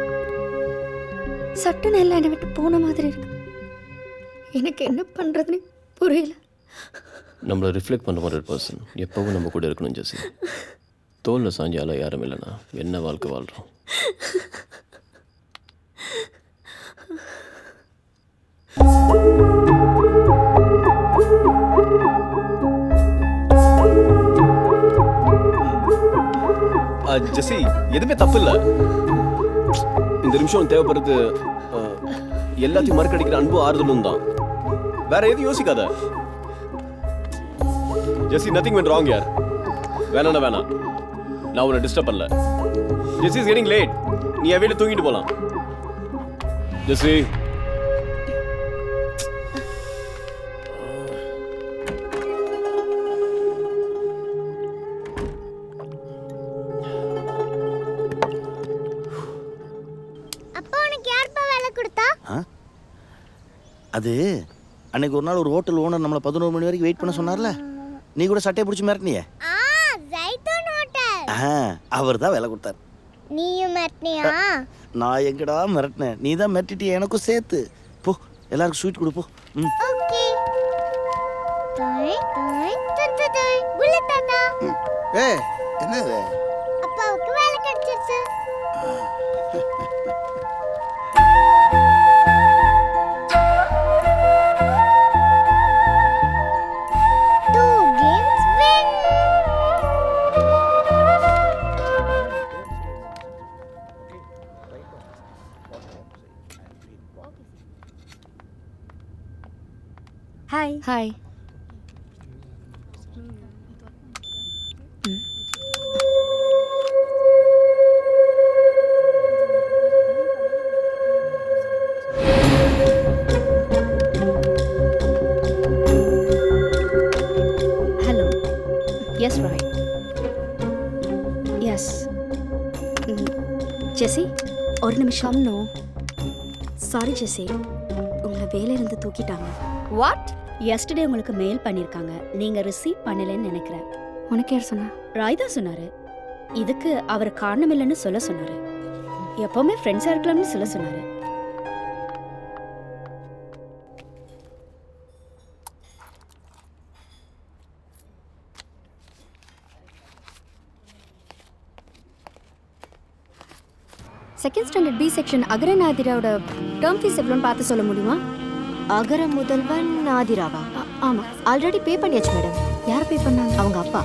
சட்டுன்னு எல்லாம் என்னை விட்டு போன மாதிரி இருக்கு. எனக்கு என்ன பண்ணுறதுன்னு புரியல. நம்மளை ரிஃப்ளெக்ட் பண்ண மாதிரி பர்சன் எப்பவும் நம்ம கூட இருக்கணும் ஜெசி. தோல்ல சாஞ்சால யாரும் இல்லைனா என்ன வாழ்க்கை வாழ்கிறோம்? ஜெசி, எதுவுமே தப்பு இல்லை. இந்த நிமிஷம் தேவைப்படுறது எல்லாத்தையும் மறுக்கடிக்கிற அன்பு ஆறுதலும் தான். வேற எதுவும் யோசிக்காத ஜெசி. நத்திங் வென்ட் ராங் யார். வேணாண்ணா வேணாம், நான் உன்னை டிஸ்டர்ப் பண்ணல. ஜெசி இஸ் கெட்டிங் லேட். நீ என் வீட்டில் தூங்கிட்டு போலாம். ஜெசி அது அன்னைக்கு ஒரு நாள் ஒரு ஹோட்டல் ஓனர் நம்மளை 11 மணி வரைக்கும் வெயிட் பண்ண சொன்னார்ல, நீ கூட சட்டையை பிடிச்சி மிரட்டினியே, அவர் தான் வேலை கொடுத்தார். நீயும் மிரட்டினியா? நான் எங்கடா மிரட்டினேன், நீ தான் மிரட்டிட்டிய எனக்கும் சேர்த்து. போ, எல்லாருக்கும் ஸ்வீட் கொடு போ. ஓகே. புல்லட் தாத்தா. ஏய், என்னது? அப்பாவுக்கு வேலை கிடைச்சிருச்சு. Hi. Hi. Hello. Yes, right. Yes. ஜெசி, ஒரு நிமிஷம். நோ சாரி ஜெசி, உங்களை வேலையிலிருந்து தூக்கிட்டாங்க. வாட்? எஸ்டர்டே உங்களுக்கு மெயில் பண்ணியிருக்காங்க, நீங்க ரிசீவ் பண்ணலன்னு நினைக்கிறேன். உனக்கு யார் சொன்னா? ராய் தான் சொன்னாரு. இதுக்கு அவர் காரணம் இல்லைன்னு சொல்ல சொன்னாரு. எப்பவுமே ஃப்ரெண்ட்ஸா இருக்கலாம்னு சொல்ல சொன்னாரு. செகண்ட் ஸ்டாண்டர்ட் பி செக்ஷன் அகரநாதிராவோட டேர்ம் ஃபீஸ் எவ்வளோன்னு பார்த்து சொல்ல முடியுமா? அகர முதல்வன் ஆதிராவா? ஆமாம். ஆல்ரெடி பே பண்ணியாச்சு மேடம். யார் பே பண்ணாங்க? அவங்க அப்பா.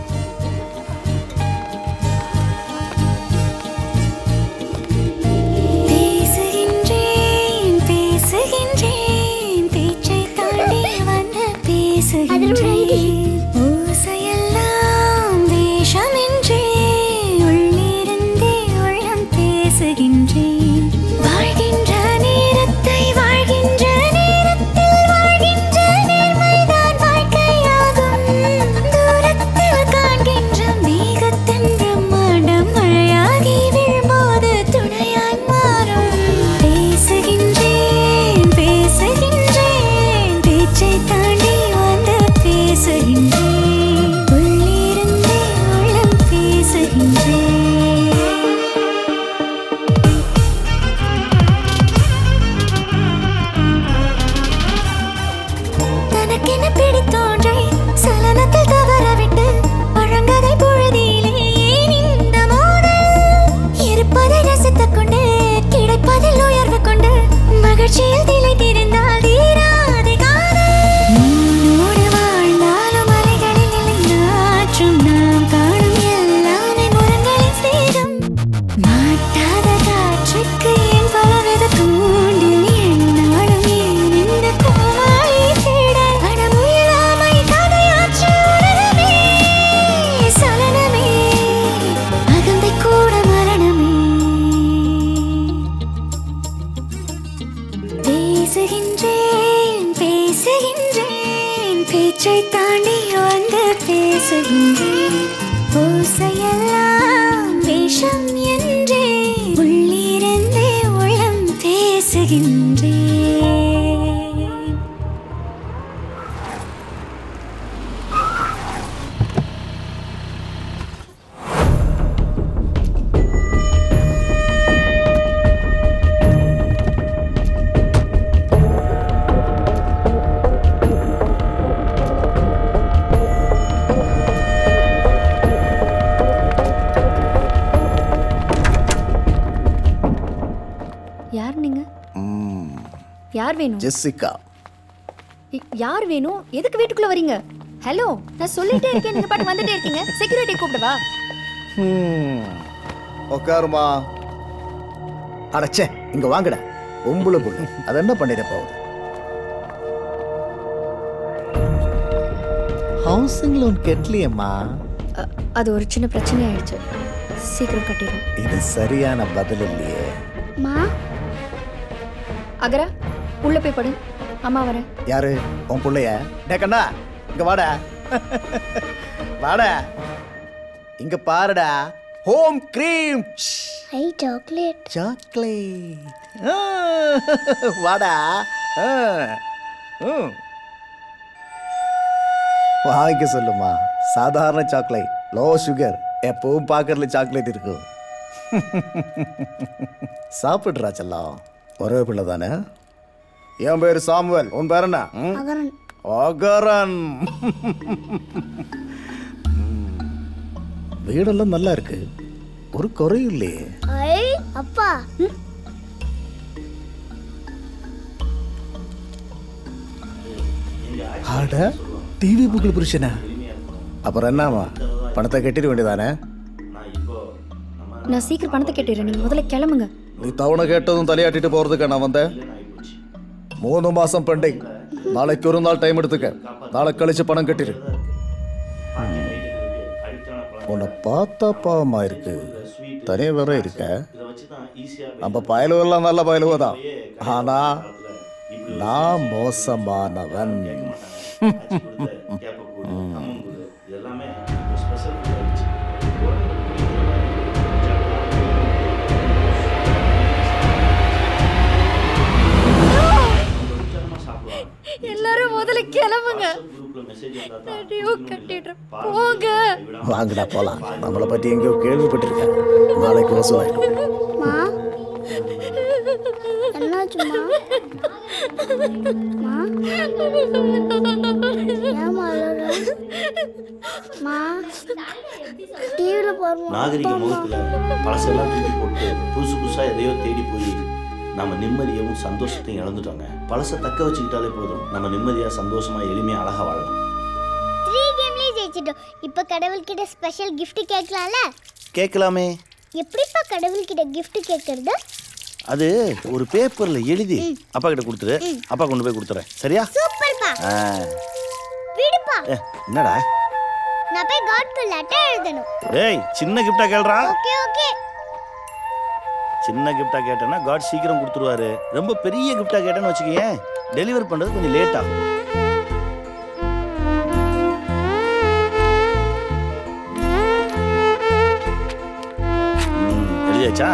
ஜெசிகா. யார் வேணும்? எதுக்கு வீட்டுக்குள்ள வரீங்க? ஹலோ, நான் சொல்லிட்டே இருக்கேன், நீங்க பாட்டு வந்துட்டே இருக்கீங்க. செக்யூரிட்டி கூப்பிடவா? உட்காருமா. அடச்சே, இங்க வாங்கடா. பொம்பளை பொண்ணு அது என்ன பண்ணிட போகுது? ஹவுசிங் லோன் கட்டலையம்மா. அது ஒரு சின்ன பிரச்சனை ஆயிடுச்சு. சீக்கிரம் கட்டிடும். இது சரியான பதில் இல்லையே. அகரா, உள்ள போய் படு. அம்மா வரேன். யாரு? உன் பிள்ளையா? டேக்கண்ணா, இங்க வாடா. வாடா, இங்க பாருடா. Home cream. ஐ சாக்லேட். சாக்லேட். வாடா. வாங்கிக்க சொல்லுமா. சாதாரண சாக்லேட், லோ சுகர். எப்பவும் பாக்கறதுல சாக்லேட் இருக்கும். சாப்பிடுறா செல்லம். ஒரே பிள்ளை தானே? என் பேரு சாமுவேல். உன் பேர் என்ன? அகரன். வீடெல்லாம் நல்லா இருக்கு, ஒரு குறையும் இல்லையே. அப்பா, ஆட டிவி புக்கில் புருஷனா? அப்புறம் என்னமா, பணத்தை கட்டிட வேண்டியதானே? நான் சீக்கிரம் பணத்தை கட்டிடுறேன், நீங்க முதல்ல கிளம்புங்க. நீ தவணை கேட்டதும் தலையாட்டிட்டு போறதுக்கு நான் வந்தேன். 3 மாசம் பெண்டிங். நாளைக்கு ஒரு நாள் டைம் எடுத்துக்க. நாளை கழிச்சு பணம் கட்டிடு. உன்னை பார்த்தா பாவமா இருக்கு, தனியா வேற இருக்க. நம்ம பயலுவெல்லாம் நல்ல பயலுவதான், ஆனா நான் மோசமானவன். எல்லாரும் முதல்ல கிளம்புங்க. போங்க. வாங்கடா போலாம். நம்மளை பத்தி எங்கேயோ கேள்விப்பட்டிருக்கேன். நாளைக்கு வசூலாயிடும். என்னாச்சுமா? நாகரிக முகத்துல பழசெல்லாம் தூக்கி போட்டு புதுசு புதுசா எதையோ தேடி போய் நம்ம நிம்மதியவும் சந்தோஷத்தையும் இழந்துட்டோங்க. பழசை தக்க வச்சுக்கிட்டாலே போதும். நம்ம நிம்மதியாக சந்தோஷமாக எளிமையாக அழகாக வாழலாம். 3 கேம்லேயே ஜெயிச்சிட்டோம். இப்போ கடவுள்கிட்ட ஸ்பெஷல் கிஃப்ட் கேட்கலாம்ல? கேட்கலாமே. எப்படிப்பா கடவுள்கிட்ட கிஃப்ட் கேட்கறது? அது ஒரு பேப்பரில் எழுதி அப்பா கிட்ட கொடுத்துரு. அப்பா கொண்டு போய் கொடுத்துறேன். சரியா? சூப்பர்ப்பா. விடுப்பா. என்னடா? நான் போய் காட்க்கு லெட்டர் எழுதணும். ஏய், சின்ன கிஃப்டா கேளுடா. Okay okay. சின்ன கிஃப்டா கேட்டேன்னா காட் சீக்கிரம் கொடுத்துருவாரு. ரொம்ப பெரிய கிஃப்டா கேட்டேன்னு வச்சுக்கேன், டெலிவர் பண்றது கொஞ்சம் லேட் ஆகும். எழுதியாச்சா?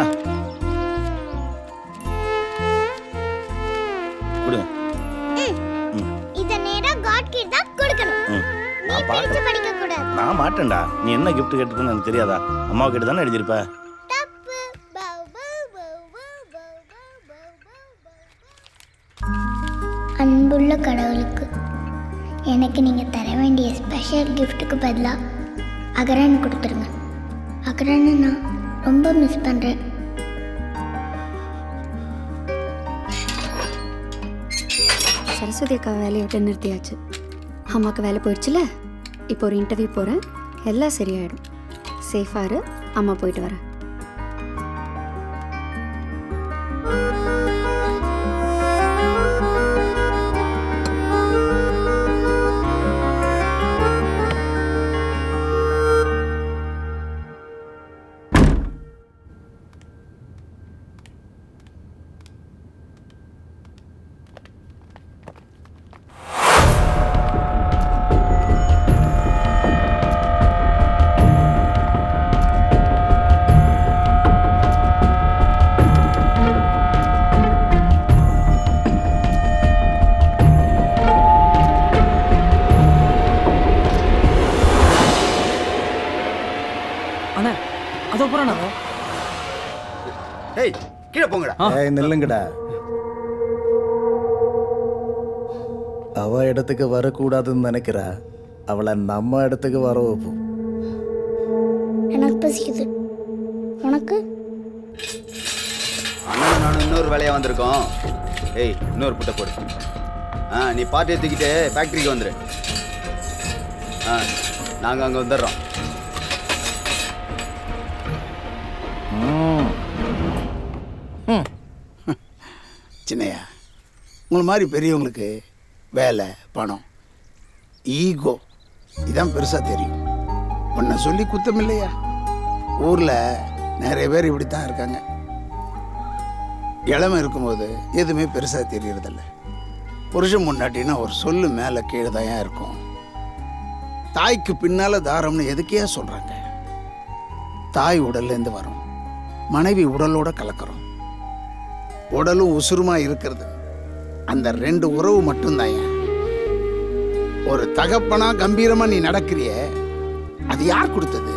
கொடுங்க. இத நேரா காட் கிட்ட தான் கொடுக்கணும். நீ பிரிச்சு படிக்க கூடாது. நான் மாட்டேன்டா. நீ என்ன கிஃப்ட் கேட்டிருப்பேன்னு எனக்கு தெரியாதா? அம்மா கிட்ட தானே எழுதிருப்ப. அன்புள்ள கடவுளுக்கு எனக்கு நீங்கள் தர வேண்டிய ஸ்பெஷல் கிஃப்ட்டுக்கு பதிலாக அகரான் கொடுத்துருங்க. அகரானை நான் ரொம்ப மிஸ் பண்ணுறேன். சரஸ்வதி அக்கா வேலையை விட்டு நிறுத்தியாச்சு. அம்மாவுக்கு வேலை போயிடுச்சுல. இப்போ ஒரு இன்டர்வியூ போகிறேன். எல்லாம் சரியாயிடும். சேஃபாக இரு. அம்மா போயிட்டு வரேன். நில்லுங்கடா. அவ இடத்துக்கு வரக்கூடாதுன்னு நினைக்கிறா. அவளை நம்ம இடத்துக்கு வர வைப்போம். எனக்கு பசிக்குது. உனக்கு? அண்ணன் நானும் இன்னொரு வேலையாக வந்திருக்கோம். ஏய், இன்னொரு புட்டை போடு. நீ பார்ட்டி எடுத்துக்கிட்டு ஃபேக்ட்ரிக்கு வந்துடு. நாங்கள் அங்கே வந்துடுறோம். சின்னையா, உங்களை மாதிரி பெரியவங்களுக்கு வேலை, பணம், ஈகோ இதான் பெருசாக தெரியும். உன்னை சொல்லி குத்தம் இல்லையா? ஊரில் நிறைய பேர் இப்படி தான் இருக்காங்க. இளமை இருக்கும்போது எதுவுமே பெருசாக தெரியறதில்ல. புருஷன் முன்னாட்டினா ஒரு சொல்லு மேலே கீழே தான் இருக்கும். தாய்க்கு பின்னால் தாரம்னு எதுக்கையா சொல்கிறாங்க? தாய் உடல்லேருந்து வரும், மனைவி உடலோட கலக்கிறோம். உடலும் உசுருமா இருக்கிறது அந்த 2 உறவு மட்டும்தான். ஒரு தகப்பனா கம்பீரமா நீ நடக்கிறிய, அது யார் கொடுத்தது?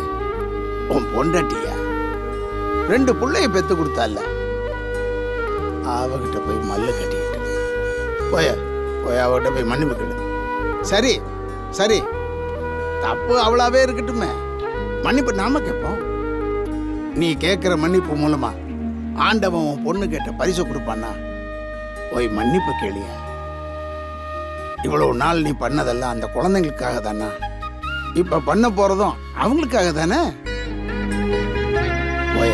உன் பொண்டாட்டியா? 2 பிள்ளைய பெத்து கொடுத்தால, அவகிட்ட போய் மல்லு கட்டிக்கிட்டு போய் அவகிட்ட போய் மன்னிப்பு கேளு. சரி சரி, தப்பு அவளாவே இருக்கட்டுமே, மன்னிப்பு நாம கேட்போம். நீ கேட்கிற மன்னிப்பு மூலமா ஆண்டவன் உன் பொண்ணு கேட்ட பரிசு கொடுப்பான்னா போய் மன்னிப்பு கேளியா. இவ்வளவு நாள் நீ பண்ணதெல்லாம் அந்த குழந்தைங்களுக்காக தானா? இப்ப பண்ண போறதும் அவங்களுக்காக தானே? போய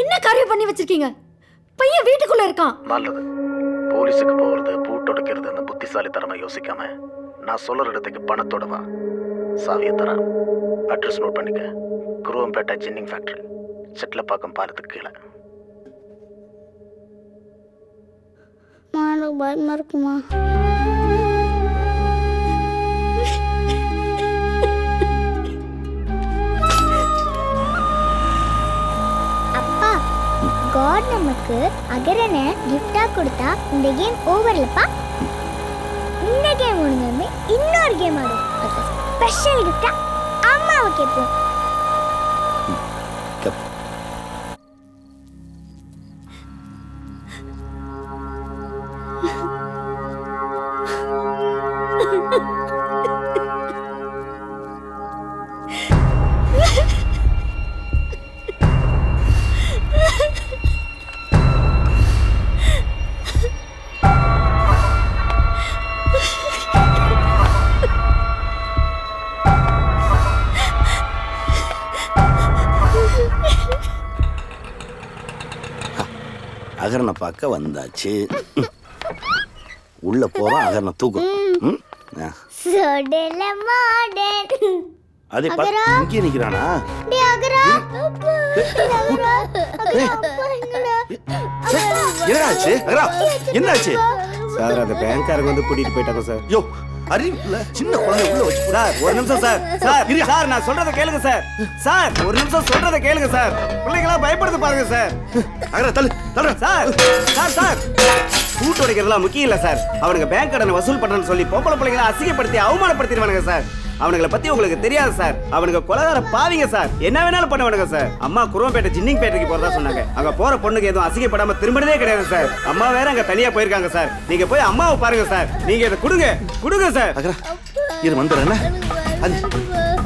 என்ன காரியம் பண்ணி வச்சிருக்கீங்க? பையன் வீட்டுக்குள்ள இருக்கான். நல்லது, போலீஸுக்கு போகிறது பூட்டொடுக்கிறதுன்னு புத்திசாலித்தனமாக யோசிக்காம நான் சொல்கிற இடத்துக்கு பணத்தோட வா. சாவியை தரேன். அட்ரஸ் நோட் பண்ணிக்க. குருவம்பேட்டை ஜின்னிங் ஃபேக்ட்ரி, செட்டிலப்பாக்கம் பாலத்துக்கு கீழே. எனக்கு பயமா இருக்குமா? அப்பா, காட் நமக்கு அகரனை கிஃப்டா கொடுத்தா இந்த கேம் ஓவர்லப்பா. இந்த கேம் முடிஞ்சதுமே இன்னொரு கேம் ஆடும். அது ஸ்பெஷல் கிஃப்டா அம்மாவை கேட்போம். அகரனை பார்க்க வந்தாச்சு. உள்ள போறோம், அகரனை தூக்கும். அதே இங்கே நிக்கிறானா? என்னாச்சு அகரா? என்னாச்சு சார்? அந்த பேங்க்காரங்க வந்து கூட்டிட்டு போயிட்டாங்க சார். யோ அறிவில்ல, சின்ன குழந்தை உள்ள வச்சு. சார் ஒரு நிமிஷம் சார். சார் சார் நான் சொல்றத கேளுங்க சார். சார் ஒரு நிமிஷம் சொல்றத கேளுங்க சார். பிள்ளைங்களா பயப்படுது பாருங்க சார். அகரா தள்ளு தள்ளு. சார் சார் சார் கூட்டு உடைக்கிறதுலாம் முக்கியம் இல்லை சார். அவனுங்க பேங்க் கடனை வசூல் பண்றேன்னு சொல்லி பொம்பளை பிள்ளைங்களை அசிங்கப்படுத்தி அவமானப்படுத்திடுவானுங்க சார். அவனுங்களை பத்தி உங்களுக்கு தெரியாது சார். அவனுங்க கொலகார பாவிங்க சார். என்ன வேணாலும் பண்ணுவானுங்க சார். அம்மா குருவம்பேட்டை ஜின்னிங் பேட்டைக்கு போறதா சொன்னாங்க. அங்க போற பொண்ணுக்கு எதுவும் அசிங்கப்படாம திரும்பினதே கிடையாது சார். அம்மா வேற அங்க தனியா போயிருக்காங்க சார். நீங்க போய் அம்மாவை பாருங்க சார். நீங்க இதை கொடுங்க கொடுங்க சார். அகரா இரு வந்துடுறேன்.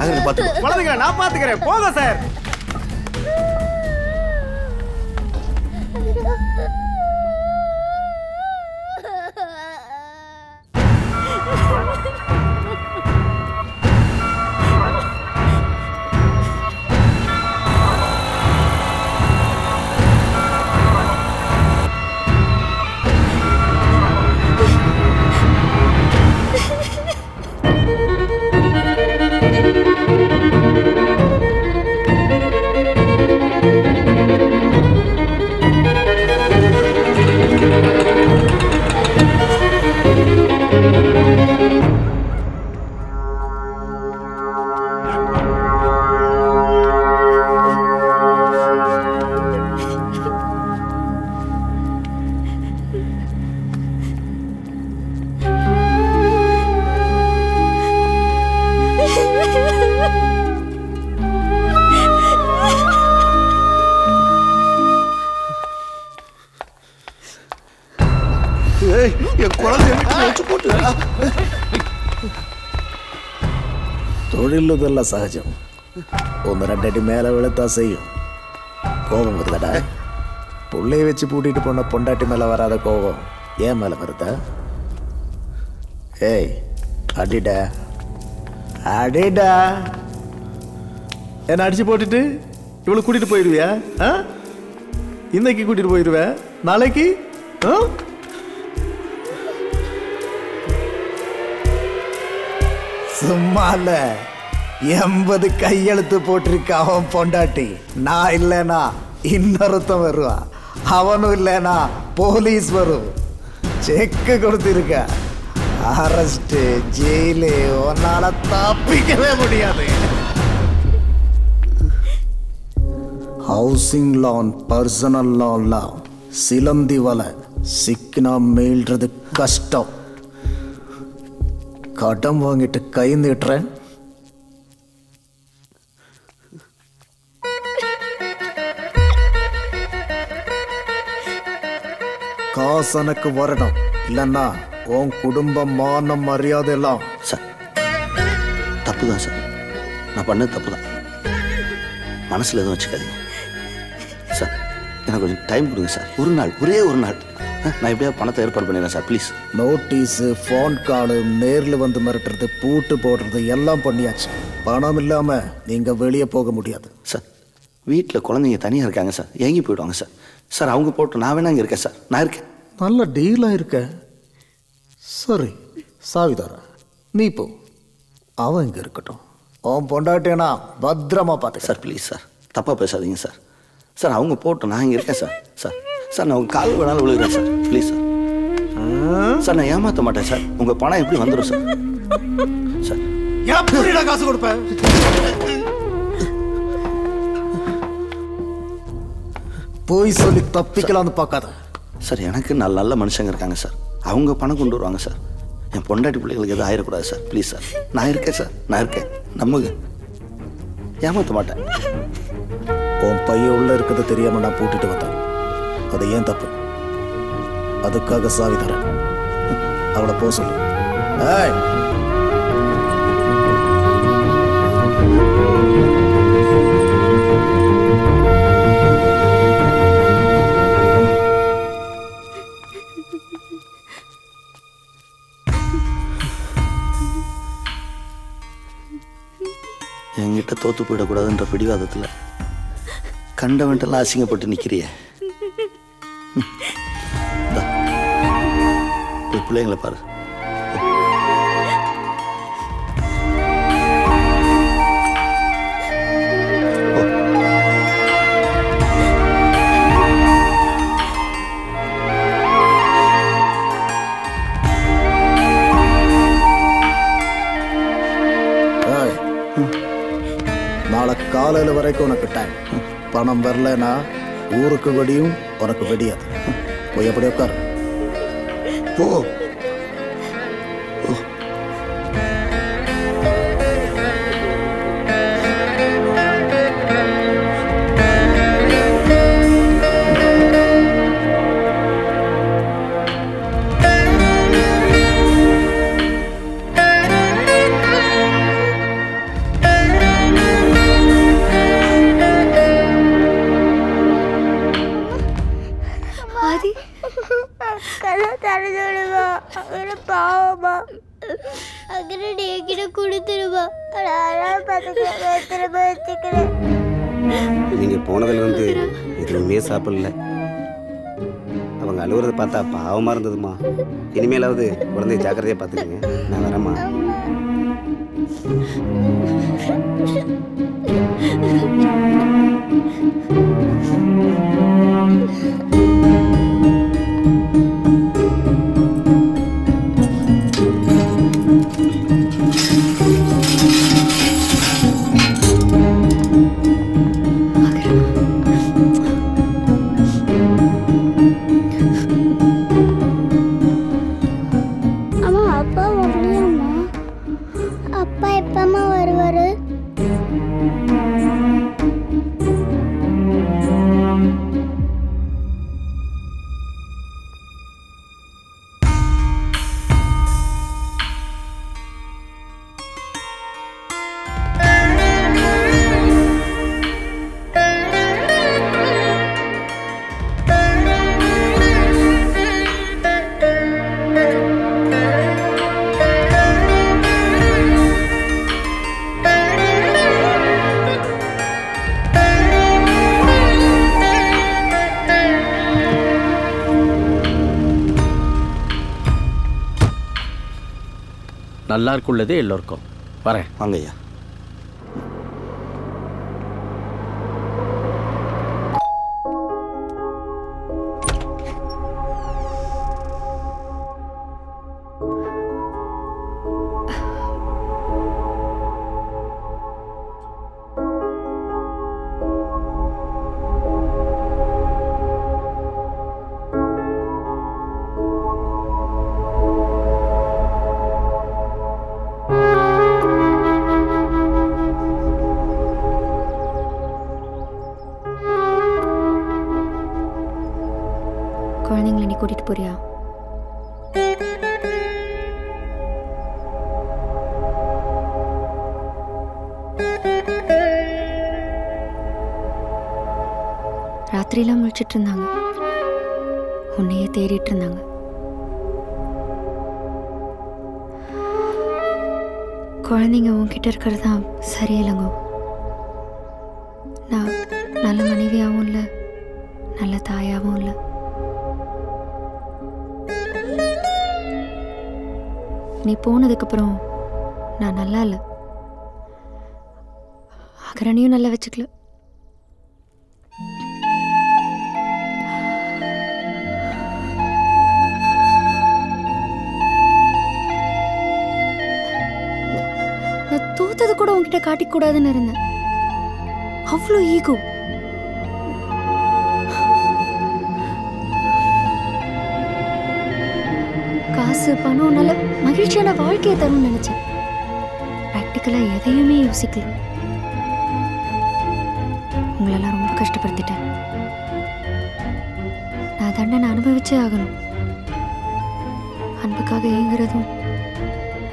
அகரனை பார்த்து குழந்தைங்களை நான் பாத்துக்கிறேன். போங்க சார். தொழிலுதெல்லாம் சகஜம். ஒன்று ரெண்டு அடி மேலே விழுத்தா செய்யும். கோபம் வருதடா. புள்ளைய வச்சு பூட்டிட்டு போன பொண்டாட்டி மேலே வராத கோபம் ஏன் மேலே வருதா? ஏய் அடிடா அடிடா. என்ன அடிச்சு போட்டுட்டு இவ்வளோ கூட்டிட்டு போயிடுவியா? இன்னைக்கு கூட்டிட்டு போயிடுவேன், நாளைக்கு சும்மால 80 கையெழுத்து போட்டிருக்க அவன் பொண்டாட்டி. நான் இல்லைனா இன்னொருத்தன் வருவான். அவனும் இல்லைனா போலீஸ் வரும். செக்கு கொடுத்திருக்க. அரெஸ்ட், ஜெயிலு, உன்னால தப்பிக்கவே முடியாது. ஹவுசிங் லோன், பர்சனல் லோன்லாம் சிலந்தி வலை. சிக்கினா மீள்றது கஷ்டம். கடன் வாங்கிட்டு கை நீட்டுறேன். காசு எனக்கு வரணும், இல்லைன்னா உன் குடும்பம் மானம் மரியாதை எல்லாம். சார் தப்பு தான் சார், நான் பண்ணது தப்பு தான். மனசில் எதுவும் வச்சுக்காதீங்க சார். எனக்கு கொஞ்சம் டைம் கொடுங்க சார். ஒரு நாள், ஒரே ஒரு நாள் நான் எப்படியா பணத்தை ஏற்பாடு பண்ணிடுறேன் சார், ப்ளீஸ். நோட்டீஸு, ஃபோன் காலு, நேரில் வந்து மிரட்டுறது, பூட்டு போடுறது எல்லாம் பண்ணியாச்சு. பணம் இல்லாமல் நீங்கள் வெளியே போக முடியாது சார். வீட்டில் குழந்தைங்க தனியாக இருக்காங்க சார், ஏங்கி போயிடுவாங்க சார். சார் அவங்க போட்டு நான் வேணா இங்கே இருக்கேன் சார், நான் இருக்கேன். நல்ல டீலாக இருக்க. சரி சாவிதாரா, நீ போ, அவன் இங்கே இருக்கட்டும். அவன் பொண்டாட்டேனா பத்திரமா பார்த்து. சார் ப்ளீஸ் சார், தப்பாக பேசாதீங்க சார். சார் அவங்க போட்டோம், நான் இங்கே இருக்கேன் சார். சார் சார் நான் உங்கள் கால் வேணாலும் விழுகிறேன் சார், ப்ளீஸ் சார். சார் நான் ஏமாற்ற மாட்டேன் சார். உங்கள் பணம் எப்படி வந்துடும் சார்? சார் எப்படிடா காசு கொடுப்பேன்? போய் சொல்லி தப்பிக்கலாம்னு பார்க்காத சார். எனக்கு நல்ல மனுஷங்க இருக்காங்க சார், அவங்க பணம் கொண்டு வருவாங்க சார். என் பொண்டாட்டி பிள்ளைகளுக்கு எதுவும் ஆயிடக்கூடாது சார், ப்ளீஸ் சார். நான் இருக்கேன் சார், நான் இருக்கேன், நம்புங்க. ஏமாற்ற மாட்டேன். உன் பையன் உள்ள இருக்கிறது தெரியாம நான் பூட்டிட்டு வந்தேன். அது ஏன் தப்பு? அதுக்காக சாவி தரேன். அவளை போக சொல்லு. ஏய், என்கிட்ட தோத்து போயிடக்கூடாதுன்ற பிடிவாதத்தில் கண்டவன்ட்டெல்லாம் அசிங்கப்பட்டு நிற்கிறிய. பிள்ளைங்களை பாரு. நாளை காலையில் வரைக்கும் உனக்கு டைம். பணம் வரலன்னா ஊருக்கு வெடியும், உனக்கு வெடியாது. போய் எப்படி உட்காரு. போ. நீங்க போனதுலேருந்து எதுவுமே சாப்பிடல. அவங்க அழுகுறத பார்த்தா பாவமாக இருந்ததுமா. இனிமேலாவது குழந்தைய ஜாக்கிரதையாக பார்த்துக்கங்க. நான் வரேம்மா. நல்லா இருக்குள்ளதே எல்லோருக்கும். வரேன். வாங்கய்யா. குழந்தைங்களை நீ கூட்டிட்டு போறியா? ராத்திரியெல்லாம் முழிச்சிட்டு இருந்தாங்க, உன்னையே தேடிட்டு இருந்தாங்க. குழந்தைங்க உன்கிட்ட இருக்கிறது தான் சரியில்லைங்கோ. நான் நல்ல மனைவியாகவும் இல்லை, நல்ல தாயாகவும் இல்லை. நீ போனதுக்கப்புறம் நான் நல்லா இல்லை, அகரணையும் நல்லா வச்சுக்கல. நான் தோத்தது கூட உன்கிட்ட காட்டிக்கூடாதுன்னு இருந்தேன். அவ்வளோ ஈகோ. காசு பணம் நல்ல மகிழ்ச்சியான வாழ்க்கையை தரும்னு நினைச்சேன். ப்ராக்டிக்கலா எதையுமே யோசிக்கல. உங்களெல்லாம் ரொம்ப கஷ்டப்படுத்திட்டேன். நான் தண்டனை அனுபவிச்சே ஆகணும். அன்புக்காக ஏங்குறதும்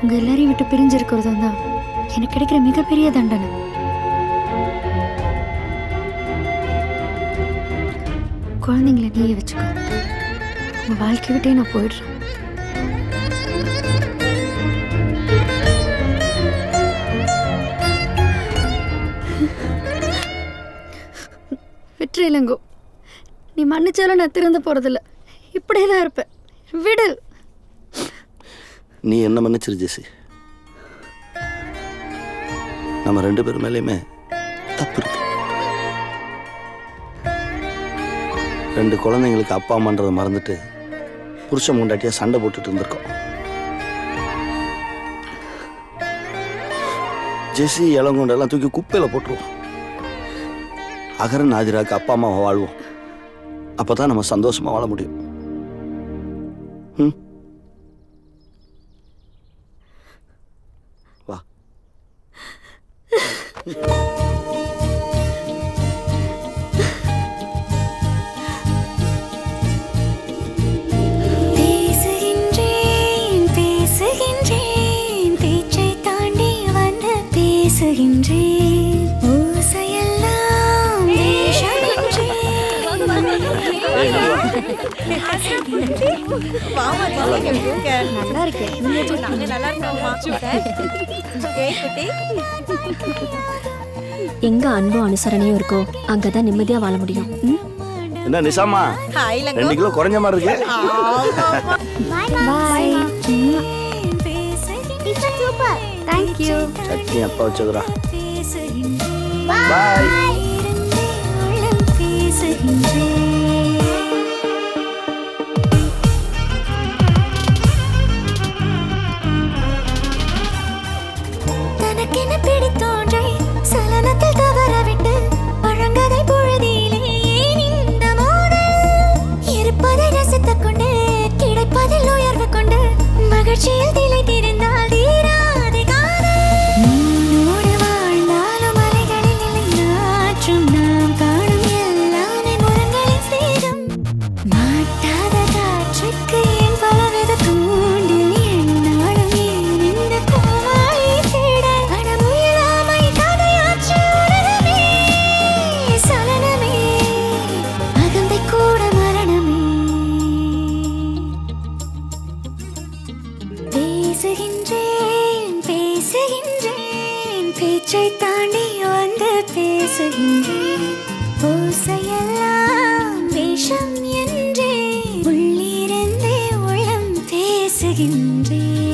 உங்க எல்லாரையும் விட்டு பிரிஞ்சிருக்கிறதும் தான் எனக்கு கிடைக்கிற மிகப்பெரிய தண்டனை. குழந்தைங்களை நீயே வச்சுக்கோ. உங்க வாழ்க்கை விட்டே நான் போயிடுறேன். விட்டுரு இளங்கோ. நீ மன்னிச்சாலும் நான் திறந்து போறதில்ல. இப்படியே தான் இருப்பேன். விடு. நீ என்ன மன்னிச்சிரு ஜெசி. நம்ம 2 பேர் மேலேயுமே தப்பு இருக்கு. 2 குழந்தைங்களுக்கு அப்பா அம்மான்றதை மறந்துட்டு புருஷன் முண்டாட்டியா சண்டை போட்டுட்டு இருந்திருக்கோம். ஜெசி இளங்கொண்டெல்லாம் தூக்கி குப்பையில் போட்டுருவோம். அகரன் ஆதிராக்கு அப்பா அம்மாவை வாழ்வோம். அப்பதான் நம்ம சந்தோஷமா வாழ முடியும். வா. பேசுகின்றேன் பேசுகின்றேன் பேச்சை தாண்டி வந்து பேசுகின்றேன். ஓசையெல்லாம் நல்லா இருக்கு. எங்க அன்பும் அனுசரணையும் இருக்கோ அங்கதான் நிம்மதியா வாழ முடியும். என்ன நிசாமா 2 கிலோ குறைஞ்ச மாதிரி இருக்கு. Bye. Super. Thank you. Chutney அப்பா வச்சதுரா. பாய். தனக்கென பிடித்தோன்றை சலனத்தில் தவறவிட்டு பழங்கதை பொழுதிலே ஏன் இந்த மோதல்? இருப்பதை ரசித்துக் கொண்டு கிடைப்பதில் உயர்வு கொண்டு மகிழ்ச்சியில் திளைத்திருந்தால் தீராது காதல். உன்னோடு வாழ்ந்தாலும் அலைகளில் இல்லை நாற்றும் நாம் காணும் எல்லாமே முரங்களின் சேதம். மாட்டாத காற்றுக்கு ஏன் பலவித தூண்டில் என்னாலும் ஏன் இந்த கோமாளி தேட அடமுயலாமை கதையாற்று உணரவே சலனமே அகந்தை கூட மரணமே. பேசுகின்றேன் பேசுகின்றேன் பேச்சை தாண்டி வந்து பேசுகின்றேன். ஓசையெல்லாம் வேஷம் என்றே உள்ளிருந்தே உள்ளம் பேசுகின்றேன்.